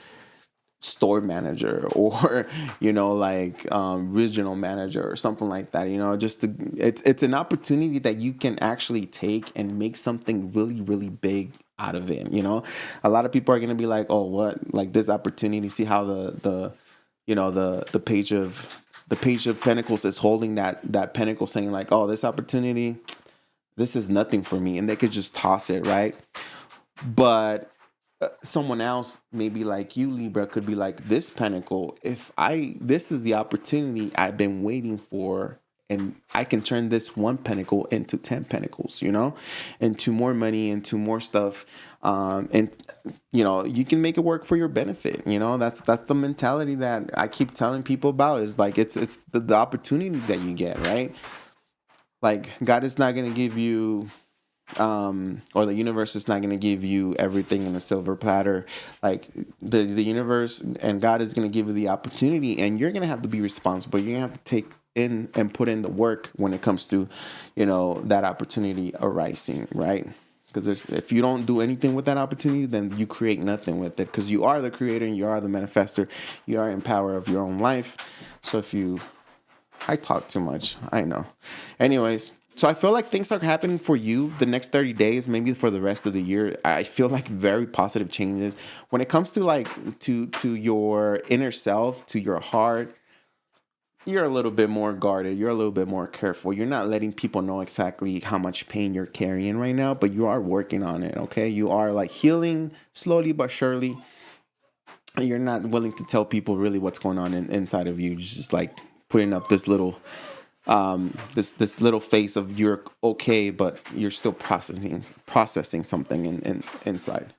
store manager or like regional manager or something like that. It's an opportunity that you can actually take and make something really, really big out of it. A lot of people are going to be like, oh, what, like this opportunity, see how the page of pentacles is holding that pentacle, saying like, oh, this opportunity, this is nothing for me, and they could just toss it, right? But someone else, maybe like you, Libra, could be like, this pentacle, this is the opportunity I've been waiting for, and I can turn this one pentacle into 10 pentacles, into more money, into more stuff. And you can make it work for your benefit. That's the mentality that I keep telling people about, is like, it's the opportunity that you get, right? Like, God is not going to give you, or the universe is not going to give you everything in a silver platter. Like, the universe and God is going to give you the opportunity, and you're going to have to be responsible. You're going to have to take in and put in the work when it comes to, that opportunity arising, right? Because if you don't do anything with that opportunity, then you create nothing with it, because you are the creator and you are the manifester. You are in power of your own life. So I talk too much, I know. Anyways, so I feel like things are happening for you the next 30 days, maybe for the rest of the year. I feel like very positive changes when it comes to like to your inner self, to your heart. You're a little bit more guarded. You're a little bit more careful. You're not letting people know exactly how much pain you're carrying right now, but you are working on it, okay? You are like healing slowly but surely. You're not willing to tell people really what's going on inside of you. You're just like putting up this little this little face of you're okay, but you're still processing something inside.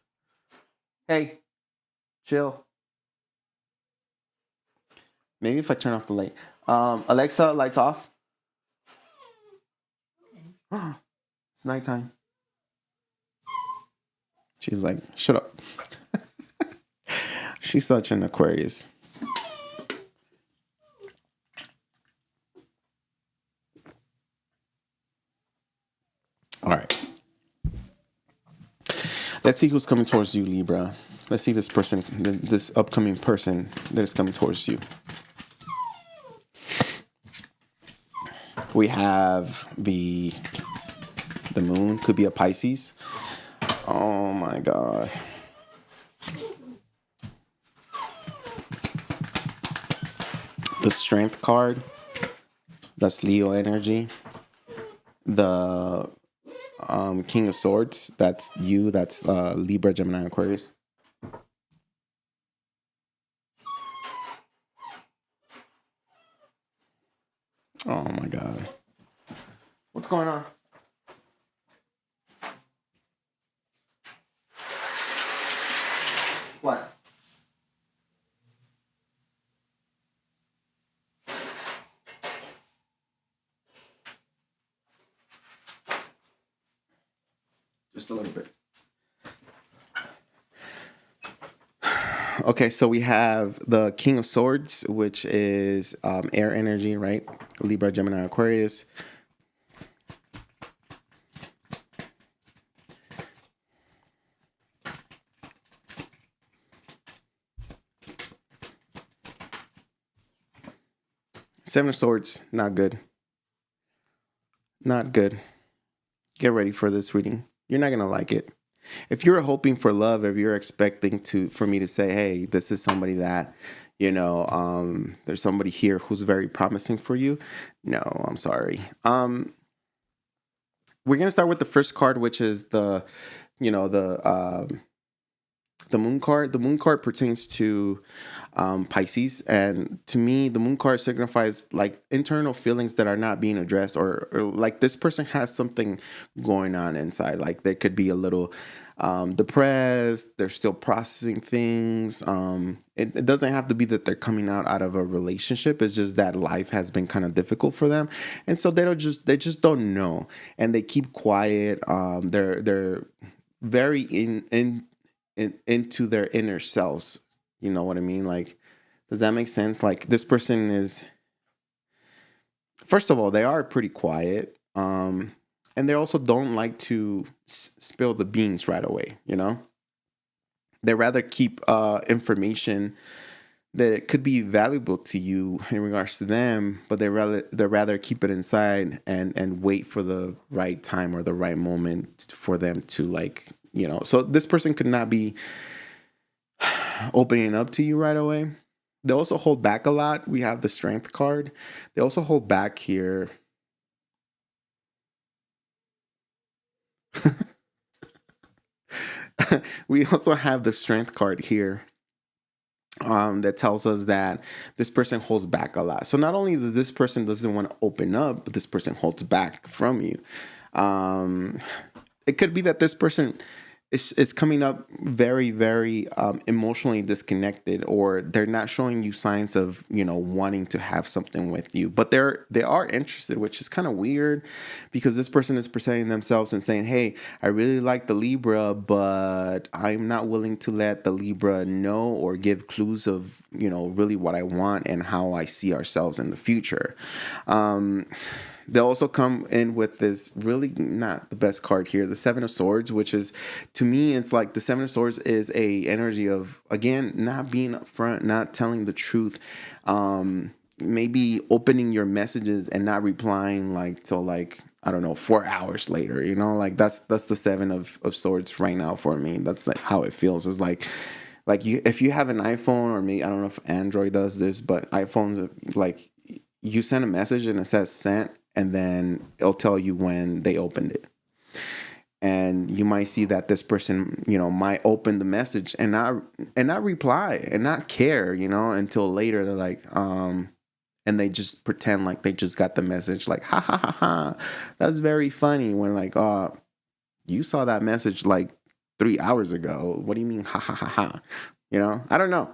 Hey, chill. Maybe if I turn off the light. Alexa, lights off. It's nighttime. She's like, shut up. She's such an Aquarius. All right. Let's see who's coming towards you, Libra. Let's see this person, this upcoming person that is coming towards you. We have the moon, could be a Pisces. Oh my God. The Strength card, that's Leo energy. The King of Swords, that's you, that's Libra, Gemini, Aquarius. Oh my God. What's going on? What? Just a little bit. Okay, so we have the King of Swords, which is air energy, right? Libra, Gemini, Aquarius. Seven of Swords, not good. Not good. Get ready for this reading. You're not going to like it. If you're hoping for love, if you're expecting for me to say, hey, this is somebody that, there's somebody here who's very promising for you. No, I'm sorry. We're going to start with the first card, which is the Moon card. The Moon card pertains to Pisces, and to me, the Moon card signifies like internal feelings that are not being addressed, or like this person has something going on inside. Like they could be a little depressed. They're still processing things. It doesn't have to be that they're coming out of a relationship. It's just that life has been kind of difficult for them, and so they just don't know, and they keep quiet. They're very into their inner selves. You know what I mean? Like, does that make sense? Like, this person is, first of all, they are pretty quiet. And they also don't like to spill the beans right away, They rather keep information that could be valuable to you in regards to them, but they rather keep it inside and wait for the right time or the right moment for them to, like, so this person could not be opening up to you right away. They also hold back a lot. We have the Strength card. They also hold back here. We also have the Strength card here, that tells us that this person holds back a lot. So not only does this person doesn't want to open up, but this person holds back from you. It could be that this person is coming up very, very emotionally disconnected, or they're not showing you signs of, wanting to have something with you, but they are interested, which is kind of weird, because this person is presenting themselves and saying, hey, I really like the Libra, but I'm not willing to let the Libra know or give clues of, really what I want and how I see ourselves in the future. They'll also come in with this really not the best card here, the Seven of Swords, which is, to me, it's like the Seven of Swords is a energy of, again, not being upfront, not telling the truth, maybe opening your messages and not replying till I don't know, 4 hours later, like that's the Seven of Swords right now for me. That's like how it feels. It's like if you have an iPhone, or maybe, I don't know if Android does this, but iPhones, like, you send a message and it says sent, and then it'll tell you when they opened it. And you might see that this person, might open the message and not reply and not care, until later. They're like, and they just pretend like they just got the message, like, ha ha ha ha. That's very funny, when like, oh, you saw that message like 3 hours ago. What do you mean, ha ha ha ha? I don't know.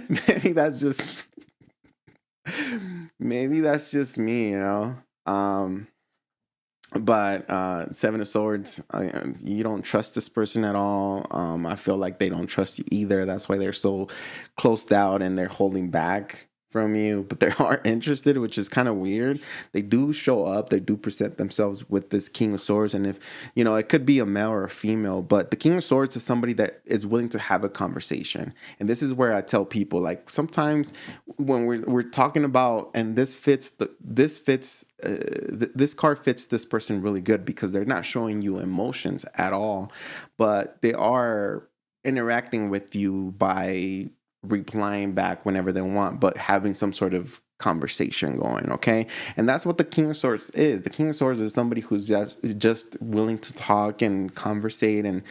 Maybe that's just me, but Seven of Swords, you don't trust this person at all. I feel like they don't trust you either. That's why they're so closed out and they're holding back from you, but they are interested, which is kind of weird. They do show up, they do present themselves with this King of Swords, and if it could be a male or a female, but the King of Swords is somebody that is willing to have a conversation. And this is where I tell people, like, sometimes when we're talking about, and this card fits this person really good, because they're not showing you emotions at all, but they are interacting with you by replying back whenever they want, but having some sort of conversation going, okay? And that's what the King of Swords is. The King of Swords is somebody who's just willing to talk and conversate and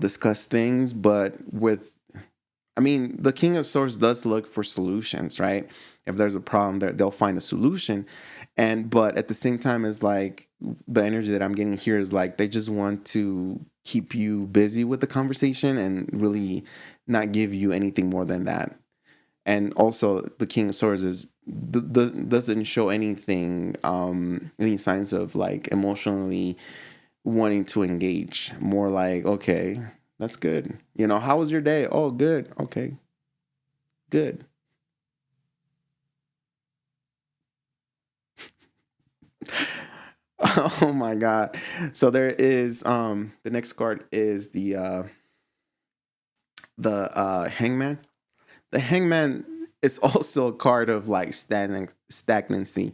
discuss things, but the King of Swords does look for solutions, right? If there's a problem, they'll find a solution. But at the same time, is like, the energy that I'm getting here is like, they just want to keep you busy with the conversation and really not give you anything more than that. And also, the King of Swords doesn't show anything, any signs of like emotionally wanting to engage. More like, okay, that's good. How was your day? Oh, good. Okay, good. Oh my God. So there is the next card is the Hangman. The Hangman is also a card of like stagnancy.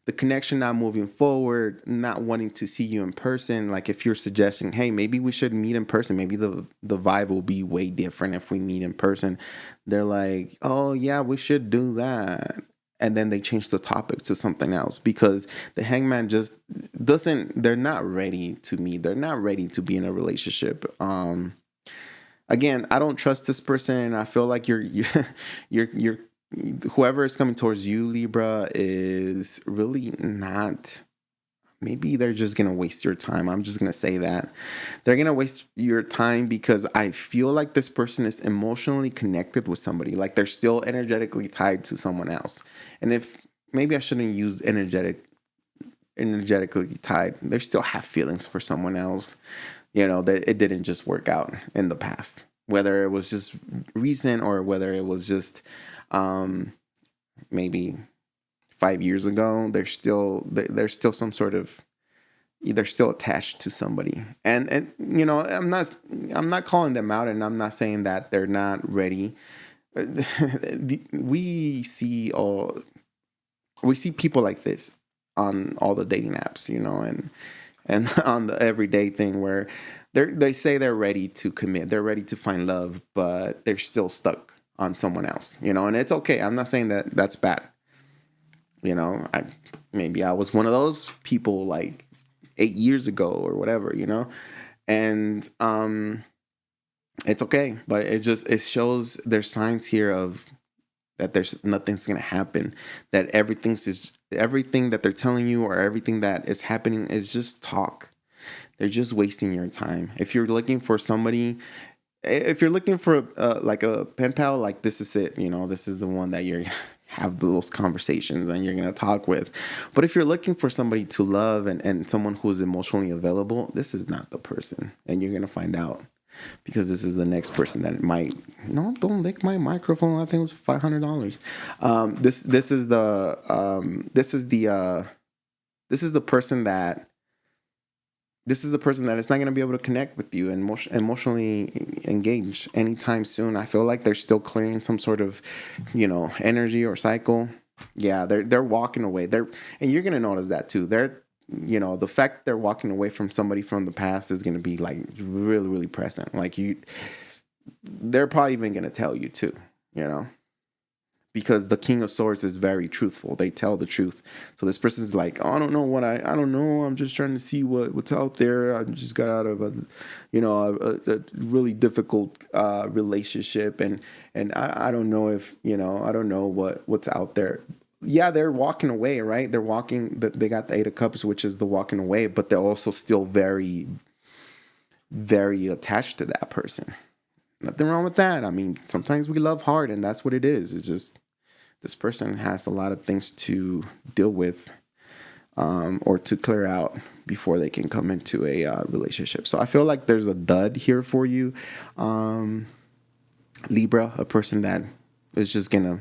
The connection not moving forward, not wanting to see you in person. Like, if you're suggesting, hey, maybe we should meet in person, maybe the vibe will be way different if we meet in person. They're like, oh yeah, we should do that. And then they change the topic to something else, because the Hangman just they're not ready to meet. They're not ready to be in a relationship. Again, I don't trust this person, and I feel like you're whoever is coming towards you, Libra, is really not. Maybe they're just going to waste your time. I'm just going to say that. They're going to waste your time because I feel like this person is emotionally connected with somebody. Like, they're still energetically tied to someone else. And if maybe I shouldn't use energetically tied, they still have feelings for someone else. That it didn't just work out in the past. Whether it was just recent or whether it was just maybe 5 years ago, there's still some sort of they're still attached to somebody. And you know, I'm not calling them out, and I'm not saying that they're not ready. we see people like this on all the dating apps, you know, and on the everyday thing where they say they're ready to commit, they're ready to find love, but they're still stuck on someone else, you know. And it's okay. I'm not saying that that's bad. You know, maybe I was one of those people like 8 years ago or whatever, you know, and it's okay. But it shows there's signs here of that there's nothing's gonna happen, that everything that they're telling you or everything that is happening is just talk. They're just wasting your time. If you're looking for somebody, if you're looking for like a pen pal, like this is it, you know, this is the one that you're have those conversations and you're gonna talk with. But if you're looking for somebody to love and someone who's emotionally available, this is not the person, and you're gonna find out, because this is the next person that might. No, don't lick my microphone. I think it was $500. This is the person that. This is the person that is not going to be able to connect with you and emotionally engage anytime soon. I feel like they're still clearing some sort of, you know, energy or cycle. Yeah, they're walking away. And you're going to notice that too. You know, the fact they're walking away from somebody from the past is going to be like really, really present. Like they're probably even going to tell you too, you know. Because the King of Swords is very truthful. They tell the truth. So this person's like, oh, I don't know. I'm just trying to see what's out there. I just got out of a really difficult relationship, and I don't know if, you know, I don't know what's out there. Yeah, they're walking away, right? They got the Eight of Cups, which is the walking away, but they're also still very, very attached to that person. Nothing wrong with that. I mean, sometimes we love hard, and that's what it is. It's just this person has a lot of things to deal with or to clear out before they can come into a relationship. So I feel like there's a dud here for you, Libra, a person that is just going to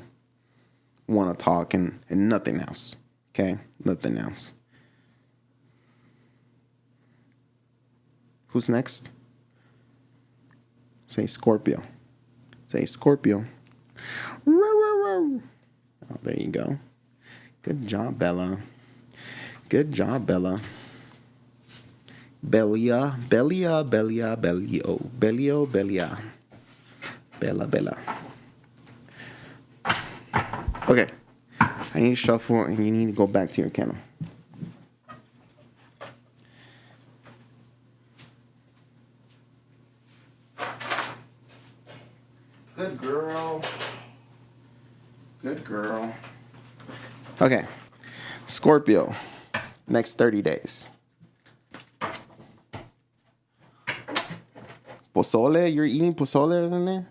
want to talk and nothing else. Okay? Nothing else. Who's next? Say Scorpio. Say Scorpio. Oh, there you go. Good job, Bella. Good job, Bella. Belia. Bella. Okay. I need to shuffle, and you need to go back to your kennel. Good girl. Good girl. Okay. Scorpio. Next 30 days. Pozole? You're eating pozole, Rene?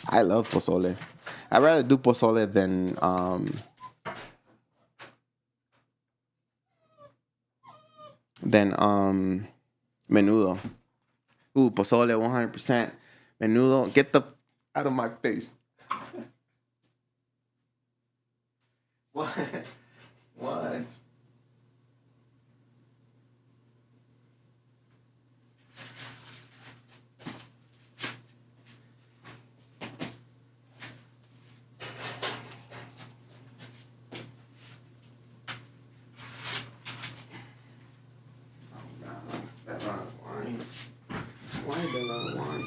I love pozole. I'd rather do pozole than menudo. Ooh, pozole 100%. Menudo. Get the out of my face. What? What? Why is there not wine?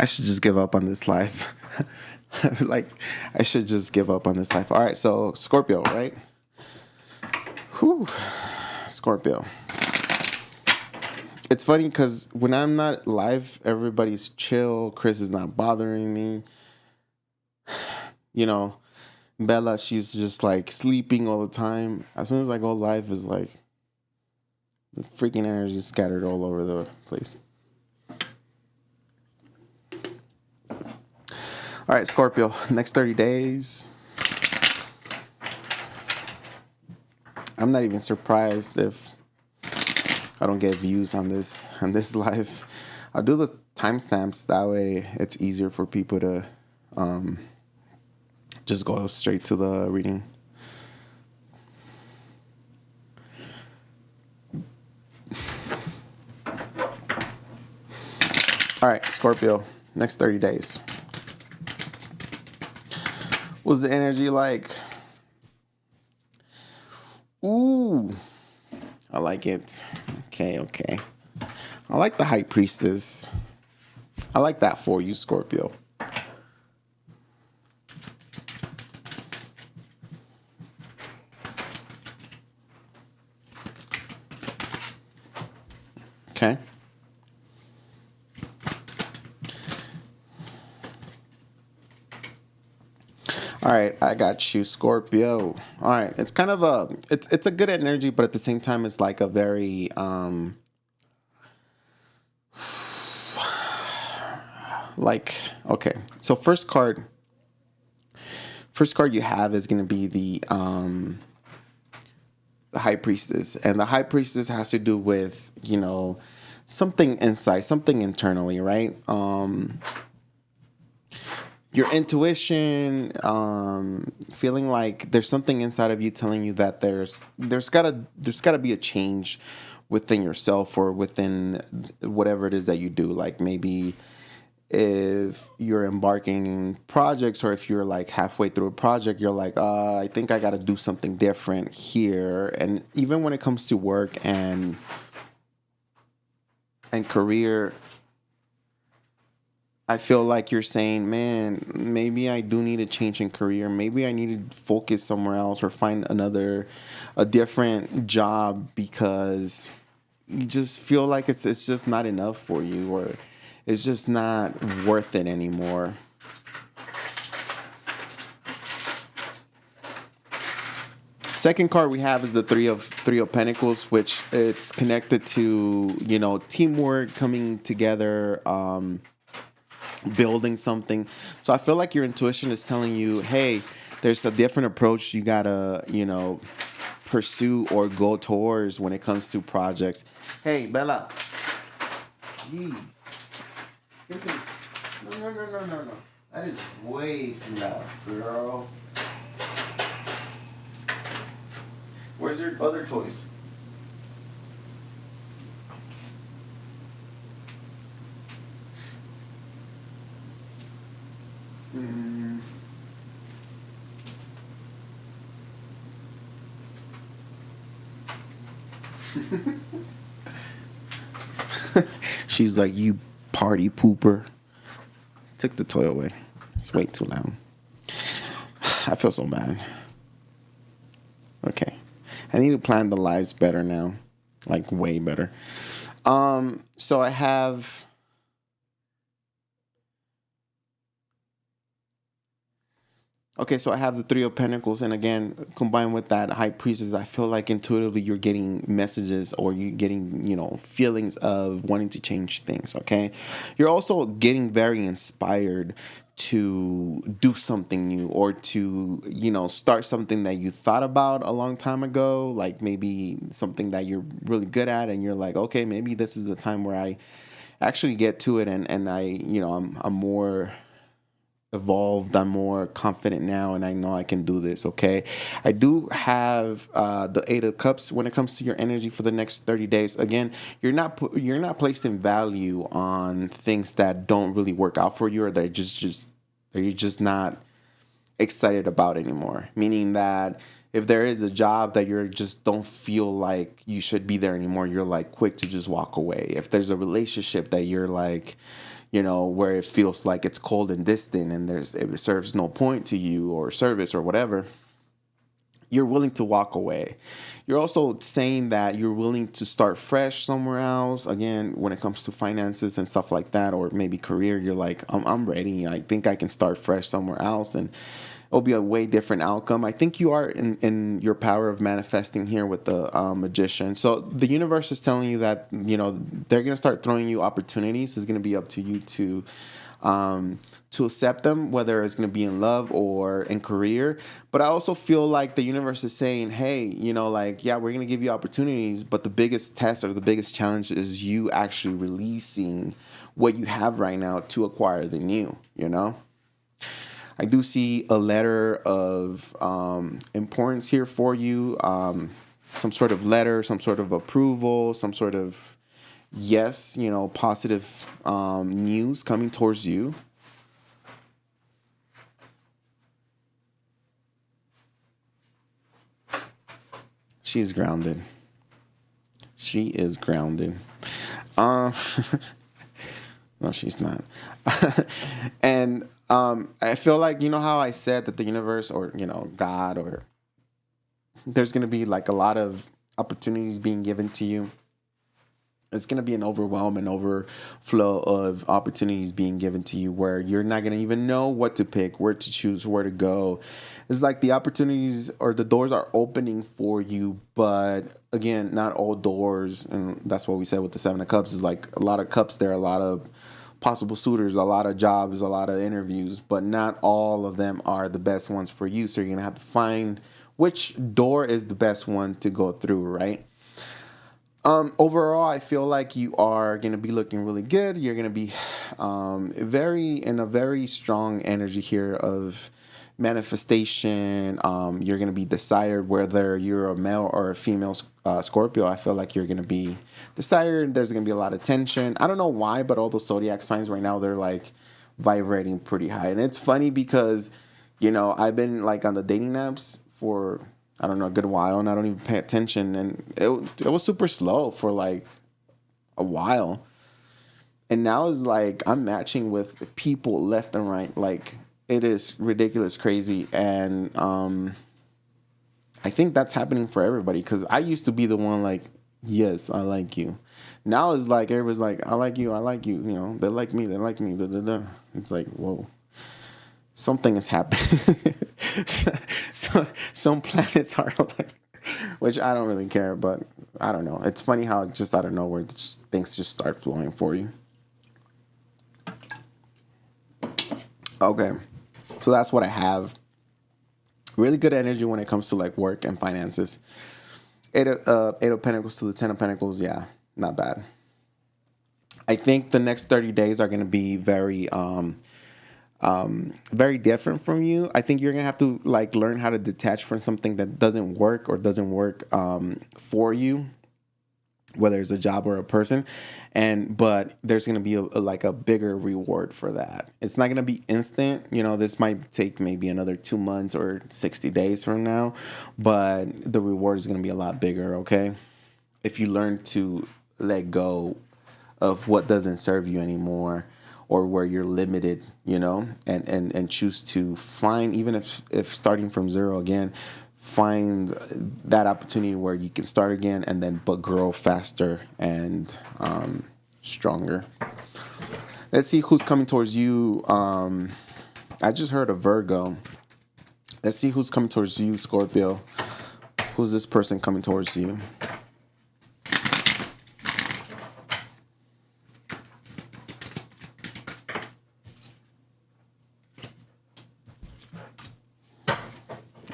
I should just give up on this life. Like, I should just give up on this life. All right, so Scorpio, right? Whew. Scorpio. It's funny because when I'm not live, everybody's chill. Chris is not bothering me. You know, Bella, she's just like sleeping all the time. As soon as I go live, is like the freaking energy is scattered all over the place. All right, Scorpio, next 30 days. I'm not even surprised if I don't get views on this live. I'll do the timestamps, that way it's easier for people to just go straight to the reading. All right, Scorpio, next 30 days. What's the energy like? Ooh, I like it. Okay. I like the High Priestess. I like that for you, Scorpio. Okay. All right, I got you, Scorpio. All right, it's kind of it's a good energy, but at the same time, it's like a very like, okay. So first card you have is gonna be the High Priestess, and the High Priestess has to do with, you know, something inside, something internally, right? Your intuition, feeling like there's something inside of you telling you that there's gotta be a change within yourself or within whatever it is that you do. Like maybe if you're embarking in projects, or if you're like halfway through a project, you're like, I think I gotta do something different here. And even when it comes to work and career, I feel like you're saying, man, maybe I do need a change in career. Maybe I need to focus somewhere else or find a different job, because you just feel like it's just not enough for you, or it's just not worth it anymore. Second card we have is the Three of Pentacles, which it's connected to, you know, teamwork, coming together, building something. So I feel like your intuition is telling you, hey, there's a different approach you gotta, you know, pursue or go towards when it comes to projects. Hey, Bella. Jeez. No. That is way too loud, girl. Where's your other toys? She's like, you party pooper. Took the toy away. It's way too loud. I feel so bad. Okay. I need to plan the lives better now. Like, way better. So I have... Okay, so I have the Three of Pentacles, and again, combined with that High Priestess, I feel like intuitively you're getting messages, or you're getting, you know, feelings of wanting to change things, okay? You're also getting very inspired to do something new, or to, you know, start something that you thought about a long time ago, like maybe something that you're really good at, and you're like, okay, maybe this is the time where I actually get to it, and I, you know, I'm more evolved, I'm more confident now, and I know I can do this. Okay, I do have the Eight of Cups when it comes to your energy for the next 30 days. Again, you're not placing value on things that don't really work out for you, or that you're just not excited about anymore. Meaning that if there is a job that you just don't feel like you should be there anymore, you're like quick to just walk away. If there's a relationship that you're like, where it feels like it's cold and distant and it serves no point to you or service or whatever, you're willing to walk away. You're also saying that you're willing to start fresh somewhere else. Again, when it comes to finances and stuff like that, or maybe career, you're like, I'm ready. I think I can start fresh somewhere else, and it'll be a way different outcome. I think you are in your power of manifesting here with the magician. So the universe is telling you that, they're going to start throwing you opportunities. It's going to be up to you to accept them, whether it's going to be in love or in career. But I also feel like the universe is saying, hey, yeah, we're going to give you opportunities, but the biggest test or the biggest challenge is you actually releasing what you have right now to acquire the new, I do see a letter of importance here for you, some sort of letter, some sort of approval, some sort of yes, positive news coming towards you. She's grounded. She is grounded. No, she's not. And I feel like, how I said that the universe or, God, or there's going to be like a lot of opportunities being given to you. It's going to be an overwhelm and overflow of opportunities being given to you where you're not going to even know what to pick, where to choose, where to go. It's like the opportunities or the doors are opening for you. But again, not all doors. And that's what we said with the Seven of Cups is like a lot of cups there, a lot of possible suitors, a lot of jobs, a lot of interviews, but not all of them are the best ones for you. So you're going to have to find which door is the best one to go through, right? Overall, I feel like you are going to be looking really good. You're going to be in a very strong energy here of manifestation. You're going to be desired, whether you're a male or a female Scorpio. I feel like you're going to be desired. There's going to be a lot of tension. I don't know why, but all those zodiac signs right now, they're like vibrating pretty high. And it's funny because, I've been like on the dating apps for, I don't know, a good while, and I don't even pay attention. And it was super slow for like a while. And now it's like I'm matching with people left and right. Like it is ridiculous, crazy. And I think that's happening for everybody because I used to be the one like, yes, I like you. Now it's like everybody's like, I like you. They like me. They like me. Da, da, da. It's like, whoa. Something is happening. so some planets are like, which I don't really care, but I don't know. It's funny how just out of nowhere, things just start flowing for you. Okay, so that's what I have. Really good energy when it comes to like work and finances. Eight of Pentacles to the Ten of Pentacles, yeah, not bad. I think the next 30 days are going to be very different from you. I think you're gonna have to like learn how to detach from something that doesn't work for you, whether it's a job or a person. But there's gonna be a bigger reward for that. It's not gonna be instant. This might take maybe another 2 months or 60 days from now, but the reward is gonna be a lot bigger. Okay, if you learn to let go of what doesn't serve you anymore, or where you're limited, and choose to find, even if starting from zero again, find that opportunity where you can start again and then but grow faster and stronger. Let's see who's coming towards you. I just heard a Virgo. Let's see who's coming towards you, Scorpio. Who's this person coming towards you?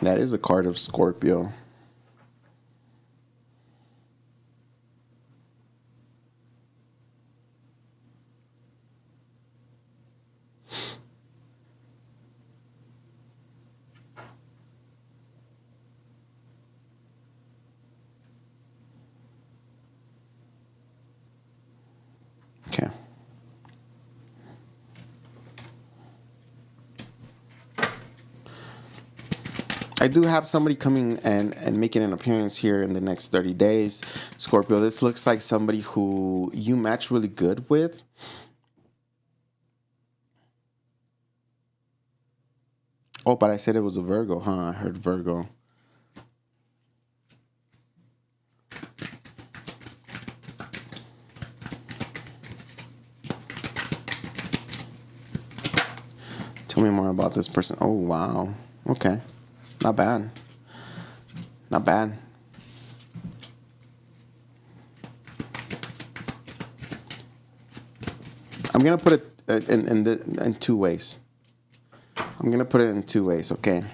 That is a card of Scorpio. Okay. I do have somebody coming and making an appearance here in the next 30 days. Scorpio, this looks like somebody who you match really good with. Oh, but I said it was a Virgo, huh? I heard Virgo. Tell me more about this person. Oh, wow. Okay. Not bad. Not bad. I'm going to put it in two ways. I'm going to put it in two ways, okay?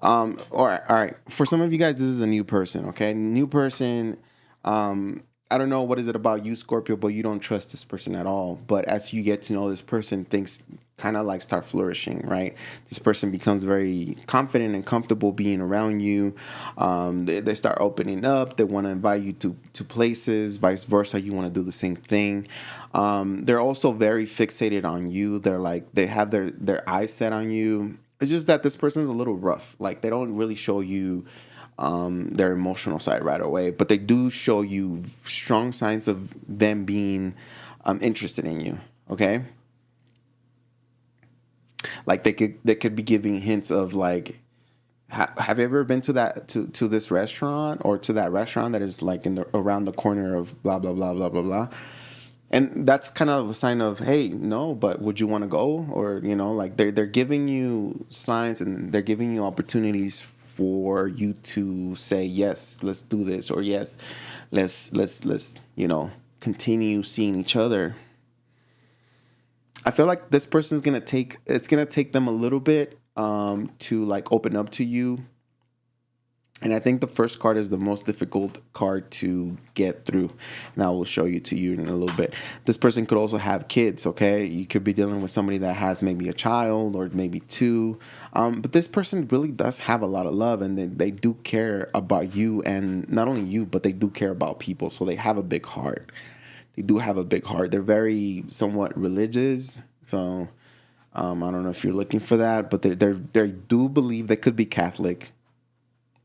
All right. For some of you guys, this is a new person, okay? New person. I don't know what is it about you, Scorpio, but you don't trust this person at all. But as you get to know this person, things kind of like start flourishing, right? This person becomes very confident and comfortable being around you. They start opening up. They want to invite you to places, vice versa. You want to do the same thing. They're also very fixated on you. They have their eyes set on you. It's just that this person's a little rough. Like, they don't really show you their emotional side right away, but they do show you strong signs of them being interested in you. Okay, like they could be giving hints of like, have you ever been to this restaurant, or to that restaurant that is like around the corner of blah blah blah blah blah blah. And that's kind of a sign of, hey, no, but would you want to go? Or, like they're giving you signs, and they're giving you opportunities for you to say, yes, let's do this, or yes, let's continue seeing each other. I feel like this person's it's gonna take them a little bit to like open up to you. And I think the first card is the most difficult card to get through. And I will show you in a little bit. This person could also have kids, okay? You could be dealing with somebody that has maybe a child or maybe two. But this person really does have a lot of love, and they do care about you, and not only you, but they do care about people. So they have a big heart. They do have a big heart. They're very somewhat religious. So I don't know if you're looking for that, but they do believe they could be Catholic.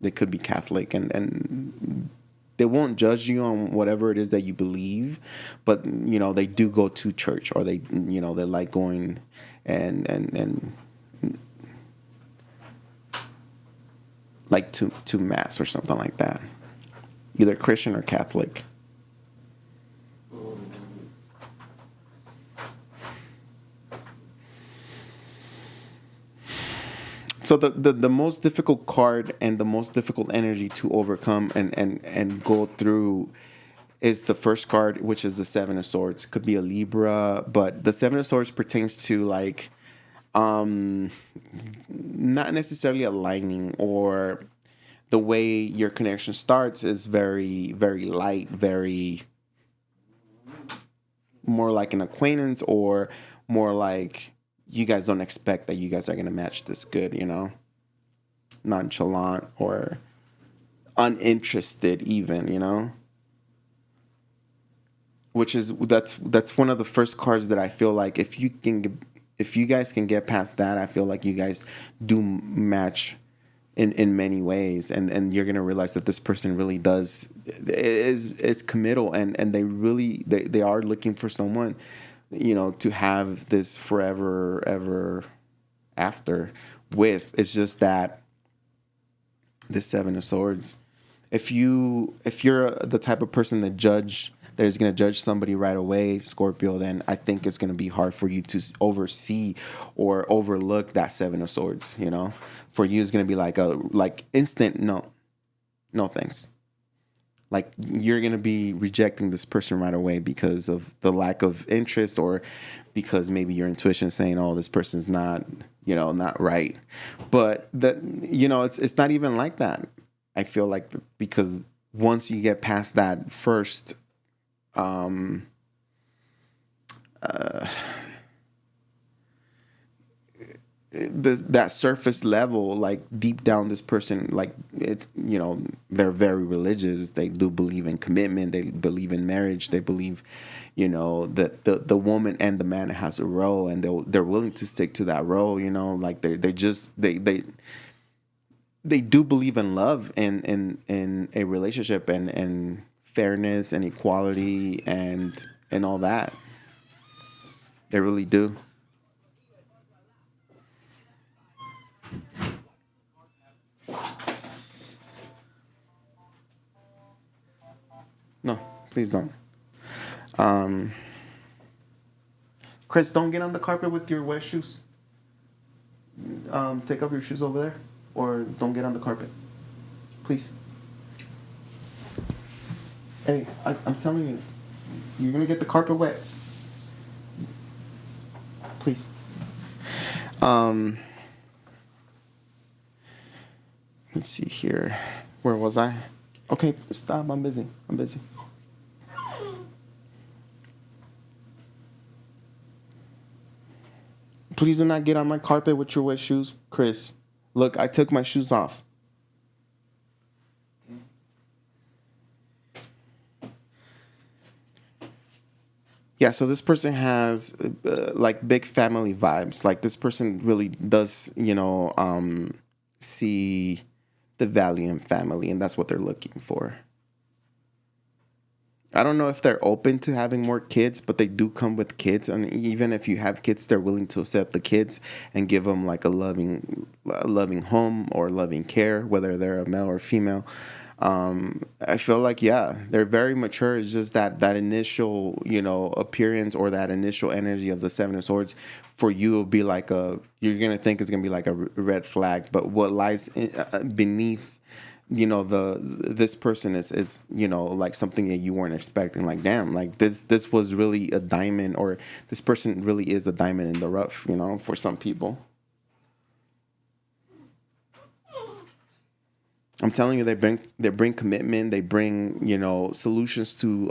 They could be Catholic, and they won't judge you on whatever it is that you believe, but they do go to church, or they like going and like to mass or something like that, either Christian or Catholic. So the most difficult card and the most difficult energy to overcome and go through is the first card, which is the Seven of Swords. It could be a Libra, but the Seven of Swords pertains to like not necessarily aligning, or the way your connection starts is very, very light, very more like an acquaintance, or more like you guys don't expect that you guys are going to match this good, nonchalant or uninterested even, that's one of the first cards that I feel like if you guys can get past that, I feel like you guys do match in many ways, and you're going to realize that this person really is committal, and they are looking for someone to have this forever ever after with. It's just that this Seven of Swords, if you're the type of person that is going to judge somebody right away, Scorpio, then I think it's going to be hard for you to oversee or overlook that Seven of Swords. For you, it's going to be like instant no thanks. Like, you're going to be rejecting this person right away because of the lack of interest, or because maybe your intuition is saying, oh, this person's not, not right. But that, it's not even like that. I feel like, because once you get past that first, that surface level, like deep down, this person, like, it's, they're very religious. They do believe in commitment. They believe in marriage. They believe, that the woman and the man has a role, and they're willing to stick to that role. Like they do believe in love and in a relationship, and fairness and equality and all that. They really do. No, please don't. Um, Chris, don't get on the carpet with your wet shoes. Take off your shoes over there, or don't get on the carpet, please. Hey, I'm telling you, you're gonna get the carpet wet. Please. Let's see here. Where was I? Okay, stop. I'm busy. Please do not get on my carpet with your wet shoes, Chris. Look, I took my shoes off. Yeah, so this person has like big family vibes. Like this person really does, see the value in family, and that's what they're looking for. I don't know if they're open to having more kids, but they do come with kids. And even if you have kids, they're willing to accept the kids and give them like a loving home or loving care, whether they're a male or female. I feel like, yeah, they're very mature. It's just that initial, appearance or that initial energy of the Seven of Swords for you will be like you're going to think it's going to be like a red flag. But what lies beneath, this person is like something that you weren't expecting. Like, damn, like this was really a diamond, or this person really is a diamond in the rough, for some people. I'm telling you, they bring commitment. They bring solutions to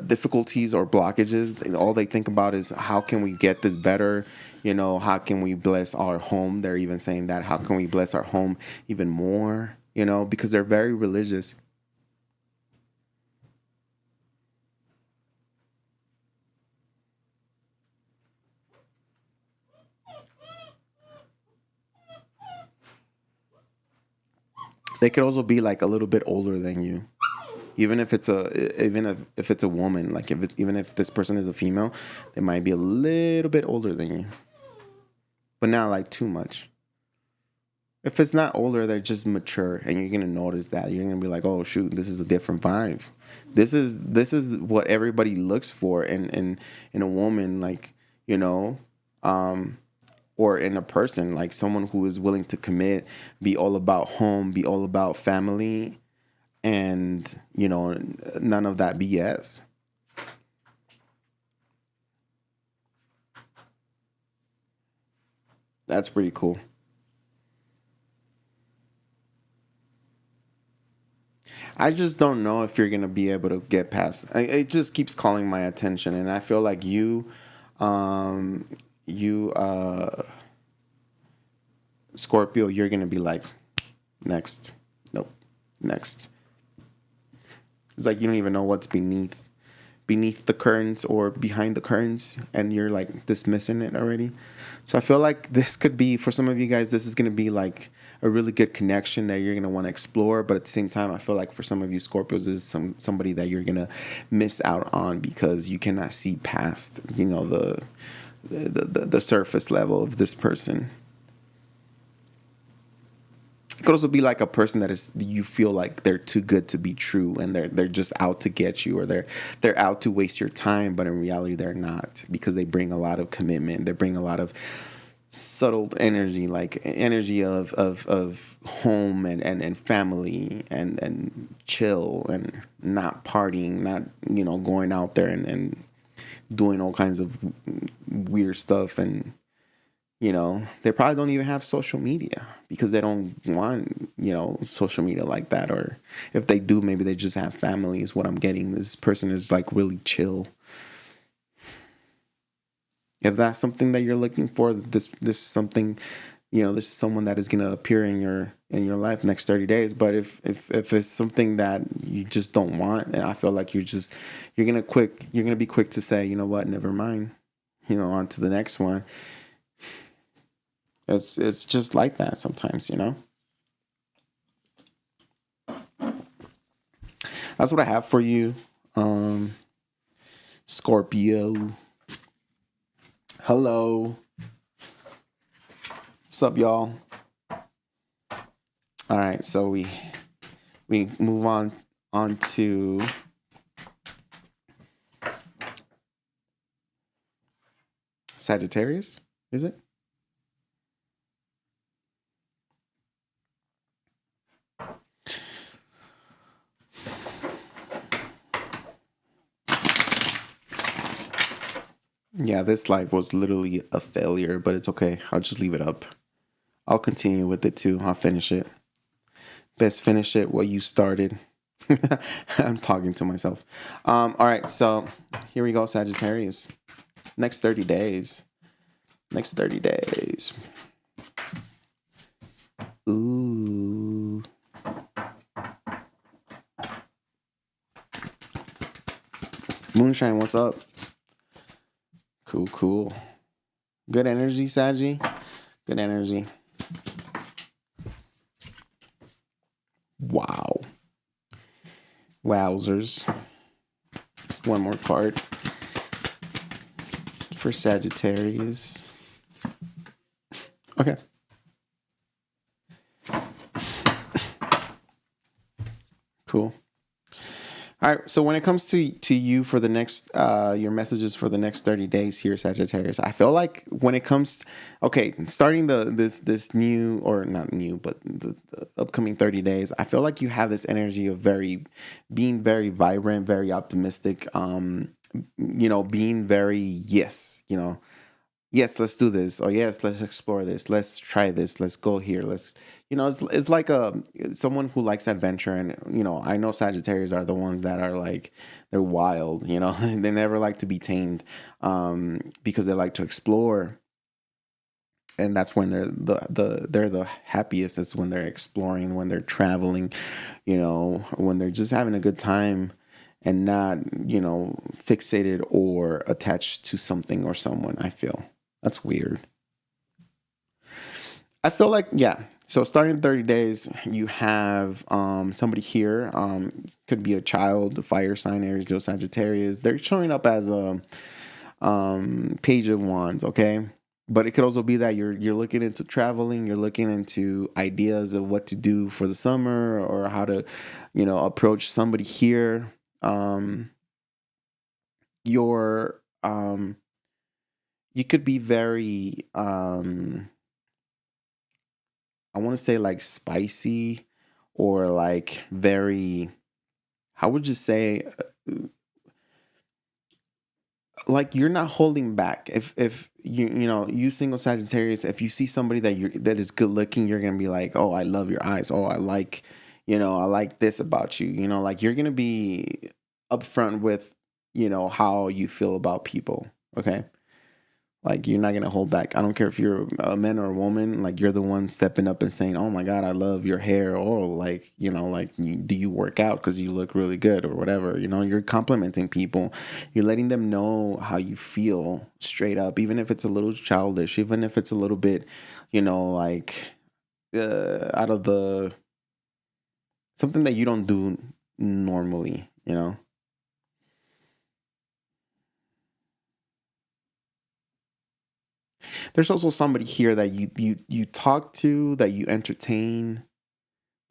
difficulties or blockages. All they think about is how can we get this better. How can we bless our home? They're even saying that. How can we bless our home even more? Because they're very religious. They could also be like a little bit older than you. Even if it's a woman, like even if this person is a female, they might be a little bit older than you, but not like too much. If it's not older, they're just mature, and you're gonna notice that. You're gonna be like, oh shoot, this is a different vibe. This is what everybody looks for in a woman, like or in a person, like someone who is willing to commit, be all about home, be all about family. And, none of that BS. That's pretty cool. I just don't know if you're going to be able to get past. It just keeps calling my attention. And I feel like Scorpio, you're going to be like, next. Nope. Next. It's like you don't even know what's beneath the curtains or behind the curtains, and you're like dismissing it already. So I feel like this could be, for some of you guys, this is going to be like a really good connection that you're going to want to explore. But at the same time, I feel like for some of you Scorpios, this is somebody that you're going to miss out on because you cannot see past, the surface level of this person. It could also be like a person that is, you feel like they're too good to be true, and they're just out to get you, or they're out to waste your time, but in reality they're not, because they bring a lot of commitment. They bring a lot of subtle energy, like energy of home and family and chill and not partying, not going out there and doing all kinds of weird stuff. And they probably don't even have social media because they don't want, social media like that. Or if they do, maybe they just have family is what I'm getting. This person is like really chill. If that's something that you're looking for, this is something, this is someone that is going to appear in your life next 30 days. But if it's something that you just don't want, and I feel like you're going to be quick to say, you know what, never mind, on to the next one. It's just like that sometimes, That's what I have for you, Scorpio. Hello. What's up, y'all? All right, so we move on on to Sagittarius, is it? Yeah, this like was literally a failure, but it's okay. I'll just leave it up. I'll continue with it too. I'll finish it. Best finish it what you started. I'm talking to myself. All right, so here we go, Sagittarius. Next 30 days. Next 30 days. Ooh. Moonshine, what's up? Cool. Good energy, Saggy. Good energy. Wow. Wowzers. One more card for Sagittarius. Okay. Cool. All right. So when it comes to you for the next your messages for the next 30 days here, Sagittarius, I feel like when it comes, okay, starting this new, or not new, but the upcoming 30 days, I feel like you have this energy of being very vibrant, very optimistic, being very yes, yes, let's do this. Oh, yes, let's explore this. Let's try this. Let's go here. It's like someone who likes adventure. And, I know Sagittarius are the ones that are like, they're wild, they never like to be tamed because they like to explore. And that's when they're the happiest, is when they're exploring, when they're traveling, when they're just having a good time and not, fixated or attached to something or someone, I feel. That's weird. I feel like, yeah. So starting 30 days, you have somebody here. Could be a child, a fire sign, Aries, Leo, Sagittarius. They're showing up as a Page of Wands, okay? But it could also be that you're looking into traveling, you're looking into ideas of what to do for the summer or how to, approach somebody here. You could be very I want to say like spicy, or like very, how would you say, like you're not holding back. If you single Sagittarius, if you see somebody that is good looking, you're gonna be like, oh, I love your eyes. Oh, I like this about you. Like you're gonna be upfront with how you feel about people. Okay. Like you're not gonna hold back. I don't care if you're a man or a woman. Like you're the one stepping up and saying, "Oh my God, I love your hair," or like do you work out because you look really good or whatever. You're complimenting people. You're letting them know how you feel straight up, even if it's a little childish, even if it's a little bit, like out of the something that you don't do normally. There's also somebody here that you talk to, that you entertain,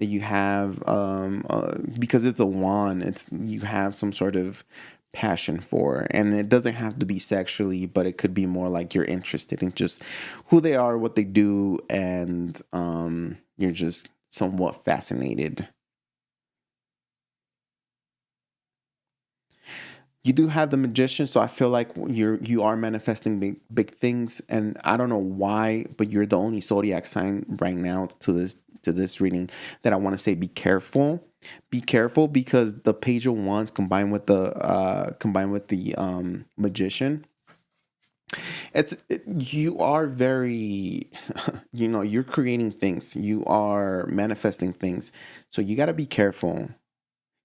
that you have because it's a wand. You have some sort of passion for, and it doesn't have to be sexually, but it could be more like you're interested in just who they are, what they do, and you're just somewhat fascinated. You do have the Magician, so I feel like you are manifesting big things, and I don't know why, but you're the only zodiac sign right now to this reading that I want to say be careful. Be careful, because the Page of Wands combined with the Magician, you are very you're creating things, you are manifesting things, so you got to be careful.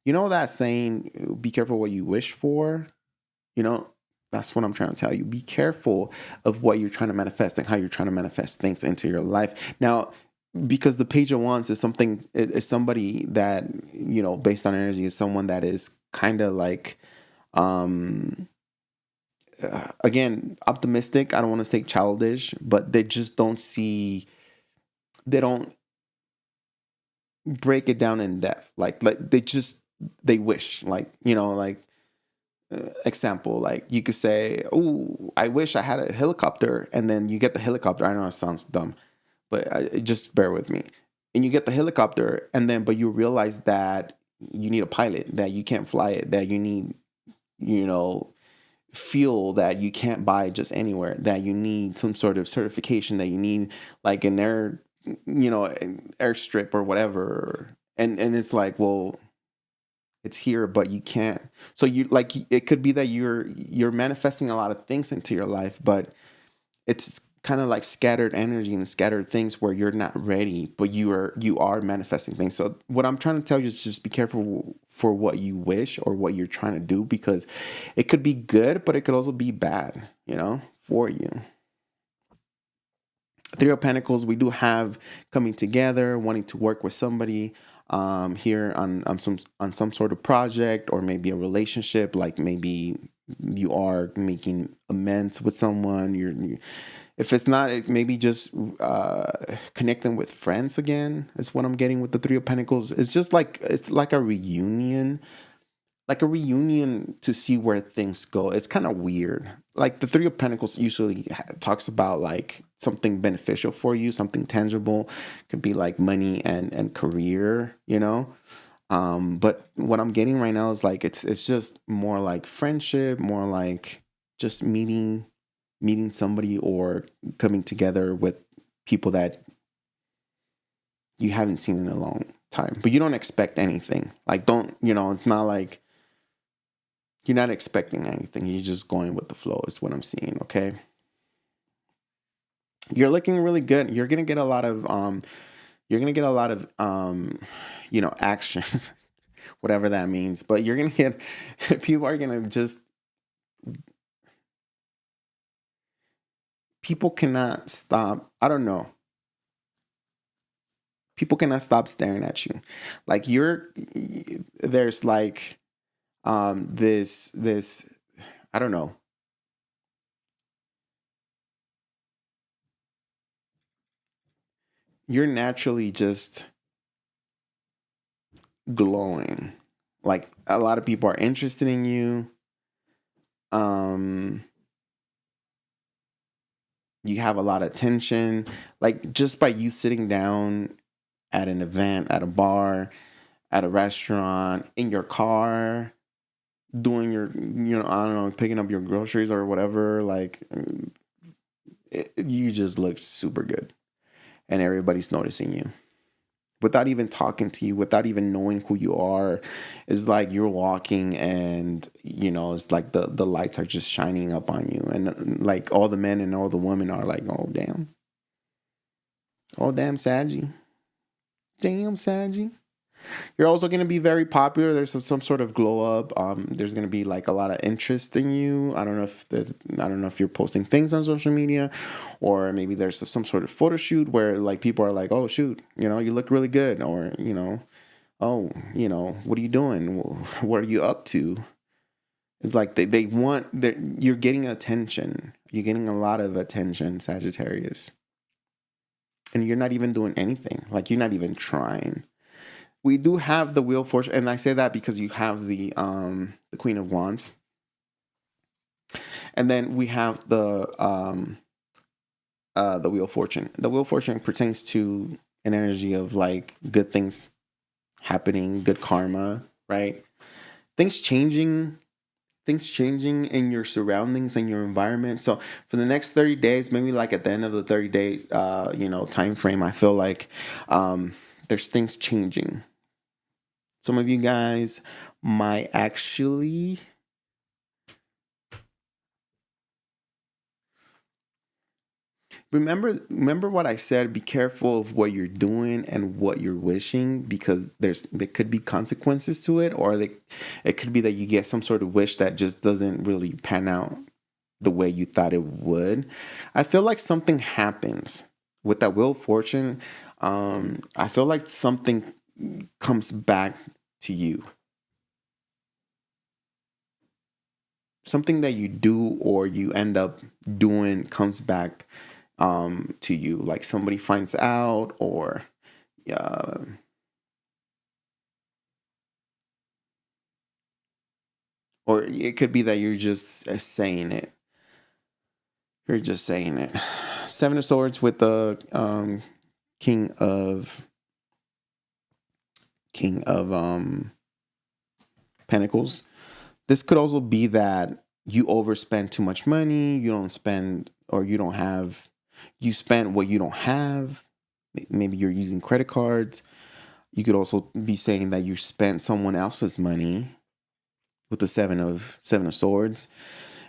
That saying, be careful what you wish for? That's what I'm trying to tell you. Be careful of what you're trying to manifest and how you're trying to manifest things into your life. Now, because the Page of Wands is somebody that, based on energy, is someone that is kind of like, again, optimistic. I don't want to say childish, but they don't break it down in depth. Like they just they wish, like, like, example, like you could say, oh, I wish I had a helicopter, and then you get the helicopter. I know it sounds dumb, but just bear with me. And you get the helicopter, and then but you realize that you need a pilot, that you can't fly it, that you need, fuel that you can't buy just anywhere, that you need some sort of certification, that you need like an airstrip or whatever. And it's like, well, it's here, but you can't. So you like, it could be that you're manifesting a lot of things into your life, but it's kind of like scattered energy and scattered things where you're not ready, but you are manifesting things. So what I'm trying to tell you is just be careful for what you wish or what you're trying to do, because it could be good, but it could also be bad, for you. Three of Pentacles, we do have coming together, wanting to work with somebody here on some sort of project, or maybe a relationship. Like maybe you are making amends with someone. If it's not, it maybe just connecting with friends again is what I'm getting with the Three of Pentacles. It's like a reunion. Like a reunion to see where things go. It's kind of weird. Like the Three of Pentacles usually talks about like something beneficial for you, something tangible. Could be like money and career, But what I'm getting right now is like it's just more like friendship, more like just meeting somebody, or coming together with people that you haven't seen in a long time. But you don't expect anything. Like it's not like you're not expecting anything. You're just going with the flow is what I'm seeing, okay? You're looking really good. You're going to get a lot of action, whatever that means. But you're going to get, people are going to just, people cannot stop. I don't know. People cannot stop staring at you. Like there's like, this, I don't know. You're naturally just glowing. Like a lot of people are interested in you. You have a lot of attention. Like just by you sitting down at an event, at a bar, at a restaurant, in your car, doing your, I don't know, picking up your groceries or whatever, like you just look super good. And everybody's noticing you without even talking to you, without even knowing who you are. It's like you're walking and, it's like the lights are just shining up on you. And like all the men and all the women are like, oh, damn. Oh, damn, Saggy. Damn, Saggy. You're also going to be very popular. There's some sort of glow up. There's going to be like a lot of interest in you. I don't know if you're posting things on social media, or maybe there's some sort of photo shoot where like people are like, oh shoot, you look really good, or oh, what are you doing? What are you up to? It's like they want that you're getting attention. You're getting a lot of attention, Sagittarius, and you're not even doing anything. Like you're not even trying. We do have the Wheel of Fortune, and I say that because you have the Queen of Wands, and then we have the Wheel of Fortune. The Wheel of Fortune pertains to an energy of like good things happening, good karma, right? Things changing in your surroundings and your environment. So for the next 30 days, maybe like at the end of the 30 days, time frame, I feel like there's things changing. Some of you guys might actually remember what I said. Be careful of what you're doing and what you're wishing, because there could be consequences to it, or it could be that you get some sort of wish that just doesn't really pan out the way you thought it would. I feel like something happens with that Wheel of Fortune. I feel like something comes back to you. Something that you do or you end up doing comes back to you. Like somebody finds out, or Or it could be that you're just saying it. You're just saying it. Seven of Swords with the King of Pentacles. This could also be that you overspend too much money. You don't spend, or you don't have. You spend what you don't have. Maybe you're using credit cards. You could also be saying that you spent someone else's money with the seven of swords.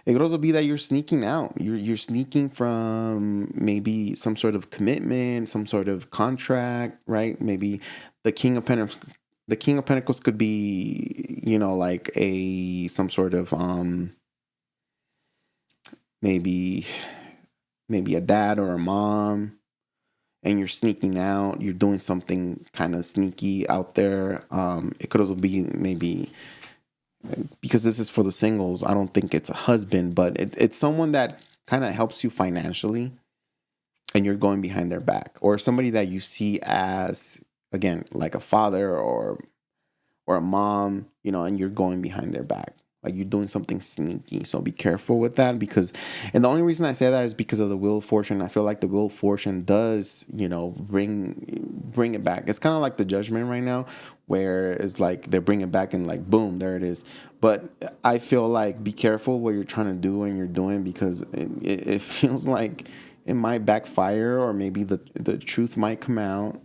It could also be that you're sneaking out. You're sneaking from maybe some sort of commitment, some sort of contract, right? Maybe the King of Pentacles. The King of Pentacles could be, like some sort of maybe a dad or a mom, and you're sneaking out. You're doing something kind of sneaky out there. It could also be maybe, because this is for the singles, I don't think it's a husband, but it's someone that kind of helps you financially, and you're going behind their back, or somebody that you see as, again, like a father or a mom, and you're going behind their back. Like you're doing something sneaky. So be careful with that, and the only reason I say that is because of the Wheel of Fortune. I feel like the Wheel of Fortune does, bring it back. It's kind of like the Judgment right now, where it's like they bring it back and like, boom, there it is. But I feel like be careful what you're trying to do and you're doing, because it feels like it might backfire, or maybe the truth might come out,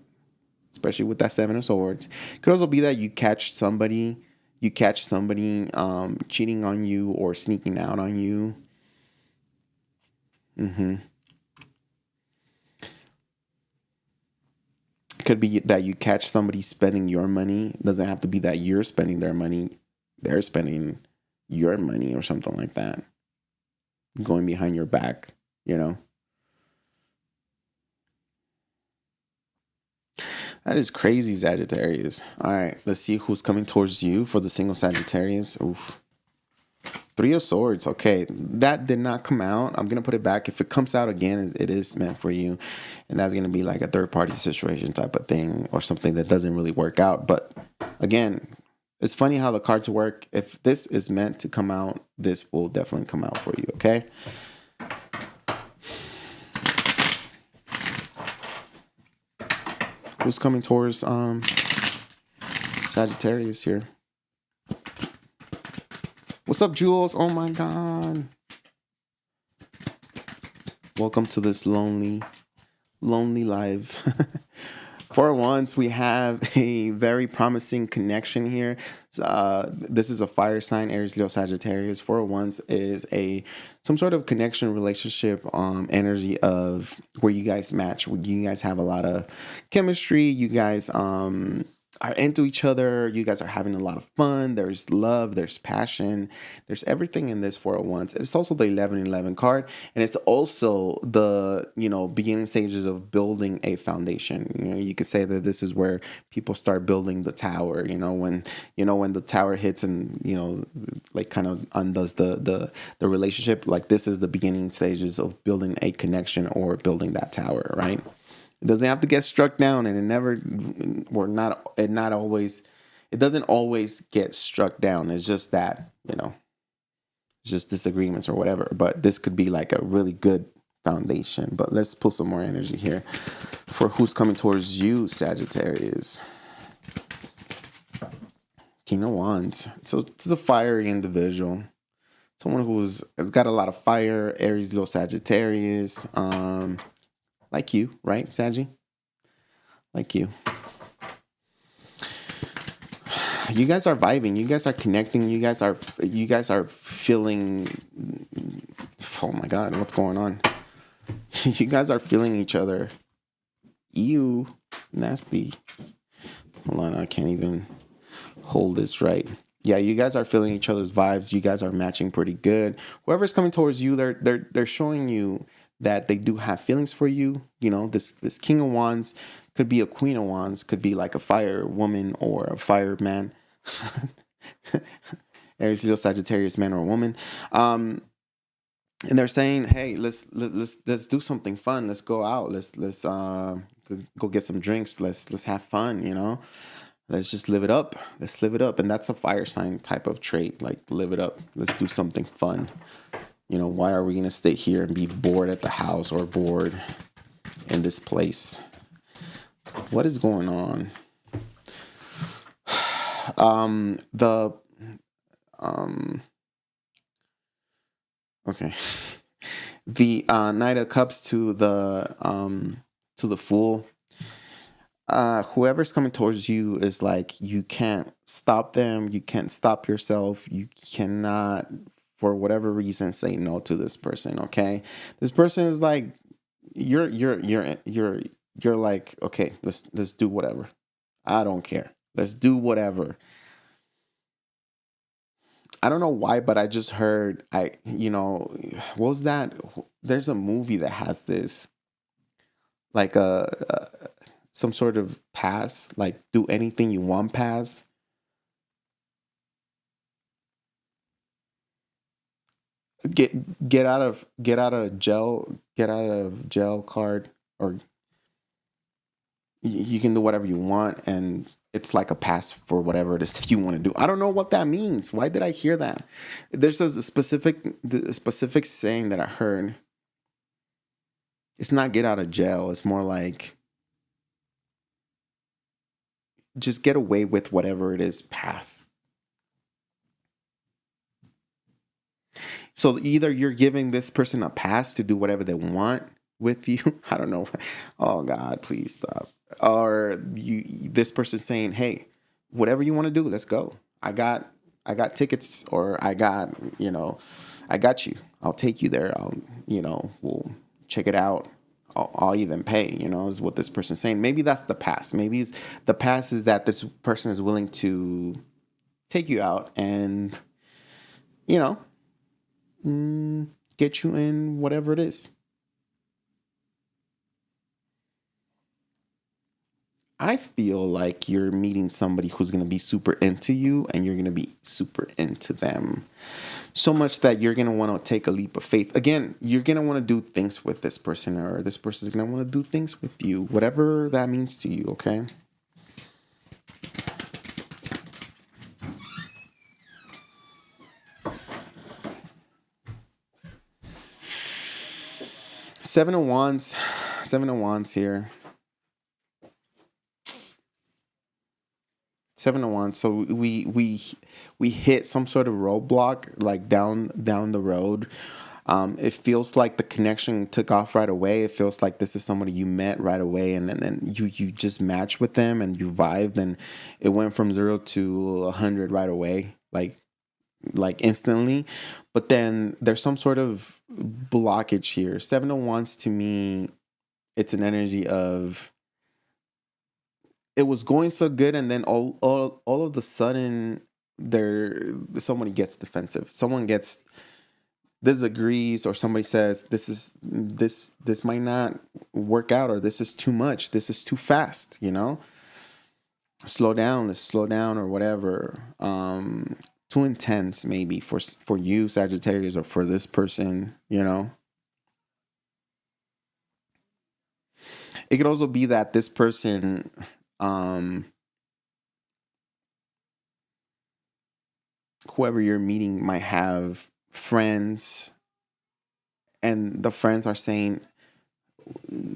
especially with that Seven of Swords. It could also be that you catch somebody cheating on you or sneaking out on you. It could be that you catch somebody spending your money. It doesn't have to be that you're spending their money. They're spending your money or something like that. Going behind your back, That is crazy, Sagittarius. All right, let's see who's coming towards you for the single Sagittarius. Oof. Three of Swords. Okay, that did not come out. I'm going to put it back. If it comes out again, it is meant for you. And that's going to be like a third-party situation type of thing, or something that doesn't really work out. But again, it's funny how the cards work. If this is meant to come out, this will definitely come out for you, okay? Who's coming towards Sagittarius here? What's up, Jules? Oh my God. Welcome to this lonely live. For once, we have a very promising connection here. This is a fire sign, Aries Leo Sagittarius. For once is some sort of connection, relationship, energy of where you guys match. You guys have a lot of chemistry. You guys are into each other. You guys are having a lot of fun. There's love. There's passion. There's everything in this for once. It's also the 1111 card, and it's also the beginning stages of building a foundation. You could say that this is where people start building the tower. When the tower hits and like kind of undoes the relationship. Like this is the beginning stages of building a connection or building that tower, right? It doesn't have to get struck down, and it doesn't always get struck down. It's just that, it's just disagreements or whatever. But this could be like a really good foundation. But let's pull some more energy here for who's coming towards you, Sagittarius. King of Wands. So it's a fiery individual. Someone has got a lot of fire. Aries, Leo, Sagittarius. Like you, right, Saggy? Like you. You guys are vibing. You guys are connecting. You guys are feeling. Oh my God, what's going on? You guys are feeling each other. Ew, nasty. Hold on, I can't even hold this right. Yeah, you guys are feeling each other's vibes. You guys are matching pretty good. Whoever's coming towards you, they're showing you that they do have feelings for you. This King of Wands could be a Queen of Wands, could be like a fire woman or a fireman. Aries, Leo, Sagittarius, man or woman. And they're saying, hey, let's do something fun. Let's go out. Let's go get some drinks. Let's have fun. Let's just live it up. Let's live it up. And that's a fire sign type of trait. Like, live it up. Let's do something fun. You know, why are we going to stay here and be bored at the house or bored in this place? What is going on? Okay. The Knight of Cups to the Fool. Whoever's coming towards you is like, you can't stop them. You can't stop yourself. You cannot, for whatever reason, say no to this person. Okay, this person is like, you're like, okay, let's do whatever. I don't care. Let's do whatever. I don't know why, but I just heard, what was that? There's a movie that has this, like some sort of pass, like do anything you want pass. Get out of jail card, or you can do whatever you want, and it's like a pass for whatever it is that you want to do. I don't know what that means. Why did I hear that? There's a specific saying that I heard. It's not get out of jail. It's more like just get away with whatever it is, pass. So either you're giving this person a pass to do whatever they want with you. I don't know. Oh God, please stop. Or this person saying, hey, whatever you want to do, let's go. I got tickets, or I got you. I'll take you there. We'll check it out. I'll even pay, is what this person's saying. Maybe that's the pass. Maybe the pass is that this person is willing to take you out and, get you in whatever it is. I feel like you're meeting somebody who's going to be super into you, and you're going to be super into them. So much that you're going to want to take a leap of faith. Again, you're going to want to do things with this person, or this person is going to want to do things with you, whatever that means to you, okay? Seven of Wands here. Seven of Wands. So we hit some sort of roadblock, like down the road. It feels like the connection took off right away. It feels like this is somebody you met right away, and then you just matched with them and you vibed, and it went from 0 to 100 right away, like instantly. But then there's some sort of blockage here. Seven of Wands, to me, it's an energy of, it was going so good, and then all of the sudden somebody gets defensive. Someone disagrees, or somebody says this might not work out, or this is too much, this is too fast, let's slow down, or whatever. Too intense, maybe for you, Sagittarius, or for this person, It could also be that this person, whoever you're meeting, might have friends, and the friends are saying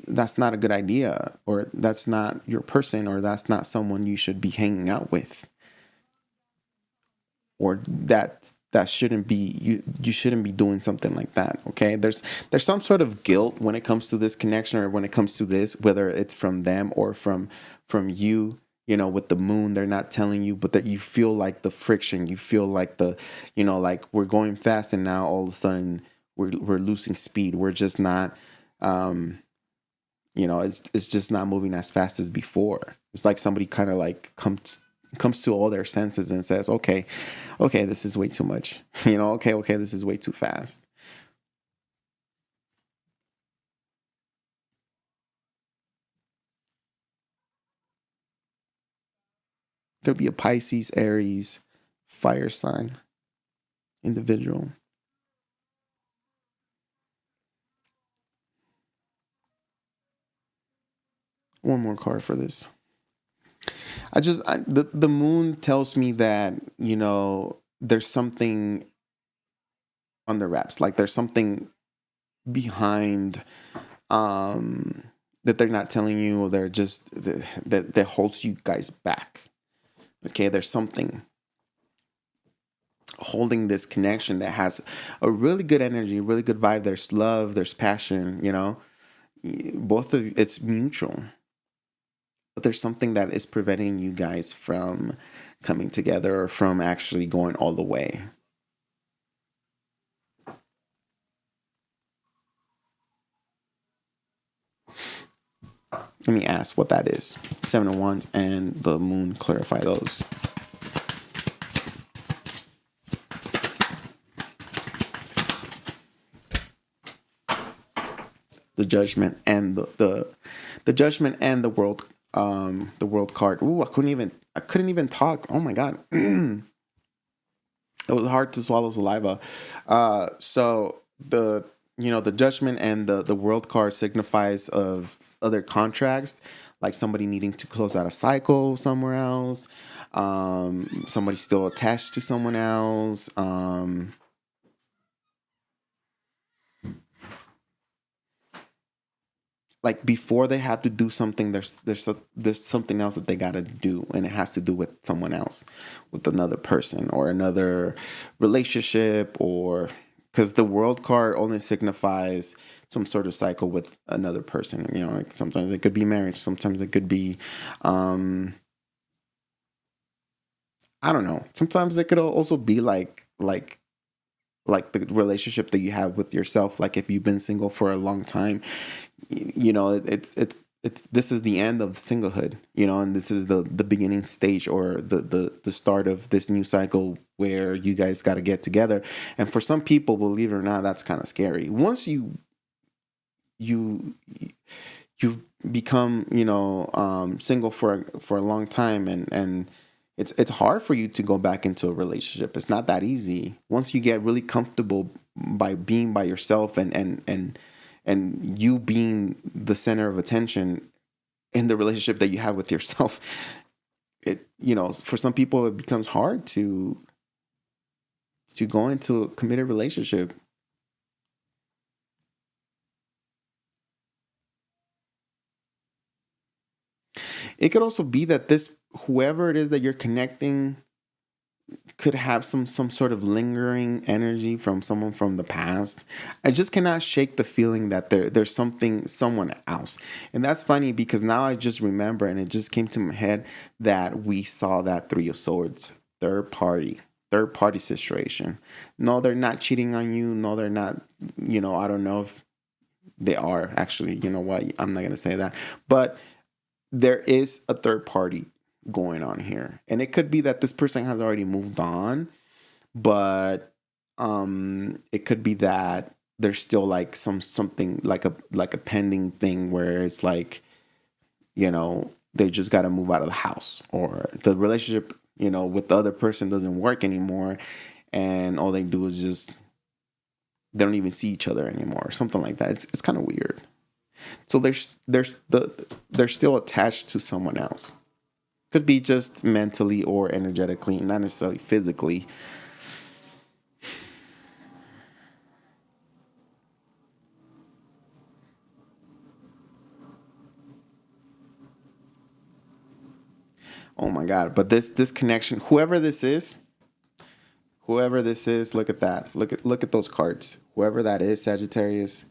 that's not a good idea, or that's not your person, or that's not someone you should be hanging out with, or that shouldn't be, you shouldn't be doing something like that. Okay, there's some sort of guilt when it comes to this connection, or when it comes to this, whether it's from them or from you. With the moon, they're not telling you, but that you feel like the friction, you feel like the, like we're going fast, and now all of a sudden we're losing speed. We're just not, it's just not moving as fast as before. It's like somebody kind of like comes to all their senses and says, okay, this is way too much. Okay, this is way too fast. Could be a Pisces, Aries, fire sign individual. One more card for this. The moon tells me that, there's something on the wraps. Like there's something behind, that they're not telling you, or they're just that holds you guys back. Okay, there's something holding this connection that has a really good energy, really good vibe. There's love, there's passion, both of it's mutual, but there's something that is preventing you guys from coming together or from actually going all the way. Let me ask what that is. 7 of Wands and the moon, clarify those. The judgment and the judgment and the world card. Ooh, I couldn't even talk. Oh my god. It was hard to swallow saliva. So the judgment and the world card signifies of other contracts, like somebody needing to close out a cycle somewhere else, somebody still attached to someone else, like before they have to do something, there's something else that they got to do, and it has to do with someone else, with another person or another relationship, or because the world card only signifies some sort of cycle with another person. Like sometimes it could be marriage, sometimes it could be, I don't know. Sometimes it could also be like the relationship that you have with yourself. Like if you've been single for a long time, it's this is the end of singlehood, and this is the beginning stage, or the start of this new cycle where you guys got to get together. And for some people, believe it or not, that's kind of scary. Once you've become single for a long time, and it's hard for you to go back into a relationship. It's not that easy. Once you get really comfortable by being by yourself, and you being the center of attention in the relationship that you have with yourself, for some people it becomes hard to go into a committed relationship. It could also be that whoever it is that you're connecting could have some sort of lingering energy from someone from the past. I just cannot shake the feeling that there's someone else. And that's funny because now I just remember, and it just came to my head, that we saw that Three of Swords, third party situation. No, they're not cheating on you. No, they're not, I don't know if they are actually. You know what? I'm not going to say that. But there is a third party going on here, and it could be that this person has already moved on, but it could be that there's still like something like a pending thing where it's like, they just got to move out of the house, or the relationship with the other person doesn't work anymore, and all they do is just, they don't even see each other anymore, or something like that. It's kind of weird. So they're still attached to someone else. Could be just mentally or energetically, not necessarily physically. Oh my God. But this connection, whoever this is, look at that. Look at those cards. Whoever that is, Sagittarius,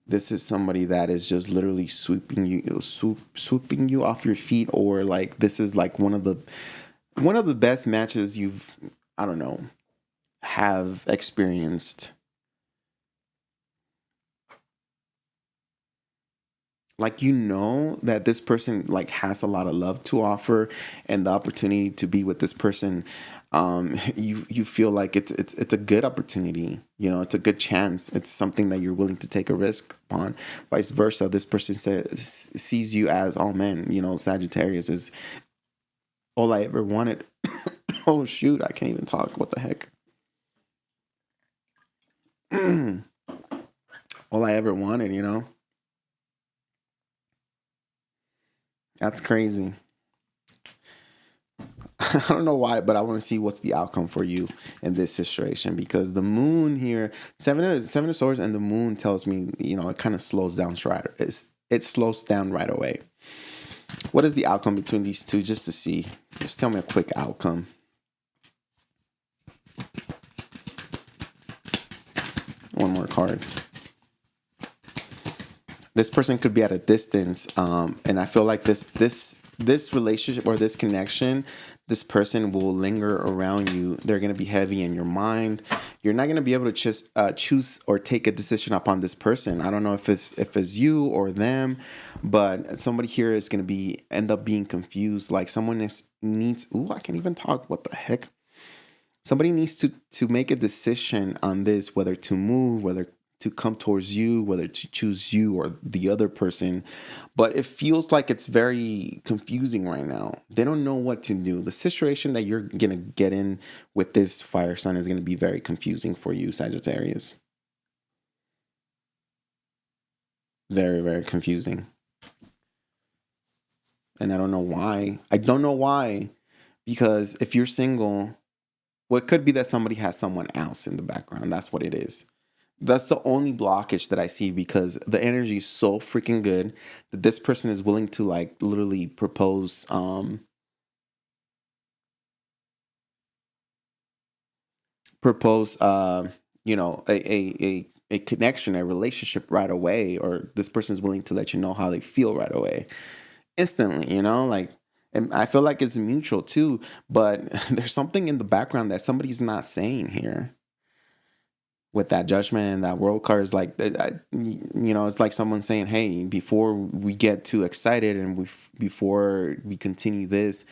this is somebody that is just literally swooping you off your feet, or like this is like one of the best matches you've, I don't know, have experienced. Like, that this person like has a lot of love to offer, and the opportunity to be with this person, you feel like it's a good opportunity. It's a good chance. It's something that you're willing to take a risk upon. Vice versa, this person sees you as, oh man, Sagittarius is all I ever wanted. Oh shoot, I can't even talk. What the heck? All I ever wanted. That's crazy. I don't know why, but I want to see what's the outcome for you in this situation, because the moon here, seven of swords, and the moon tells me, it kind of slows down it slows down right away. What is the outcome between these two, just to see? Just tell me a quick outcome. One more card. This person could be at a distance, and I feel like this relationship or this connection, this person will linger around you. They're going to be heavy in your mind. You're not going to be able to just choose or take a decision upon this person. I don't know if it's you or them, but somebody here is going to end up being confused. Like someone needs. Ooh, I can't even talk. What the heck? Somebody needs to make a decision on this, whether to move, whether to come towards you, whether to choose you or the other person. But it feels like it's very confusing right now. They don't know what to do. The situation that you're going to get in with this fire sign is going to be very confusing for you, Sagittarius. Very, very confusing. And I don't know why. Because if you're single, well, it could be that somebody has someone else in the background. That's what it is. That's the only blockage that I see, because the energy is so freaking good that this person is willing to like literally propose a connection, a relationship right away, or this person is willing to let you know how they feel right away, instantly, and I feel like it's mutual too, but there's something in the background that somebody's not saying here. With that Judgment and that World card is like, it's like someone saying, hey, before we get too excited and before we continue this,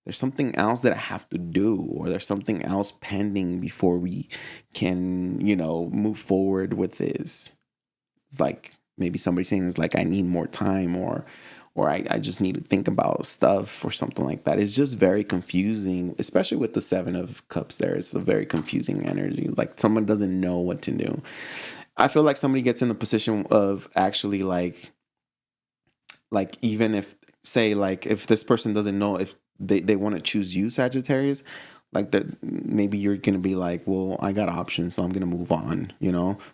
there's something else that I have to do, or there's something else pending before we can, move forward with this. It's like maybe somebody saying it's like, I need more time, or I just need to think about stuff or something like that. It's just very confusing, especially with the Seven of Cups there. It's a very confusing energy. Like someone doesn't know what to do. I feel like somebody gets in the position of actually like even if, say, like if this person doesn't know if they want to choose you, Sagittarius, like that, maybe you're going to be like, well, I got options, so I'm going to move on,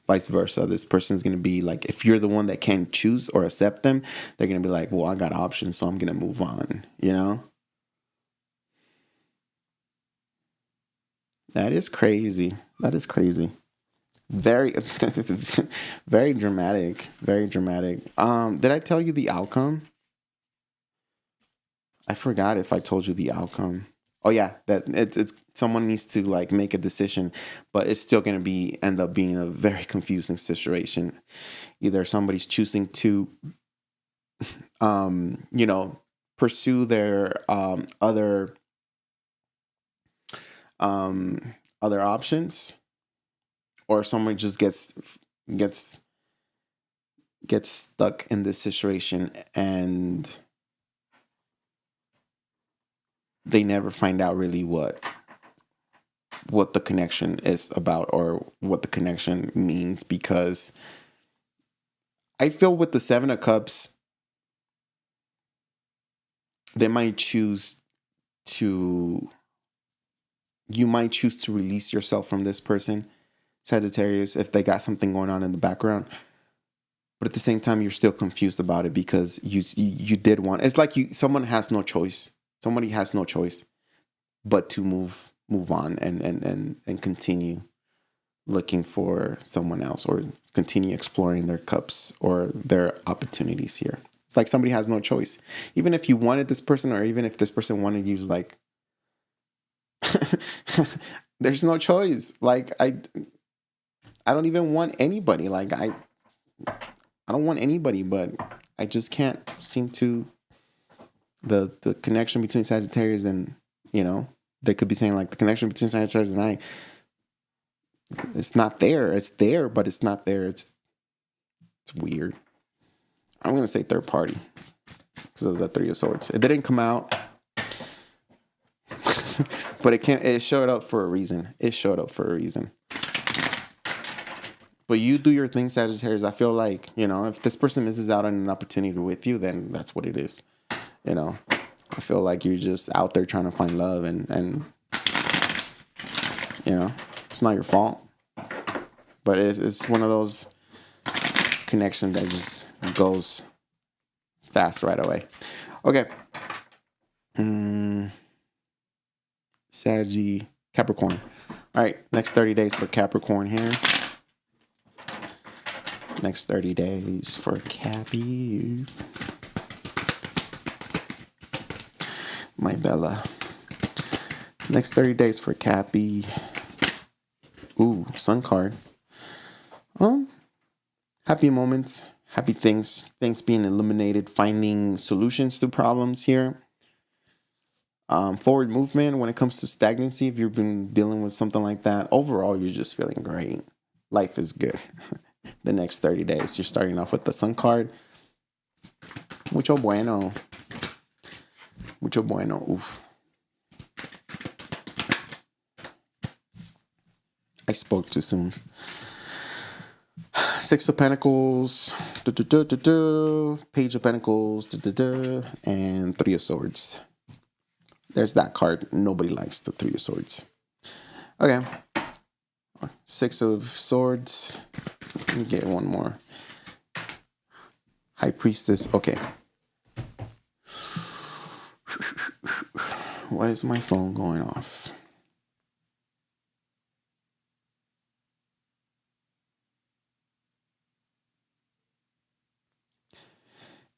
vice versa. This person's going to be like, if you're the one that can't choose or accept them, they're going to be like, well, I got options, so I'm going to move on, That is crazy. Very, very dramatic, very dramatic. Did I tell you the outcome? I forgot if I told you the outcome. Oh yeah, that it's someone needs to like make a decision, but it's still going to end up being a very confusing situation. Either somebody's choosing to, pursue their other options, or someone just gets stuck in this situation and they never find out really what the connection is about, or what the connection means, because I feel with the Seven of Cups, you might choose to release yourself from this person, Sagittarius, if they got something going on in the background. But at the same time, you're still confused about it, because you did want, it's like someone has no choice. Somebody has no choice but to move on and continue looking for someone else, or continue exploring their cups or their opportunities here. It's like somebody has no choice. Even if you wanted this person, or even if this person wanted you, like, there's no choice. Like, I don't even want anybody. Like, I don't want anybody, but I just can't seem to, the connection between Sagittarius and, they could be saying like the connection between Sagittarius and I, it's not there. It's there, but it's not there. It's weird. I'm going to say third party because of the Three of Swords. It didn't come out, but it showed up for a reason. But you do your thing, Sagittarius. I feel like, if this person misses out on an opportunity with you, then that's what it is. I feel like you're just out there trying to find love, and you know, it's not your fault. But it's one of those connections that just goes fast right away. Okay. Saggy, Capricorn. All right, next 30 days for Capricorn here. Next 30 days for Cappy. My Bella. Next 30 days for Cappy. Ooh, Sun card. Happy moments, happy things being eliminated, finding solutions to problems here. Forward movement when it comes to stagnancy, if you've been dealing with something like that. Overall, you're just feeling great. Life is good. The next 30 days. You're starting off with the Sun card. Mucho bueno. Mucho bueno. Oof. I spoke too soon. Six of Pentacles, Page of Pentacles, and Three of Swords. There's that card. Nobody likes the Three of Swords. Okay. Six of Swords. Let me get one more. High Priestess. Okay. Why is my phone going off?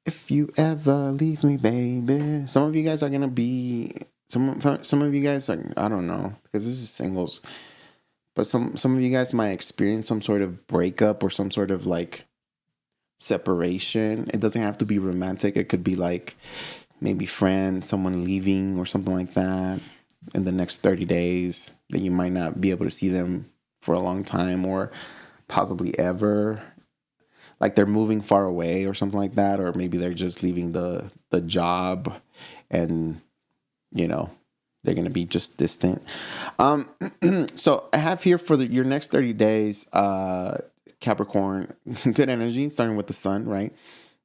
If you ever leave me, baby. Some of you guys are gonna be some of you guys are, I don't know, because this is singles. But some of you guys might experience some sort of breakup or some sort of like separation. It doesn't have to be romantic. It could be like maybe friend, someone leaving or something like that in the next 30 days that you might not be able to see them for a long time or possibly ever. Like they're moving far away or something like that, or maybe they're just leaving the job and, you know, they're going to be just distant. So I have here for your next 30 days, Capricorn, good energy, starting with the Sun, right?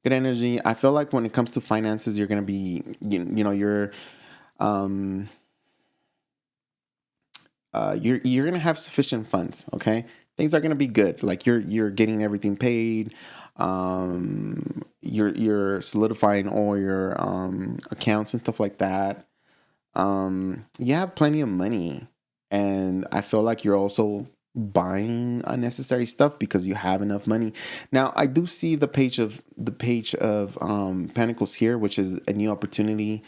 Good energy. I feel like when it comes to finances, you're going to be, you're going to have sufficient funds. Okay. Things are going to be good. Like you're getting everything paid. You're solidifying all your, accounts and stuff like that. You have plenty of money, and I feel like you're also buying unnecessary stuff because you have enough money. Now, I do see the page of Pentacles here, which is a new opportunity,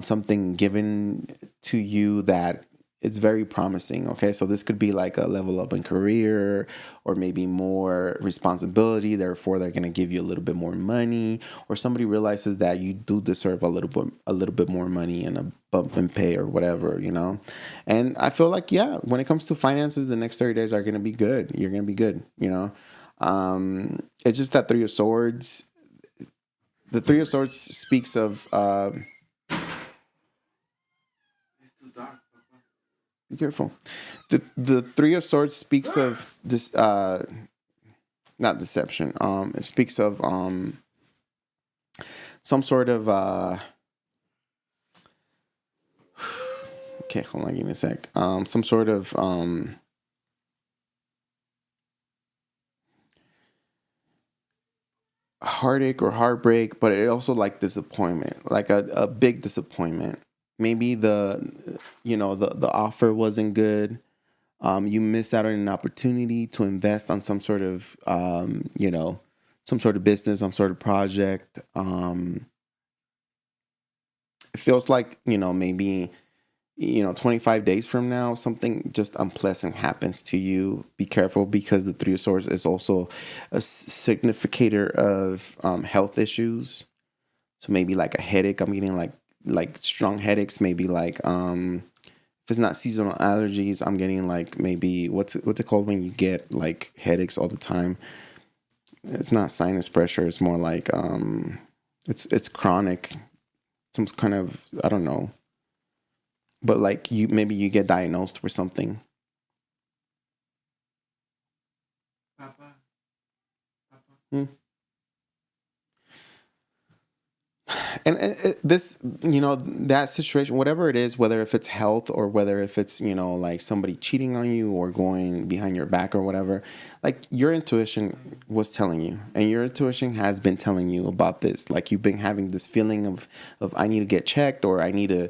something given to you that it's very promising. Okay, so this could be like a level up in career or maybe more responsibility. Therefore, they're going to give you a little bit more money, or somebody realizes that you do deserve a little bit more money and a bump in pay or whatever, you know. And I feel like, yeah, when it comes to finances, the next 30 days are going to be good. You're going to be good, you know. It's just that Three of Swords. The Three of Swords speaks of. Be careful. The Three of Swords speaks of this, not deception. It speaks of some sort of okay, hold on, give me a sec. Some sort of heartache or heartbreak, but it also like disappointment, like a big disappointment. Maybe the offer wasn't good. You miss out on an opportunity to invest on some sort of some sort of business, some sort of project. It feels like, maybe 25 days from now, something just unpleasant happens to you. Be careful, because the Three of Swords is also a significator of health issues. So maybe like a headache. I'm getting like strong headaches. Maybe like if it's not seasonal allergies, I'm getting like maybe what's it called when you get like headaches all the time? It's not sinus pressure. It's more like it's chronic. Some kind of, I don't know. But like maybe you get diagnosed with something. And this, that situation, whatever it is, whether if it's health or whether if it's, like somebody cheating on you or going behind your back or whatever, like your intuition was telling you, and your intuition has been telling you about this. Like you've been having this feeling of I need to get checked, or I need to,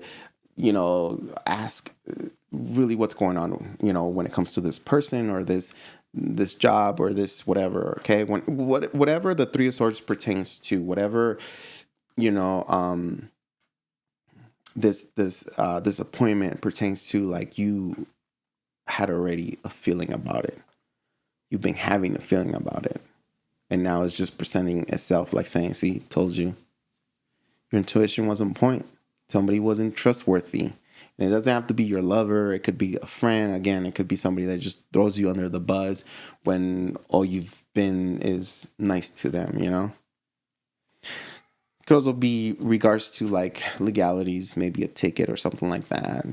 ask really what's going on, when it comes to this person or this job or this whatever. Okay. Whatever the Three of Swords pertains to, whatever, this appointment pertains to, like you had already a feeling about it. You've been having a feeling about it. And now it's just presenting itself like saying, see, told you. Your intuition was on point. Somebody wasn't trustworthy. And it doesn't have to be your lover. It could be a friend. Again, it could be somebody that just throws you under the bus when all you've been is nice to them, Could also be regards to like legalities, maybe a ticket or something like that.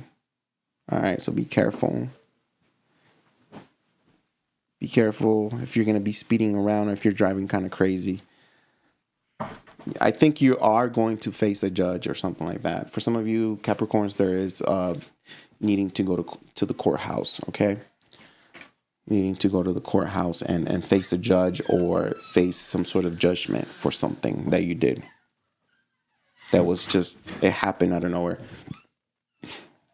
All right, so be careful. Be careful if you're going to be speeding around or if you're driving kind of crazy. I think you are going to face a judge or something like that. For some of you Capricorns, there is needing to go to the courthouse, okay? Needing to go to the courthouse and face a judge or face some sort of judgment for something that you did. That was just, it happened out of nowhere.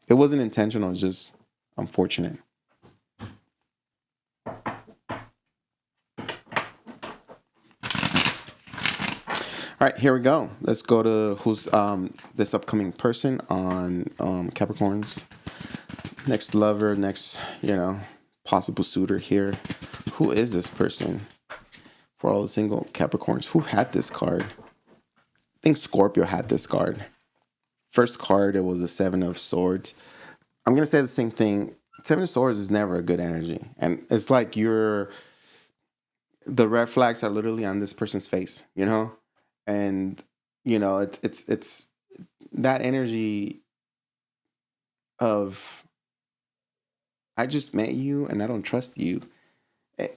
It wasn't intentional, it's just unfortunate. All right, here we go. Let's go to who's this upcoming person on Capricorns. Next lover, next, possible suitor here. Who is this person? For all the single Capricorns, who had this card? I think Scorpio had this card. First card, it was the Seven of Swords. I'm going to say the same thing. Seven of Swords is never a good energy. And it's like the red flags are literally on this person's face, And, it's that energy of, I just met you and I don't trust you.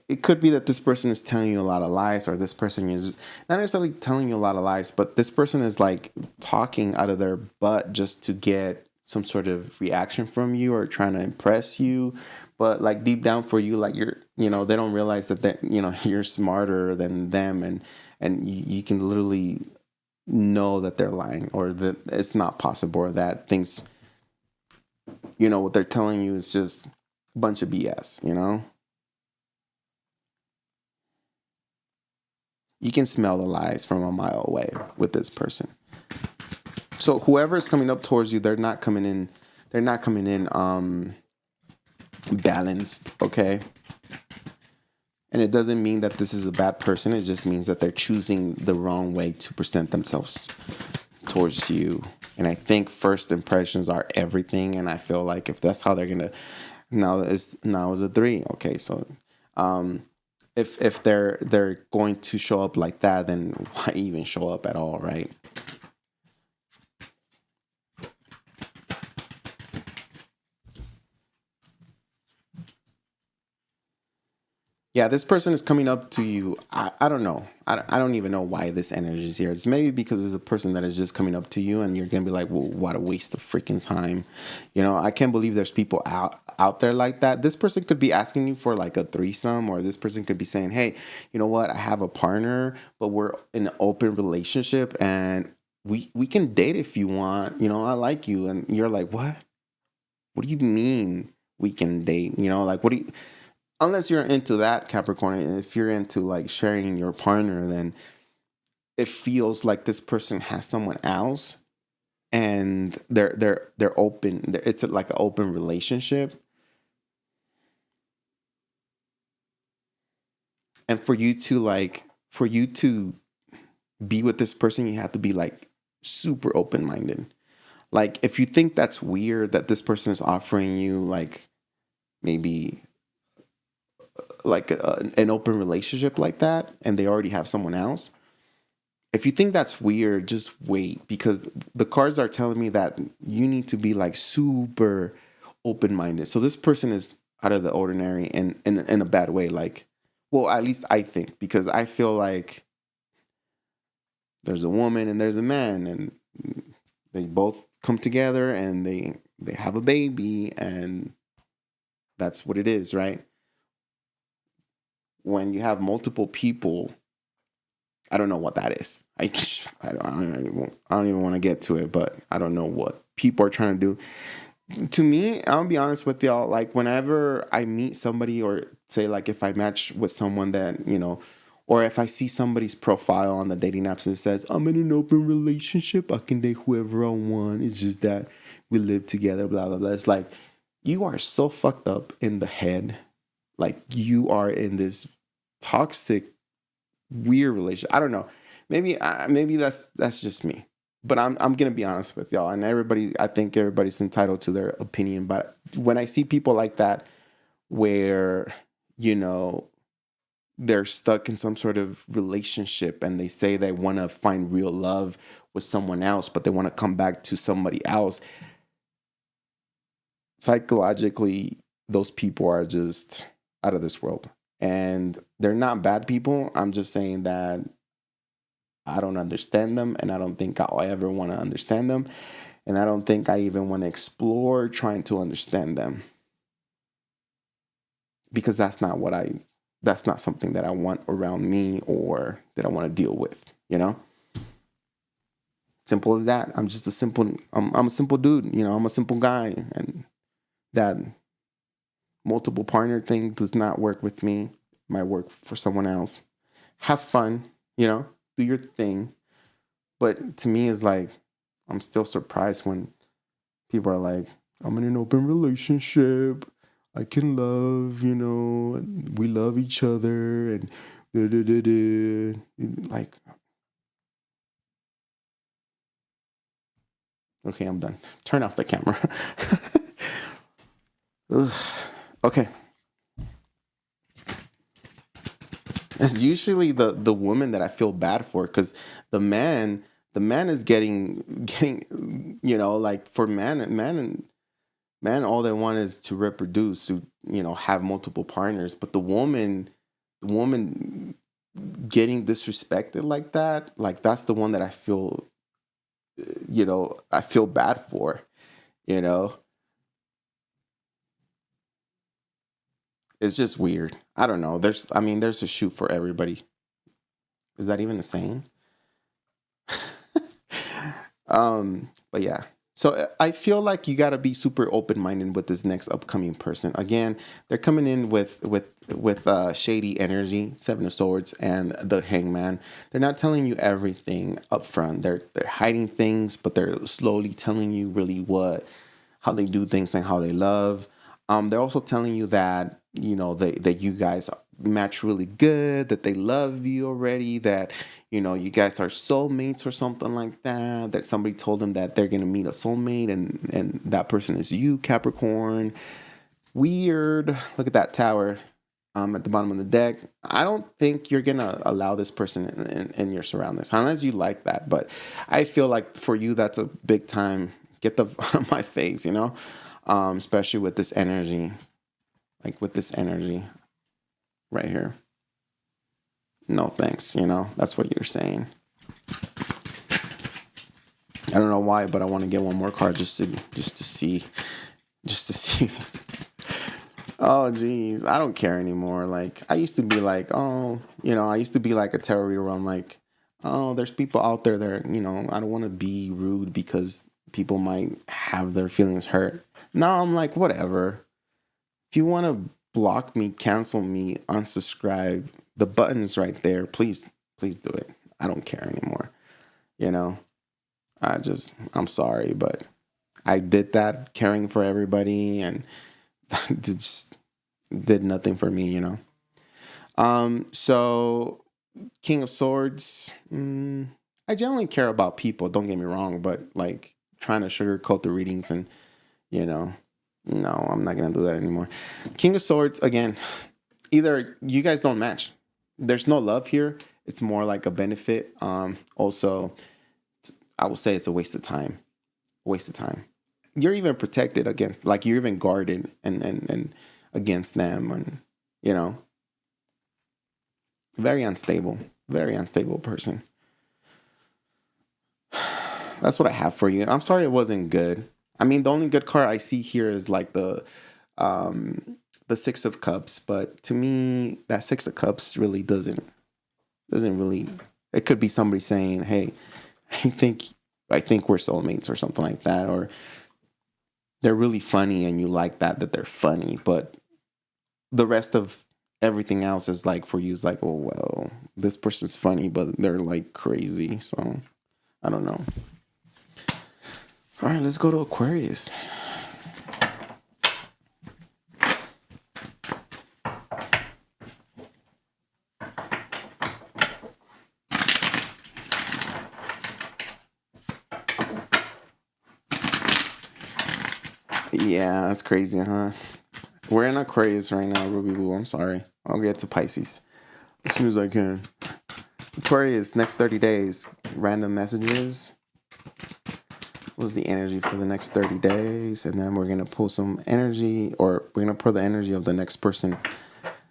It could be that this person is telling you a lot of lies, or this person is not necessarily telling you a lot of lies, but this person is like talking out of their butt just to get some sort of reaction from you or trying to impress you. But like deep down for you, like they don't realize that you're smarter than them, and you can literally know that they're lying, or that it's not possible, or that things, what they're telling you is just a bunch of BS, You can smell the lies from a mile away with this person. So whoever is coming up towards you, they're not coming in balanced, okay? And it doesn't mean that this is a bad person. It just means that they're choosing the wrong way to present themselves towards you. And I think first impressions are everything. And I feel like if that's how they're gonna, now is a 3. Okay, so if they're going to show up like that, then why even show up at all, right? Yeah, this person is coming up to you. I don't know. I don't even know why this energy is here. It's maybe because it's a person that is just coming up to you and you're going to be like, well, what a waste of freaking time. I can't believe there's people out there like that. This person could be asking you for like a threesome, or this person could be saying, hey, you know what? I have a partner, but we're in an open relationship and we can date if you want. I like you. And you're like, what? What do you mean we can date? Like, what do you... Unless you're into that, Capricorn, and if you're into like sharing your partner, then it feels like this person has someone else, and they're open. It's like an open relationship, and for you to be with this person, you have to be like super open minded. Like if you think that's weird that this person is offering you like maybe like an open relationship like that, and they already have someone else, if you think that's weird, just wait, because the cards are telling me that you need to be like super open-minded. So this person is out of the ordinary and in a bad way, like, well, at least I think, because I feel like there's a woman and there's a man, and they both come together and they have a baby, and that's what it is, right? When you have multiple people, I don't know what that is. I don't even want to get to it, but I don't know what people are trying to do. To me, I'll be honest with y'all, like whenever I meet somebody, or say like if I match with someone that, you know, or if I see somebody's profile on the dating apps and it says, I'm in an open relationship, I can date whoever I want, it's just that we live together, blah, blah, blah. It's like, you are so fucked up in the head. Like, you are in this toxic, weird relationship. I don't know. Maybe that's just me. But I'm gonna be honest with y'all, and I think everybody's entitled to their opinion. But when I see people like that, where, you know, they're stuck in some sort of relationship and they say they want to find real love with someone else, but they want to come back to somebody else, psychologically, those people are just out of this world. And they're not bad people. I'm just saying that I don't understand them, and I don't think I'll ever want to understand them. And I don't think I even want to explore trying to understand them. Because that's not something that I want around me or that I want to deal with, you know? Simple as that. I'm a simple dude, you know, I'm a simple guy, and that multiple partner thing does not work with me. Might work for someone else. Have fun, you know, do your thing. But to me, it's like, I'm still surprised when people are like, I'm in an open relationship, I can love, you know, we love each other, and da, da, da, da. Like, okay, I'm done. Turn off the camera. Okay. It's usually the woman that I feel bad for, because the man is getting, you know, like for man, all they want is to reproduce, to, you know, have multiple partners. But the woman getting disrespected like that, like that's the one that I feel, you know, I feel bad for, you know. It's just weird. I don't know. There's a shoe for everybody. Is that even a saying? But yeah. So I feel like you got to be super open-minded with this next upcoming person. Again, they're coming in with shady energy, Seven of Swords, and the Hangman. They're not telling you everything up front. They're hiding things, but they're slowly telling you really how they do things and how they love. They're also telling you that, you know, that you guys match really good, that they love you already, that, you know, you guys are soulmates or something like that, that somebody told them that they're going to meet a soulmate, and that person is you, Capricorn. Weird. Look at that tower at the bottom of the deck. I don't think you're going to allow this person in your surroundings, unless you like that. But I feel like for you, that's a big time. Get the out of my face, you know? Especially with this energy, like with this energy right here. No thanks, you know, that's what you're saying. I don't know why, but I want to get one more card just to see. Oh geez, I don't care anymore. Like, I used to be like, oh, you know, I used to be like a tarot reader where I'm like, oh, there's people out there that, you know, I don't want to be rude because people might have their feelings hurt. Now I'm like, whatever. If you want to block me, cancel me, unsubscribe, the button is right there. Please do it. I don't care anymore. You know, I'm sorry, but I did that caring for everybody, and just did nothing for me, you know. So King of Swords, I generally care about people, don't get me wrong, but like trying to sugarcoat the readings and, you know, no, I'm not going to do that anymore. King of Swords, again, either you guys don't match. There's no love here. It's more like a benefit. Also, I would say it's a waste of time. You're even protected against, like, you're even guarded and against them, and, you know, very unstable person. That's what I have for you. I'm sorry it wasn't good. I mean, the only good card I see here is like the Six of Cups, but to me, that Six of Cups really doesn't really. It could be somebody saying, "Hey, I think we're soulmates" or something like that, or they're really funny and you like that they're funny, but the rest of everything else is like for you is like, oh well, this person's funny, but they're like crazy. So I don't know. All right, let's go to Aquarius. Yeah, that's crazy, huh? We're in Aquarius right now, Ruby Boo. I'm sorry. I'll get to Pisces as soon as I can. Aquarius, next 30 days. Random messages. What's the energy for the next 30 days? And then we're going to pull some energy, or we're going to pull the energy of the next person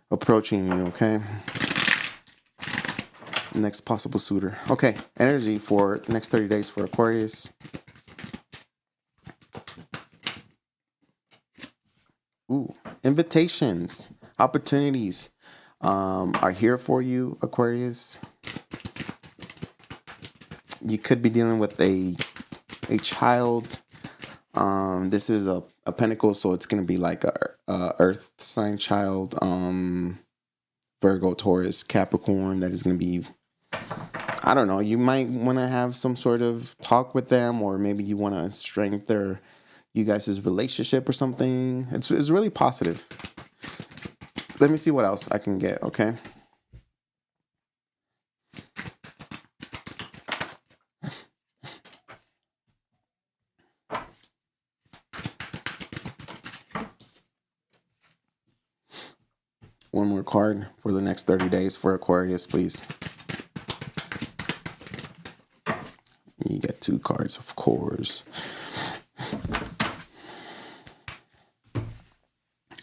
approaching you, okay? Next possible suitor. Okay, energy for next 30 days for Aquarius. Ooh, invitations, opportunities are here for you, Aquarius. You could be dealing with a child. This is a pentacle, so it's going to be like a earth sign child. Virgo, Taurus, Capricorn. That is going to be, I don't know. You might want to have some sort of talk with them, or maybe you want to strengthen you guys' relationship or something. It's really positive. Let me see what else I can get, okay? One more card for the next 30 days for Aquarius, please. You get 2 cards, of course.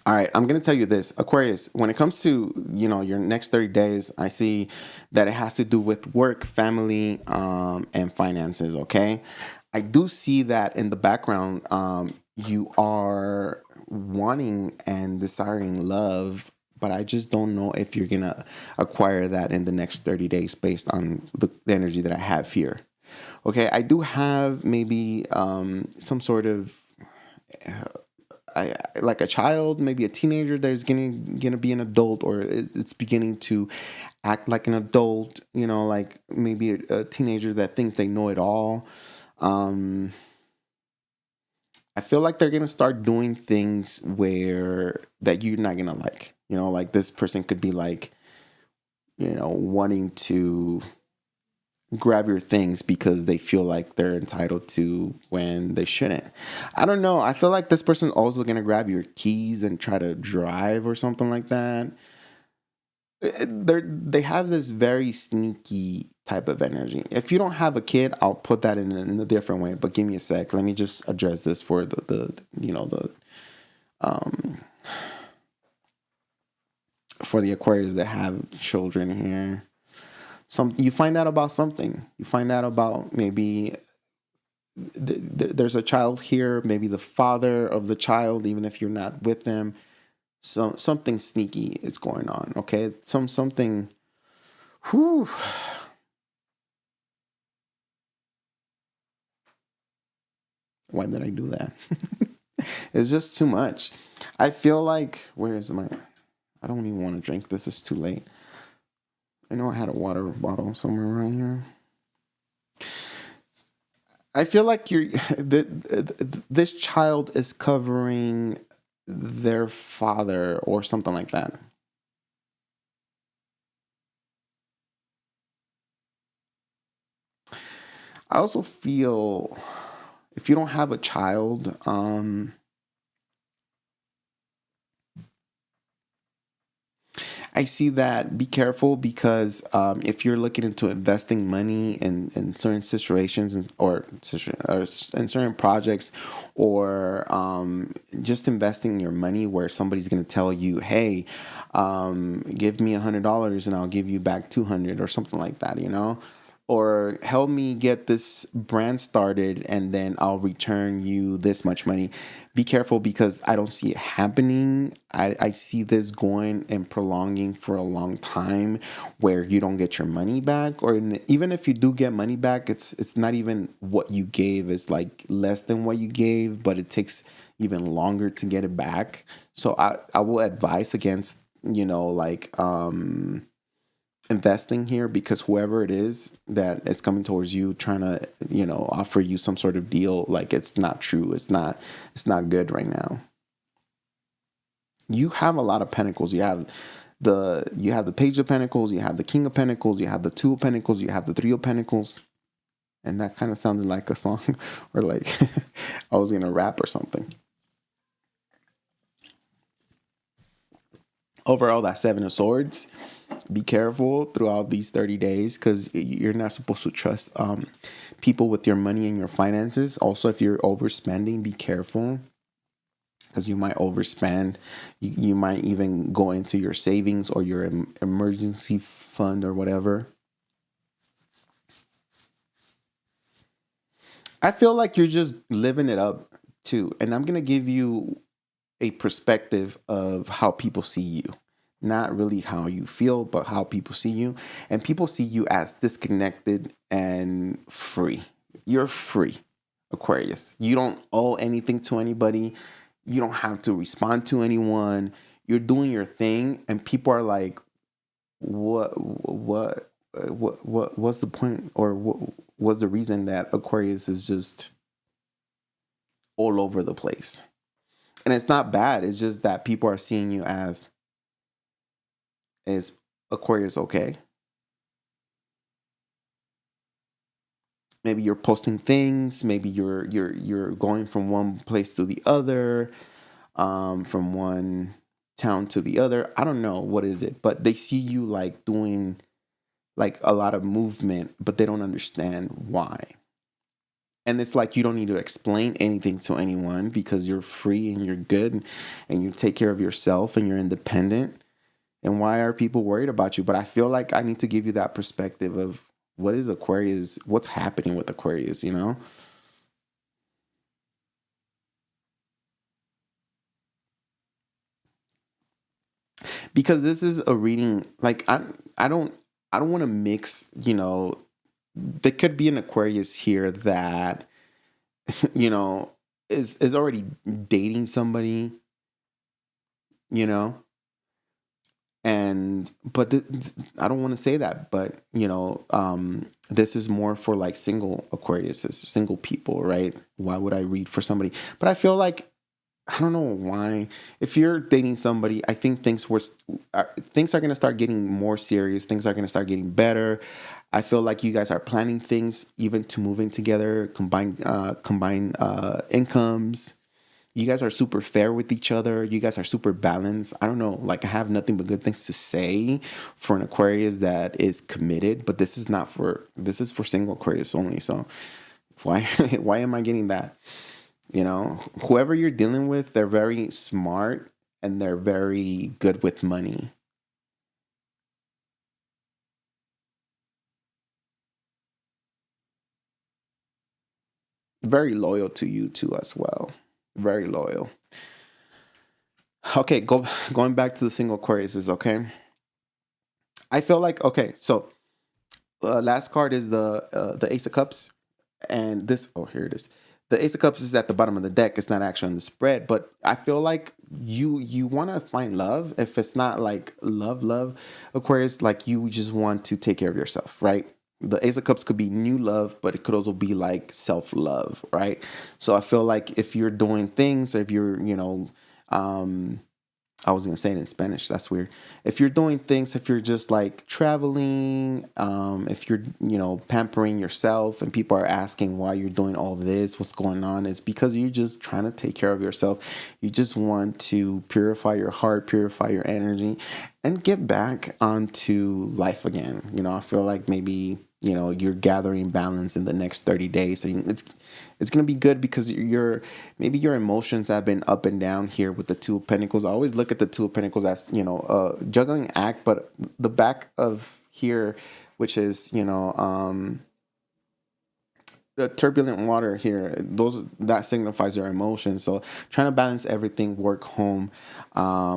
All right, I'm going to tell you this, Aquarius, when it comes to, your next 30 days, I see that it has to do with work, family, and finances, okay? I do see that in the background, you are wanting and desiring love, but I just don't know if you're going to acquire that in the next 30 days based on the energy that I have here. Okay, I do have maybe some sort of... like a child, maybe a teenager that is gonna be an adult, or it's beginning to act like an adult, like maybe a teenager that thinks they know it all. I feel like they're gonna start doing things that you're not gonna like. Like this person could be like, wanting to grab your things because they feel like they're entitled to when they shouldn't. I don't know. I feel like this person also going to grab your keys and try to drive or something like that. They have this very sneaky type of energy. If you don't have a kid, I'll put that in a different way, but give me a sec. Let me just address this for for the Aquarius that have children here. You find out about something. You find out about maybe there's a child here, maybe the father of the child, even if you're not with them. So something sneaky is going on. Okay, something. Whew. Why did I do that? It's just too much. I feel like I don't even want to drink this. It's too late. I know I had a water bottle somewhere around here. I feel like this child is covering their father or something like that. I also feel if you don't have a child, I see that be careful because if you're looking into investing money in certain situations or in certain projects, or just investing your money where somebody's going to tell you, hey, give me $100 and I'll give you back $200 or something like that, or help me get this brand started and then I'll return you this much money. Be careful because I don't see it happening. I see this going and prolonging for a long time where you don't get your money back, or even if you do get money back, it's not even what you gave. It's like less than what you gave, but it takes even longer to get it back. So I will advise against, investing here, because whoever it is that is coming towards you trying to offer you some sort of deal, like, it's not true. It's not good right now. You have a lot of pentacles. You have the Page of Pentacles, you have the King of Pentacles, you have the Two of Pentacles, you have the Three of Pentacles. And that kind of sounded like a song or like I was gonna rap or something. Overall, that Seven of Swords. Be careful throughout these 30 days because you're not supposed to trust people with your money and your finances. Also, if you're overspending, be careful because you might overspend. You might even go into your savings or your emergency fund or whatever. I feel like you're just living it up too. And I'm going to give you a perspective of how people see you. Not really how you feel, but how people see you. And people see you as disconnected and free. You're free, Aquarius. You don't owe anything to anybody. You don't have to respond to anyone. You're doing your thing, and people are like, what's the point, or what's the reason that Aquarius is just all over the place? And it's not bad. It's just that people are seeing you as, is Aquarius okay? Maybe you're posting things. Maybe you're going from one place to the other, from one town to the other. I don't know what is it, but they see you like doing like a lot of movement, but they don't understand why. And it's like you don't need to explain anything to anyone because you're free and you're good and you take care of yourself and you're independent. And why are people worried about you? But I feel like I need to give you that perspective of what is Aquarius, what's happening with Aquarius, Because this is a reading, like I don't want to mix, there could be an Aquarius here that, is already dating somebody, but I don't want to say that, but this is more for like single Aquariuses, single people, right? Why would I read for somebody? But I feel like, I don't know why. If you're dating somebody, I think things are going to start getting more serious. Things are going to start getting better. I feel like you guys are planning things, even to moving together, combine incomes. You guys are super fair with each other. You guys are super balanced. I don't know. Like, I have nothing but good things to say for an Aquarius that is committed, but this is for single Aquarius only. So why am I getting that? Whoever you're dealing with, they're very smart and they're very good with money. Very loyal to you too as well. Very loyal. Okay, going back to the single Aquariuses, okay? I feel like, okay, so last card is the Ace of Cups. And this, here it is. The Ace of Cups is at the bottom of the deck. It's not actually on the spread, but I feel like you want to find love. If it's not like love, Aquarius, like you just want to take care of yourself, right? The Ace of Cups could be new love, but it could also be like self-love, right? So I feel like if you're doing things, if you're, I was going to say it in Spanish. That's weird. If you're doing things, if you're just like traveling, if you're, pampering yourself and people are asking why you're doing all this, what's going on, it's because you're just trying to take care of yourself. You just want to purify your heart, purify your energy, and get back onto life again. I feel like maybe, you're gathering balance in the next 30 days. And it's going to be good because maybe your emotions have been up and down here with the Two of Pentacles. I always look at the Two of Pentacles as, a juggling act, but the back of here, which is, the turbulent water here, that signifies your emotions. So trying to balance everything, work, home,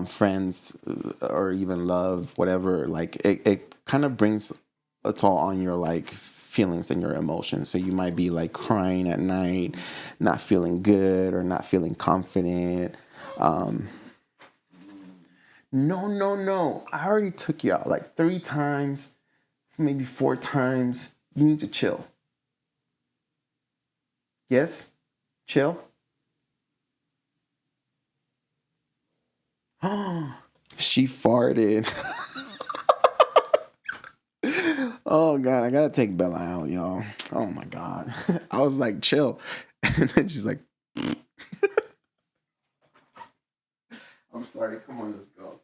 friends, or even love, whatever, like it kind of brings a toll on your like feelings and your emotions. So you might be like crying at night, not feeling good or not feeling confident. No, I already took you out like 3 times, maybe 4 times. You need to chill. Yes? Chill? She farted. Oh God, I gotta take Bella out, y'all. Oh my God. I was like, chill. And then she's like, I'm sorry, come on, let's go.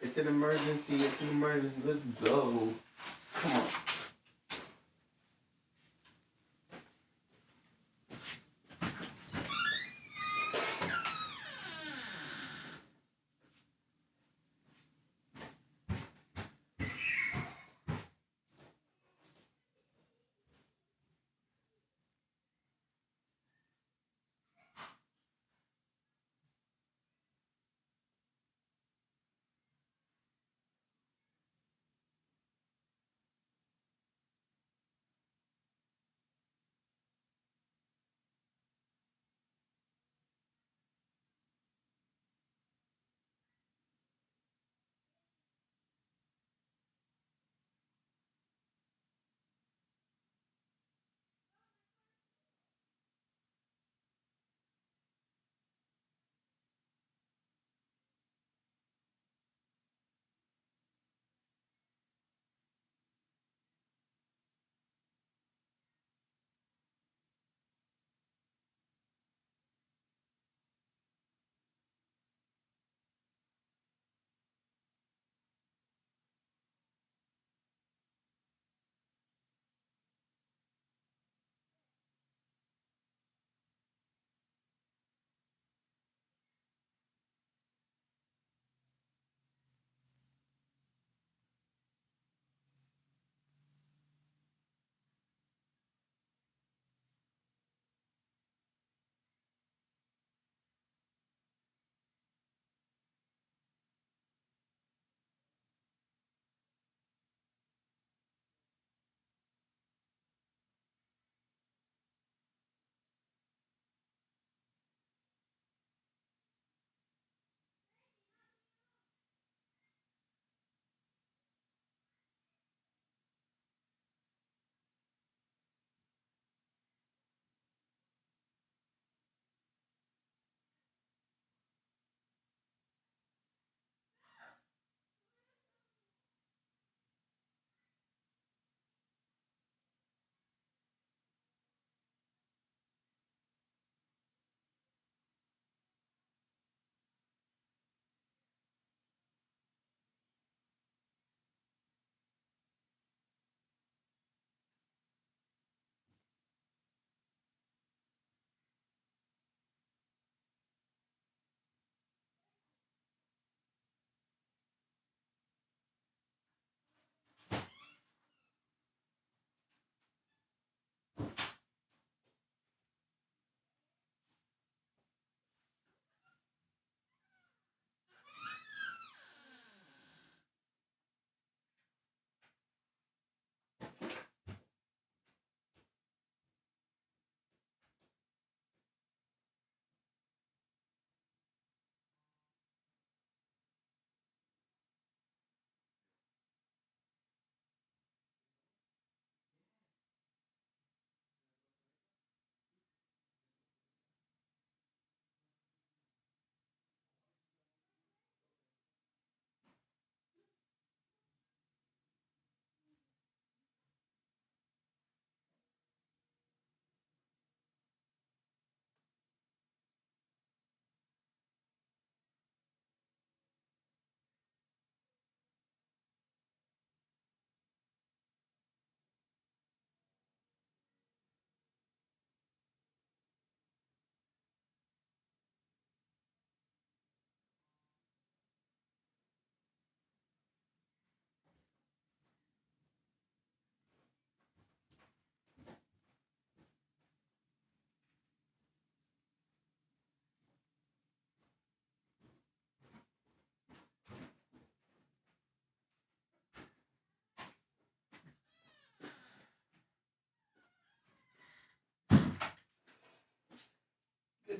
It's an emergency, let's go. Come on.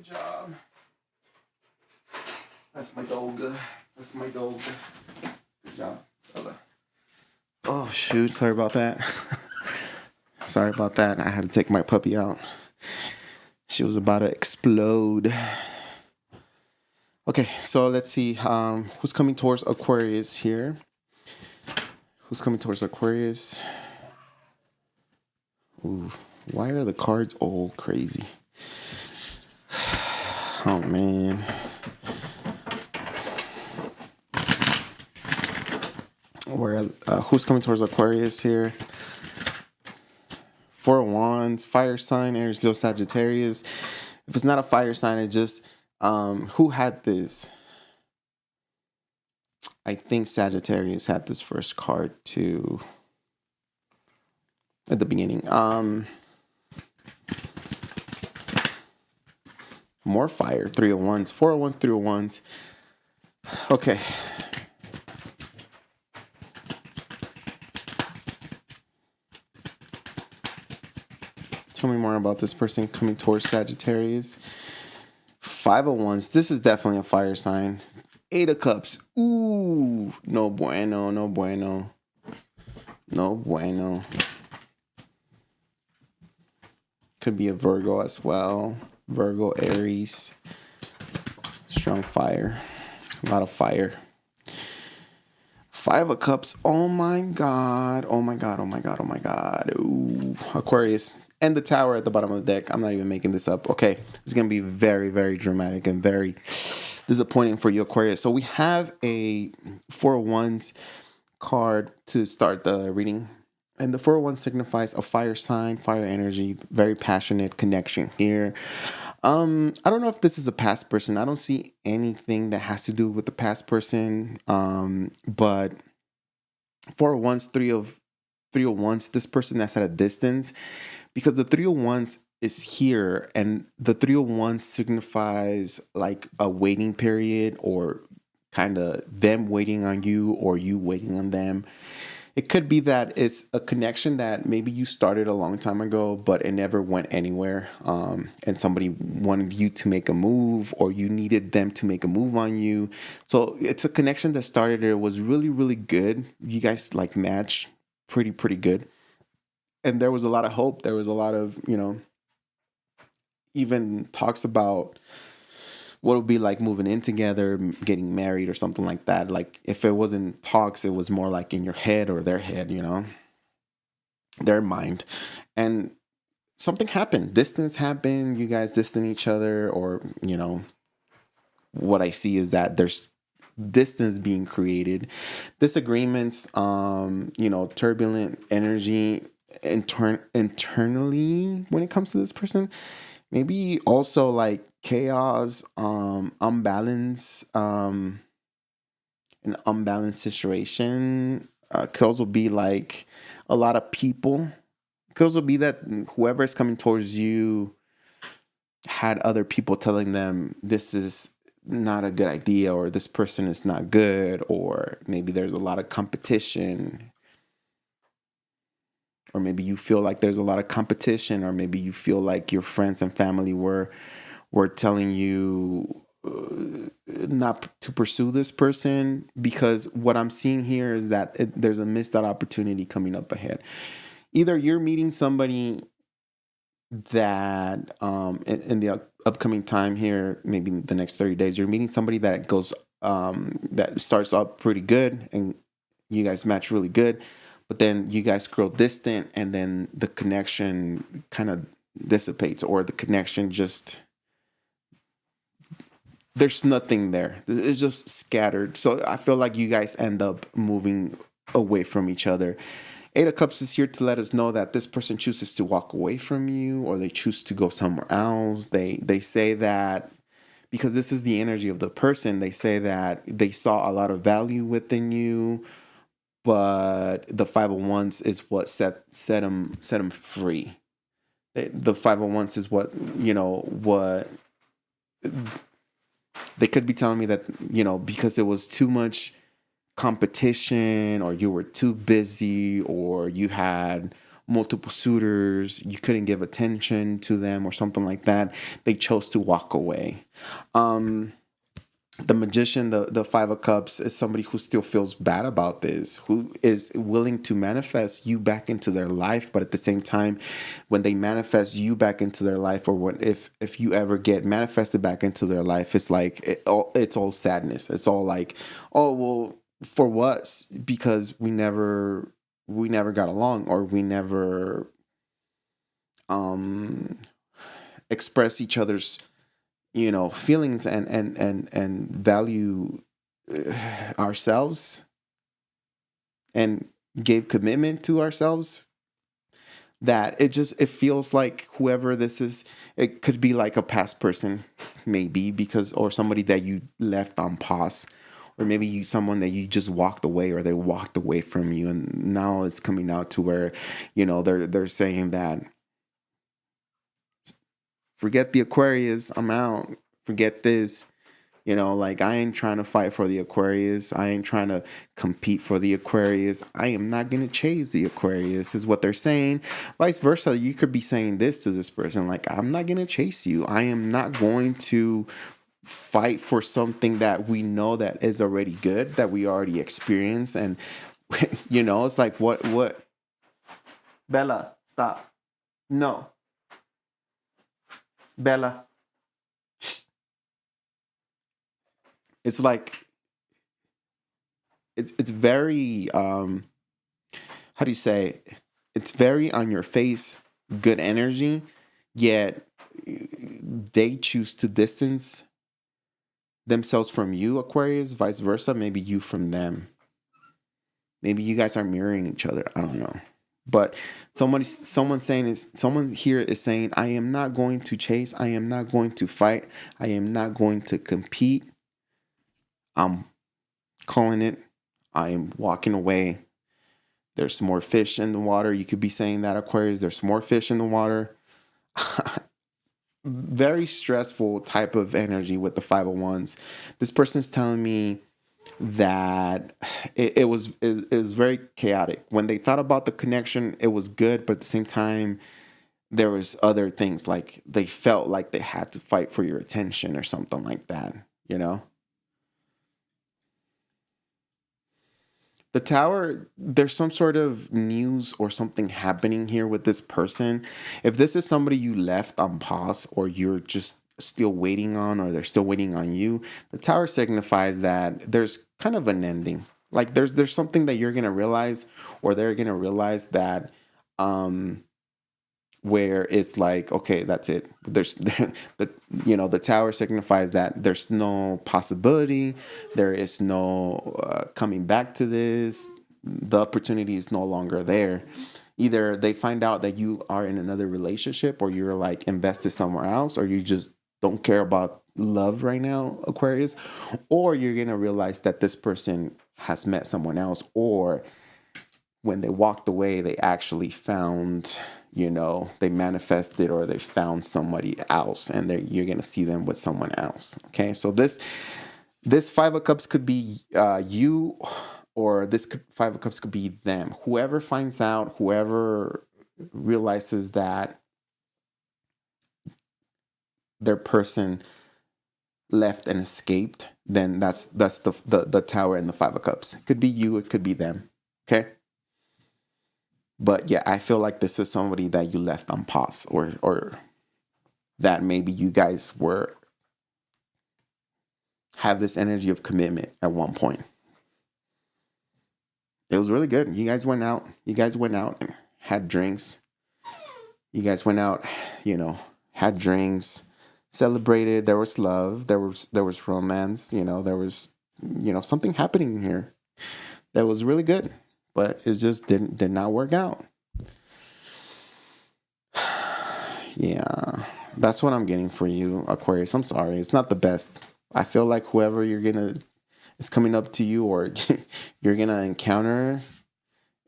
Good job. That's my dog. That's my dog. Good job, Ella. Oh, shoot. Sorry about that. Sorry about that. I had to take my puppy out. She was about to explode. Okay, so let's see. Who's coming towards Aquarius here? Who's coming towards Aquarius? Ooh, why are the cards all crazy? Oh, man. Who's coming towards Aquarius here? Four of Wands, fire sign, Aries Leo Sagittarius. If it's not a fire sign, it's just who had this? I think Sagittarius had this first card too at the beginning. More fire, 3 of Wands, 4 of Wands, 3 of Wands. Okay. Tell me more about this person coming towards Sagittarius. 5 of Wands. This is definitely a fire sign. 8 of Cups. Ooh. No bueno. No bueno. No bueno. Could be a Virgo as well. Virgo, Aries. Strong fire. A lot of fire. 5 of Cups. Oh my God. Oh my God. Oh my God. Oh my God. Ooh. Aquarius. And the Tower at the bottom of the deck. I'm not even making this up. Okay. It's going to be very, very dramatic and very disappointing for you, Aquarius. So we have a 4 of Wands card to start the reading. And the 4 of Wands signifies a fire sign, fire energy, very passionate connection here. I don't know if this is a past person. I don't see anything that has to do with the past person. But 4 of Wands, 3 of Wands, this person that's at a distance. Because the 3 of Wands is here, and the 3 of Wands signifies like a waiting period, or kind of them waiting on you or you waiting on them. It could be that it's a connection that maybe you started a long time ago, but it never went anywhere. And somebody wanted you to make a move, or you needed them to make a move on you. So it's a connection that started. It was really, really good. You guys like match pretty good. And there was a lot of hope. There was a lot of, even talks about what it would be like moving in together, getting married or something like that. Like if it wasn't talks, it was more like in your head or their head, their mind. And something happened. Distance happened. You guys distant each other, or, what I see is that there's distance being created, disagreements, turbulent energy internally when it comes to this person. Maybe also like chaos, unbalance, an unbalanced situation. Could also be like a lot of people. Could also be that whoever is coming towards you had other people telling them this is not a good idea, or this person is not good, or maybe there's a lot of competition. Or maybe you feel like there's a lot of competition, or maybe you feel like your friends and family were telling you not to pursue this person, because what I'm seeing here is that there's a missed out opportunity coming up ahead. Either you're meeting somebody that in the upcoming time here, maybe the next 30 days, you're meeting somebody that goes that starts up pretty good and you guys match really good. But then you guys grow distant, and then the connection kind of dissipates, or the connection just, there's nothing there. It's just scattered. So I feel like you guys end up moving away from each other. 8 of Cups is here to let us know that this person chooses to walk away from you, or they choose to go somewhere else. They say that because this is the energy of the person. They say that they saw a lot of value within you, but the 5 of Wands is what set them free. The 5 of Wands is what they could be telling me that, because it was too much competition, or you were too busy, or you had multiple suitors, you couldn't give attention to them or something like that. They chose to walk away. The Magician, the Five of Cups, is somebody who still feels bad about this, who is willing to manifest you back into their life, but at the same time, when they manifest you back into their life, or when if you ever get manifested back into their life, it's like it's all sadness. It's all like, oh well, for what? Because we never got along, or we never express each other's feelings and value ourselves and gave commitment to ourselves, that it feels like whoever this is, it could be like a past person, maybe, because, or somebody that you left on pause, or maybe someone that you just walked away, or they walked away from you, and now it's coming out to where they're saying that, forget the Aquarius, I'm out. Forget this. Like, I ain't trying to fight for the Aquarius. I ain't trying to compete for the Aquarius. I am not going to chase the Aquarius, is what they're saying. Vice versa, you could be saying this to this person, like, I'm not going to chase you. I am not going to fight for something that we know that is already good, that we already experienced. And, it's like, what? Bella, stop. No. Bella. It's like, it's very, how do you say, it's very on your face, good energy, yet they choose to distance themselves from you, Aquarius, vice versa, maybe you from them. Maybe you guys are mirroring each other, I don't know. But someone here is saying, I am not going to chase. I am not going to fight. I am not going to compete. I'm calling it. I am walking away. There's more fish in the water. You could be saying that, Aquarius. There's more fish in the water. Very stressful type of energy with the 5 of Wands. This person's telling me that it was very chaotic. When they thought about the connection, it was good, but at the same time, there was other things, like they felt like they had to fight for your attention or something like that, The Tower, there's some sort of news or something happening here with this person. If this is somebody you left on pause, or you're just still waiting on, or they're still waiting on you, the Tower signifies that there's kind of an ending. Like there's something that you're gonna realize, or they're gonna realize, that where it's like, okay, that's it. The Tower signifies that there's no possibility, there is no coming back to this. The opportunity is no longer there. Either they find out that you are in another relationship, or you're like invested somewhere else, or you just don't care about love right now, Aquarius, or you're going to realize that this person has met someone else, or when they walked away, they actually found, they manifested, or they found somebody else, and you're going to see them with someone else. Okay. So this 5 of Cups could be you, or this 5 of Cups could be them. Whoever finds out, whoever realizes that their person left and escaped, then that's the Tower and the 5 of Cups. It could be you, it could be them. Okay. But yeah, I feel like this is somebody that you left on pause, or that maybe you guys have this energy of commitment at one point. It was really good. You guys went out and had drinks. You guys went out, had drinks, celebrated. There was love. There was romance. There was, something happening here that was really good, but it just did not work out. Yeah, that's what I'm getting for you, Aquarius. I'm sorry, it's not the best. I feel like whoever is coming up to you, or you're gonna encounter,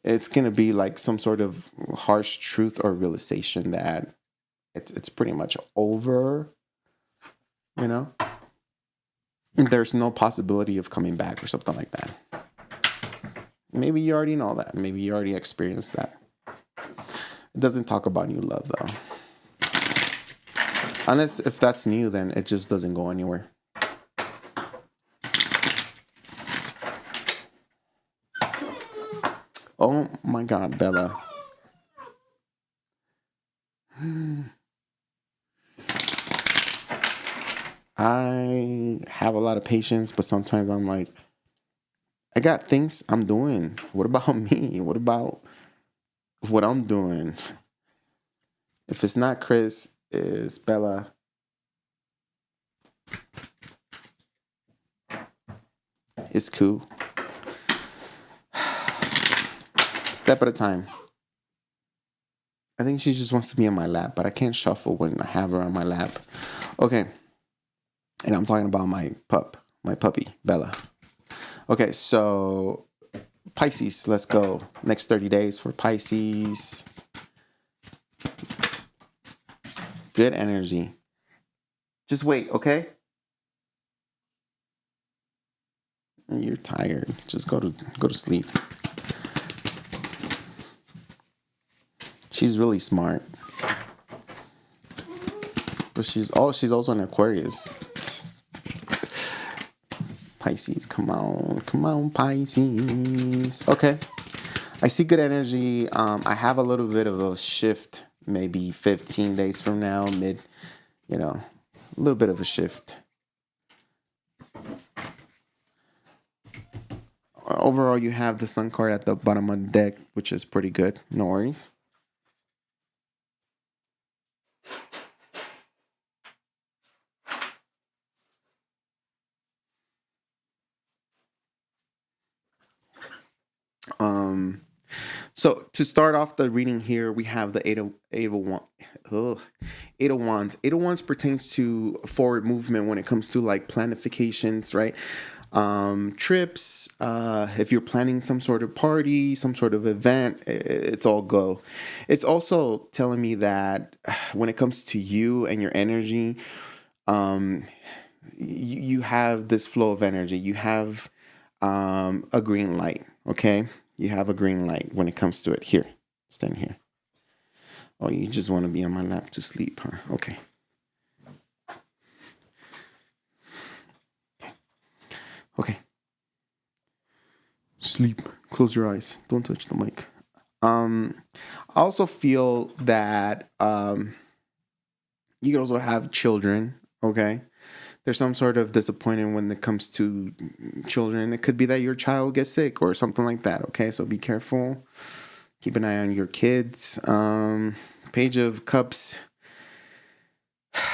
it's gonna be like some sort of harsh truth or realization that it's pretty much over. There's no possibility of coming back or something like that. Maybe you already know that. Maybe you already experienced that. It doesn't talk about new love though. Unless if that's new, then it just doesn't go anywhere. Oh my God, Bella. I have a lot of patience, but sometimes I'm like, I got things I'm doing. What about me? What about what I'm doing? If it's not Chris, it's Bella. It's cool. Step at a time. I think she just wants to be on my lap, but I can't shuffle when I have her on my lap. Okay. And I'm talking about my puppy, Bella. Okay, so Pisces, let's go. Next 30 days for Pisces. Good energy. Just wait, okay? You're tired. Just go to sleep. She's really smart. But she's also an Aquarius. Pisces, come on, Pisces. Okay, I see good energy. I have a little bit of a shift, maybe 15 days from now, a little bit of a shift. Overall, you have the Sun card at the bottom of the deck, which is pretty good. No worries. So to start off the reading here, we have the Eight of Wands. Eight of Wands pertains to forward movement when it comes to like planifications, right? Trips, if you're planning some sort of party, some sort of event, it's all go. It's also telling me that when it comes to you and your energy, you have this flow of energy. You have a green light, okay? You have a green light when it comes to it. Here, stand here. Oh, you just want to be on my lap to sleep, huh? Okay. Okay. Sleep. Close your eyes. Don't touch the mic. I also feel that you can also have children, okay? There's some sort of disappointment when it comes to children. It could be that your child gets sick or something like that, okay? So be careful. Keep an eye on your kids. Page of Cups.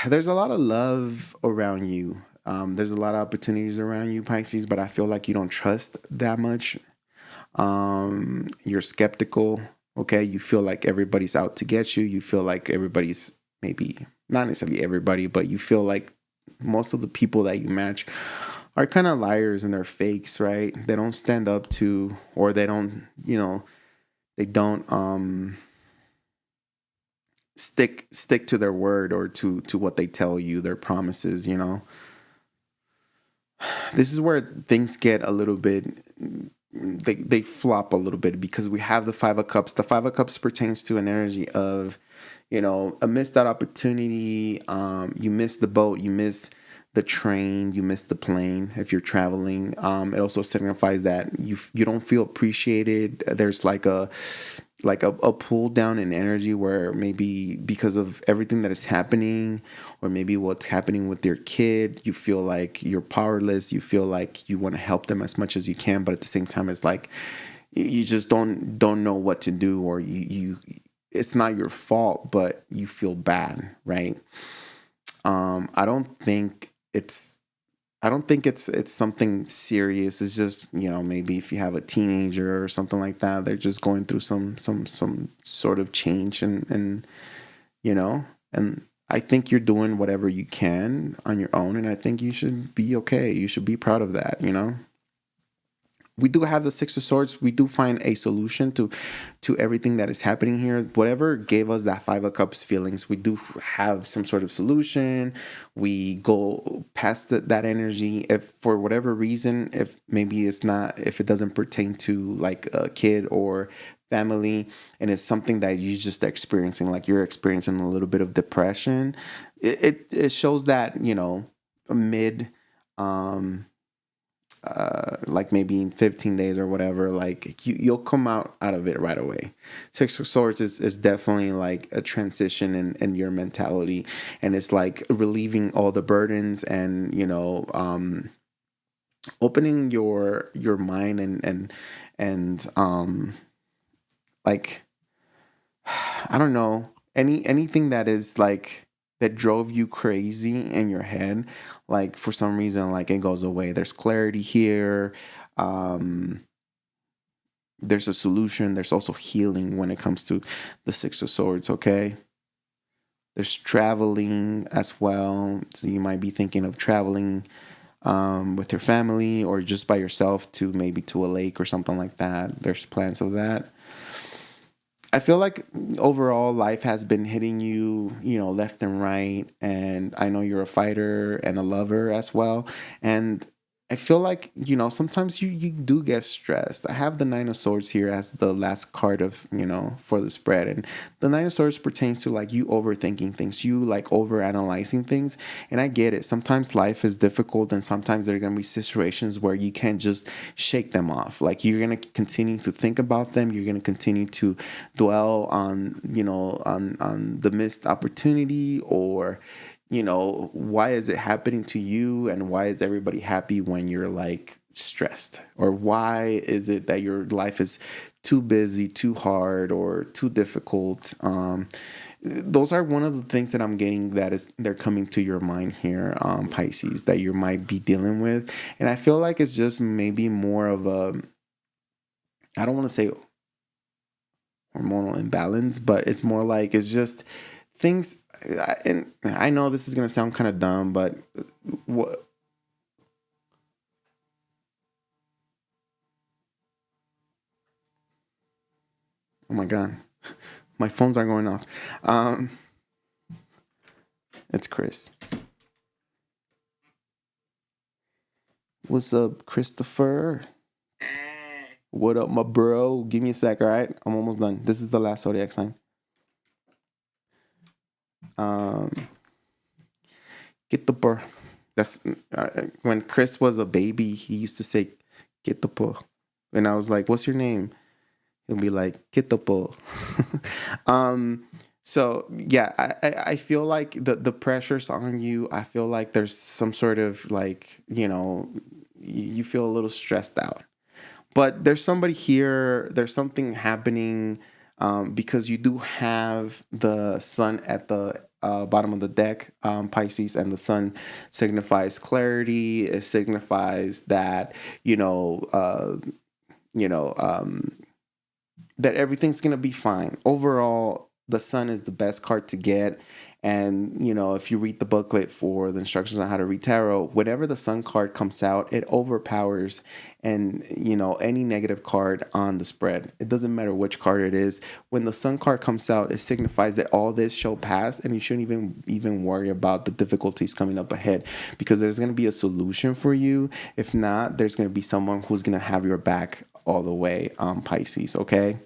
There's a lot of love around you. There's a lot of opportunities around you, Pisces, but I feel like you don't trust that much. You're skeptical, okay? You feel like everybody's out to get you. You feel like everybody's, maybe not necessarily everybody, but you feel like most of the people that you match are kind of liars and they're fakes, right? They don't stand up to, or they don't, they don't stick to their word or to what they tell you, their promises, This is where things get a little bit, they flop a little bit because we have the Five of Cups. The Five of Cups pertains to an energy of, a missed out opportunity. You missed the boat, you missed the train, you missed the plane if you're traveling. It also signifies that you don't feel appreciated. There's like a pull down in energy where maybe because of everything that is happening, or maybe what's happening with your kid, you feel like you're powerless. You feel like you want to help them as much as you can, but at the same time, it's like you just don't know what to do, or you it's not your fault, but you feel bad, right? I don't think it's something serious. It's just, maybe if you have a teenager or something like that, they're just going through some sort of change, and I think you're doing whatever you can on your own, and I think you should be okay. You should be proud of that, we do have the Six of Swords. We do find a solution to everything that is happening here. Whatever gave us that Five of Cups feelings, we do have some sort of solution. We go past that energy. If for whatever reason, if maybe it's not, if it doesn't pertain to like a kid or family, and it's something that you're just experiencing, like you're experiencing a little bit of depression, it shows that, you know, mid like maybe in 15 days or whatever, like you'll come out of it right away. Six of Swords is definitely like a transition in your mentality, and it's like relieving all the burdens, and you know, opening your mind, and like, I don't know, anything that is like that drove you crazy in your head, like for some reason, like it goes away. There's clarity here. There's a solution. There's also healing when it comes to the Six of Swords. Okay. There's traveling as well. So you might be thinking of traveling with your family or just by yourself to maybe to a lake or something like that. There's plans of that. I feel like overall life has been hitting you, you know, left and right. And I know you're a fighter and a lover as well. And I feel like, you know, sometimes you do get stressed. I have the Nine of Swords here as the last card of, you know, for the spread. And the Nine of Swords pertains to like you overthinking things, you like over analyzing things. And I get it. Sometimes life is difficult, and sometimes there are going to be situations where you can't just shake them off. Like you're going to continue to think about them. You're going to continue to dwell on, you know, on the missed opportunity, or you know, why is it happening to you, and why is everybody happy when you're like stressed, or why is it that your life is too busy, too hard, or too difficult? Those are one of the things that I'm getting, that is they're coming to your mind here, Pisces, that you might be dealing with. And I feel like it's just maybe more of a, I don't want to say hormonal imbalance, but it's more like it's just things. And I know this is gonna sound kind of dumb, but what? Oh my god, my phones are going off. It's Chris. What's up, Christopher? What up, my bro? Give me a sec, all right? I'm almost done. This is the last zodiac sign. Get the burr. That's when Chris was a baby. He used to say, "Get the burr," and I was like, "What's your name?" He'll be like, "Get the burr." So yeah, I feel like the pressure's on you. I feel like there's some sort of like, you know, you feel a little stressed out. But there's somebody here, there's something happening, because you do have the sun at the bottom of the deck, Pisces, and the sun signifies clarity. It signifies that, you know, that everything's going to be fine. Overall, the sun is the best card to get. And, you know, if you read the booklet for the instructions on how to read tarot, whenever the sun card comes out, it overpowers and, you know, any negative card on the spread. It doesn't matter which card it is. When the sun card comes out, it signifies that all this shall pass, and you shouldn't even worry about the difficulties coming up ahead, because there's going to be a solution for you. If not, there's going to be someone who's going to have your back all the way, Pisces, okay?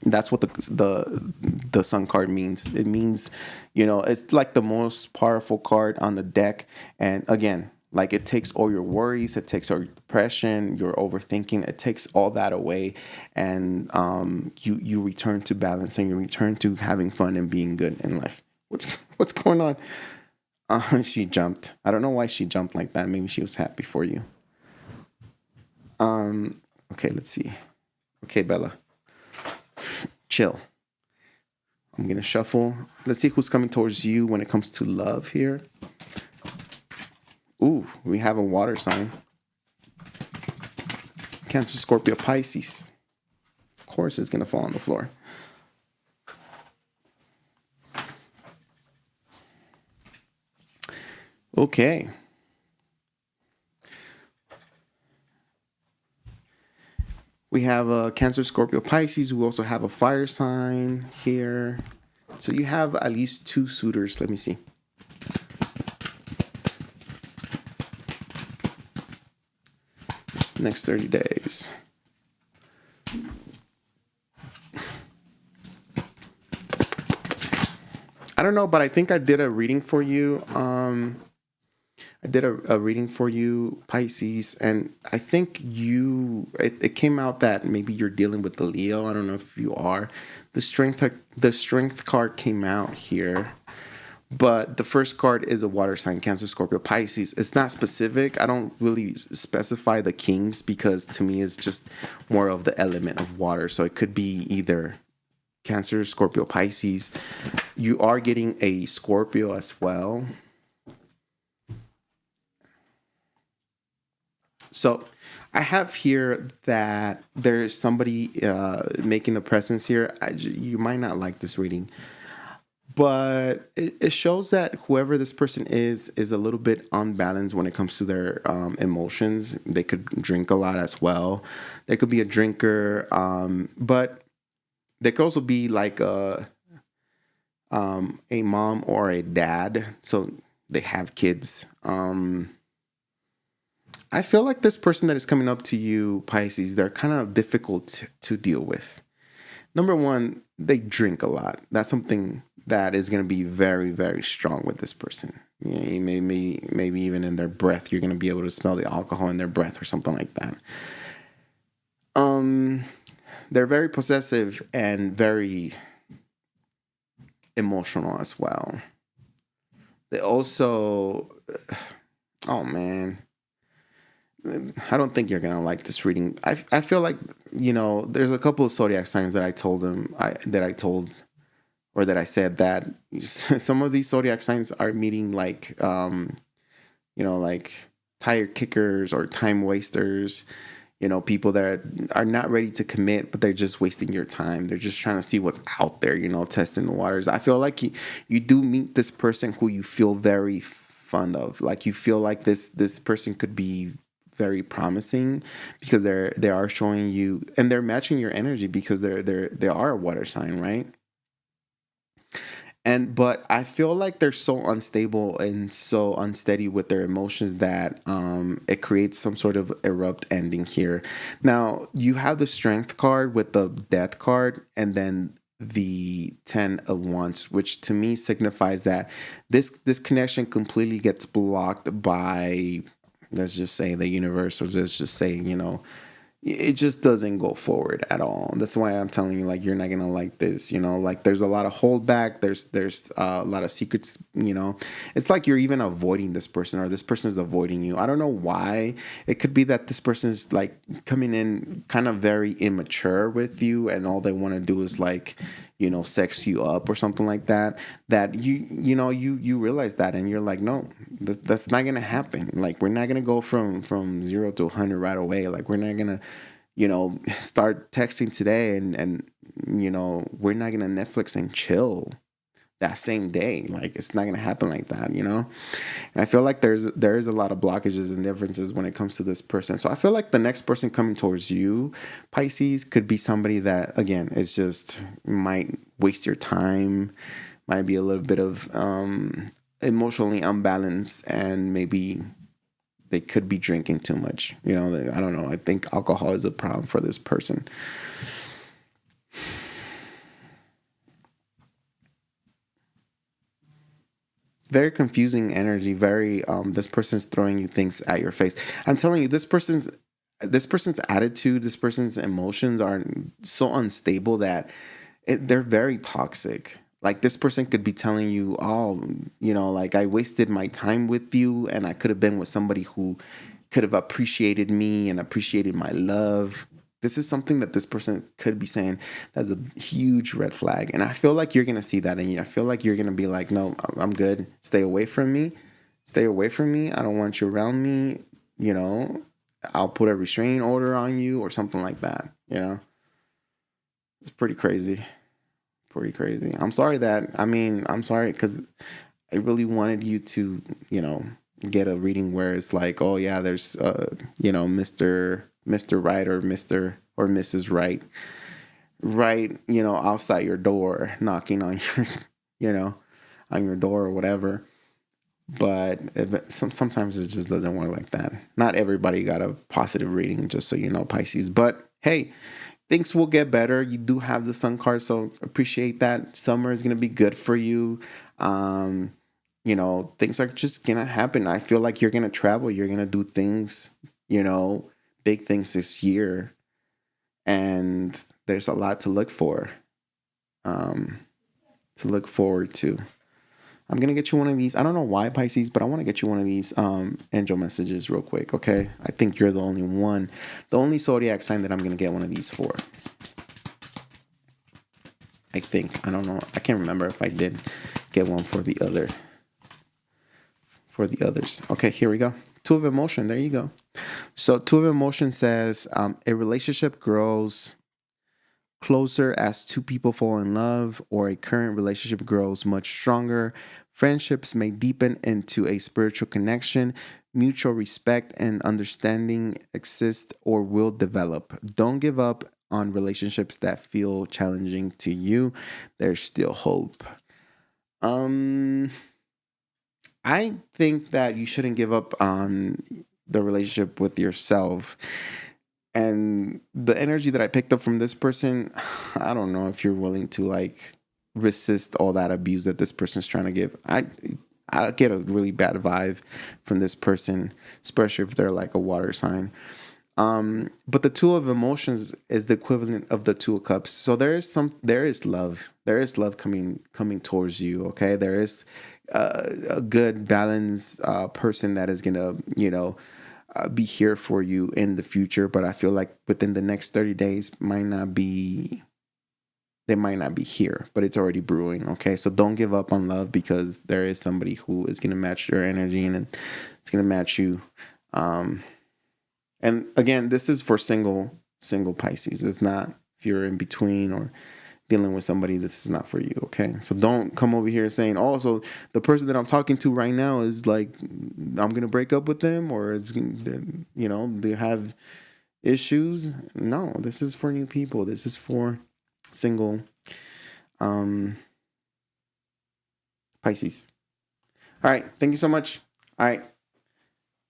That's what the sun card means. It means, you know, it's like the most powerful card on the deck. And again, like it takes all your worries, it takes all your depression, your overthinking, it takes all that away, and you return to balance, and you return to having fun and being good in life. What's going on? She jumped. I don't know why she jumped like that. Maybe she was happy for you. Okay, let's see. Okay, Bella. Chill. I'm gonna shuffle. Let's see who's coming towards you when it comes to love here. Ooh, we have a water sign. Cancer, Scorpio, Pisces. Of course it's gonna fall on the floor. Okay. We have a Cancer, Scorpio, Pisces. We also have a fire sign here. So you have at least 2 suitors. Let me see. Next 30 days. I don't know, but I think I did a reading for you. I did a reading for you, Pisces, and I think it came out that maybe you're dealing with the Leo. I don't know if you are. The strength card came out here. But the first card is a water sign, Cancer, Scorpio, Pisces. It's not specific. I don't really specify the kings because to me it's just more of the element of water. So it could be either Cancer, Scorpio, Pisces. You are getting a Scorpio as well. So I have here that there is somebody making a presence here. You might not like this reading. But it shows that whoever this person is a little bit unbalanced when it comes to their emotions. They could drink a lot as well. They could be a drinker, but they could also be like a mom or a dad. So they have kids. I feel like this person that is coming up to you, Pisces, they're kind of difficult to deal with. Number one, they drink a lot. That's something that is going to be very, very strong with this person. You know, maybe even in their breath, you're going to be able to smell the alcohol in their breath or something like that. They're very possessive and very emotional as well. They also, oh man, I don't think you're going to like this reading. I feel like, you know, there's a couple of zodiac signs that I said that some of these zodiac signs are meeting like, like tire kickers or time wasters, people that are not ready to commit, but they're just wasting your time. They're just trying to see what's out there, testing the waters. I feel like you do meet this person who you feel very fond of. Like you feel like this person could be very promising because they are showing you and they're matching your energy because they are a water sign, right? But I feel like they're so unstable and so unsteady with their emotions that it creates some sort of abrupt ending here. Now, you have the Strength card with the Death card and then the 10 of Wands, which to me signifies that this connection completely gets blocked by, let's just say, the universe, or let's just say, it just doesn't go forward at all. That's why I'm telling you, like, you're not gonna like this, like there's a lot of holdback. There's a lot of secrets, it's like you're even avoiding this person or this person is avoiding you. I don't know why. It could be that this person is like coming in kind of very immature with you and all they want to do is like, sex you up or something like that, you realize that and you're like, no, that's not gonna happen. Like, we're not gonna go from 0 to 100 right away. Like, we're not gonna start texting today and we're not gonna Netflix and chill that same day. Like, it's not gonna happen like that, and I feel like there is a lot of blockages and differences when it comes to this person. So I feel like the next person coming towards you, Pisces, could be somebody that, again, is just might waste your time, might be a little bit of emotionally unbalanced, and maybe they could be drinking too much. I don't know. I think alcohol is a problem for this person. Very confusing energy. Very this person's throwing you things at your face. I'm telling you, this person's attitude, this person's emotions are so unstable that they're very toxic. Like, this person could be telling you, oh, like, I wasted my time with you and I could have been with somebody who could have appreciated me and appreciated my love. This is something that this person could be saying. That's a huge red flag. And I feel like you're going to see that in you. I feel like you're going to be like, no, I'm good. Stay away from me. Stay away from me. I don't want you around me. I'll put a restraining order on you or something like that. It's pretty crazy. Pretty crazy. I'm sorry because I really wanted you to, get a reading where it's like, oh yeah, there's, Mr. Mr. Right or Mr. or Mrs. Right, right, you know, outside your door, knocking on your, you know, on your door or whatever. But sometimes it just doesn't work like that. Not everybody got a positive reading, just so you know, Pisces. But hey, things will get better. You do have the Sun card, so appreciate that. Summer is gonna be good for you. You know, things are just gonna happen. I feel like you're gonna travel. You're gonna do things, you know, big things this year, and there's a lot to look for, to look forward to. I'm gonna get you one of these. I don't know why, Pisces, but I want to get you one of these angel messages real quick. Okay, I think you're the only one, the only zodiac sign that I'm gonna get one of these for. I think. I don't know. I can't remember if I did get one for the others. Okay, here we go. Two of Emotion. There you go. So Two of Emotion says a relationship grows closer as two people fall in love, or a current relationship grows much stronger. Friendships may deepen into a spiritual connection. Mutual respect and understanding exist or will develop. Don't give up on relationships that feel challenging to you. There's still hope. I think that you shouldn't give up on the relationship with yourself. And the energy that I picked up from this person, I don't know if you're willing to like resist all that abuse that this person's trying to give. I get a really bad vibe from this person, especially if they're like a water sign. But the Two of Emotions is the equivalent of the Two of Cups. So there is love. There is love coming towards you. Okay, there is a good, balanced person that is gonna, you know, be here for you in the future. But I feel like within the next 30 days they might not be here, but it's already brewing. Okay, so don't give up on love, because there is somebody who is gonna match your energy and it's gonna match you. And again, this is for single Pisces. It's not if you're in between or dealing with somebody, this is not for you. Okay, so don't come over here saying, oh, so the person that I'm talking to right now is like, I'm gonna break up with them, or it's, you know, they have issues. No, this is for new people. This is for single Pisces. All right, thank you so much. All right,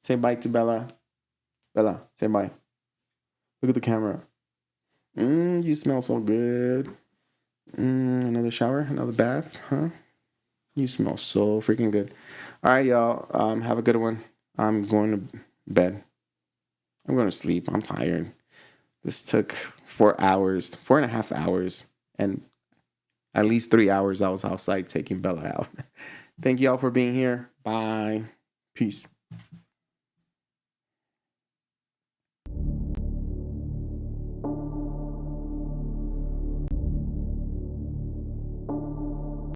say bye to Bella. Bella, say bye. Look at the camera. You smell so good. Another shower, another bath, huh? You smell so freaking good. All right, y'all. Have a good one. I'm going to bed. I'm going to sleep. I'm tired. This took 4 hours, 4.5 hours, and at least 3 hours I was outside taking Bella out. Thank y'all for being here. Bye. Peace.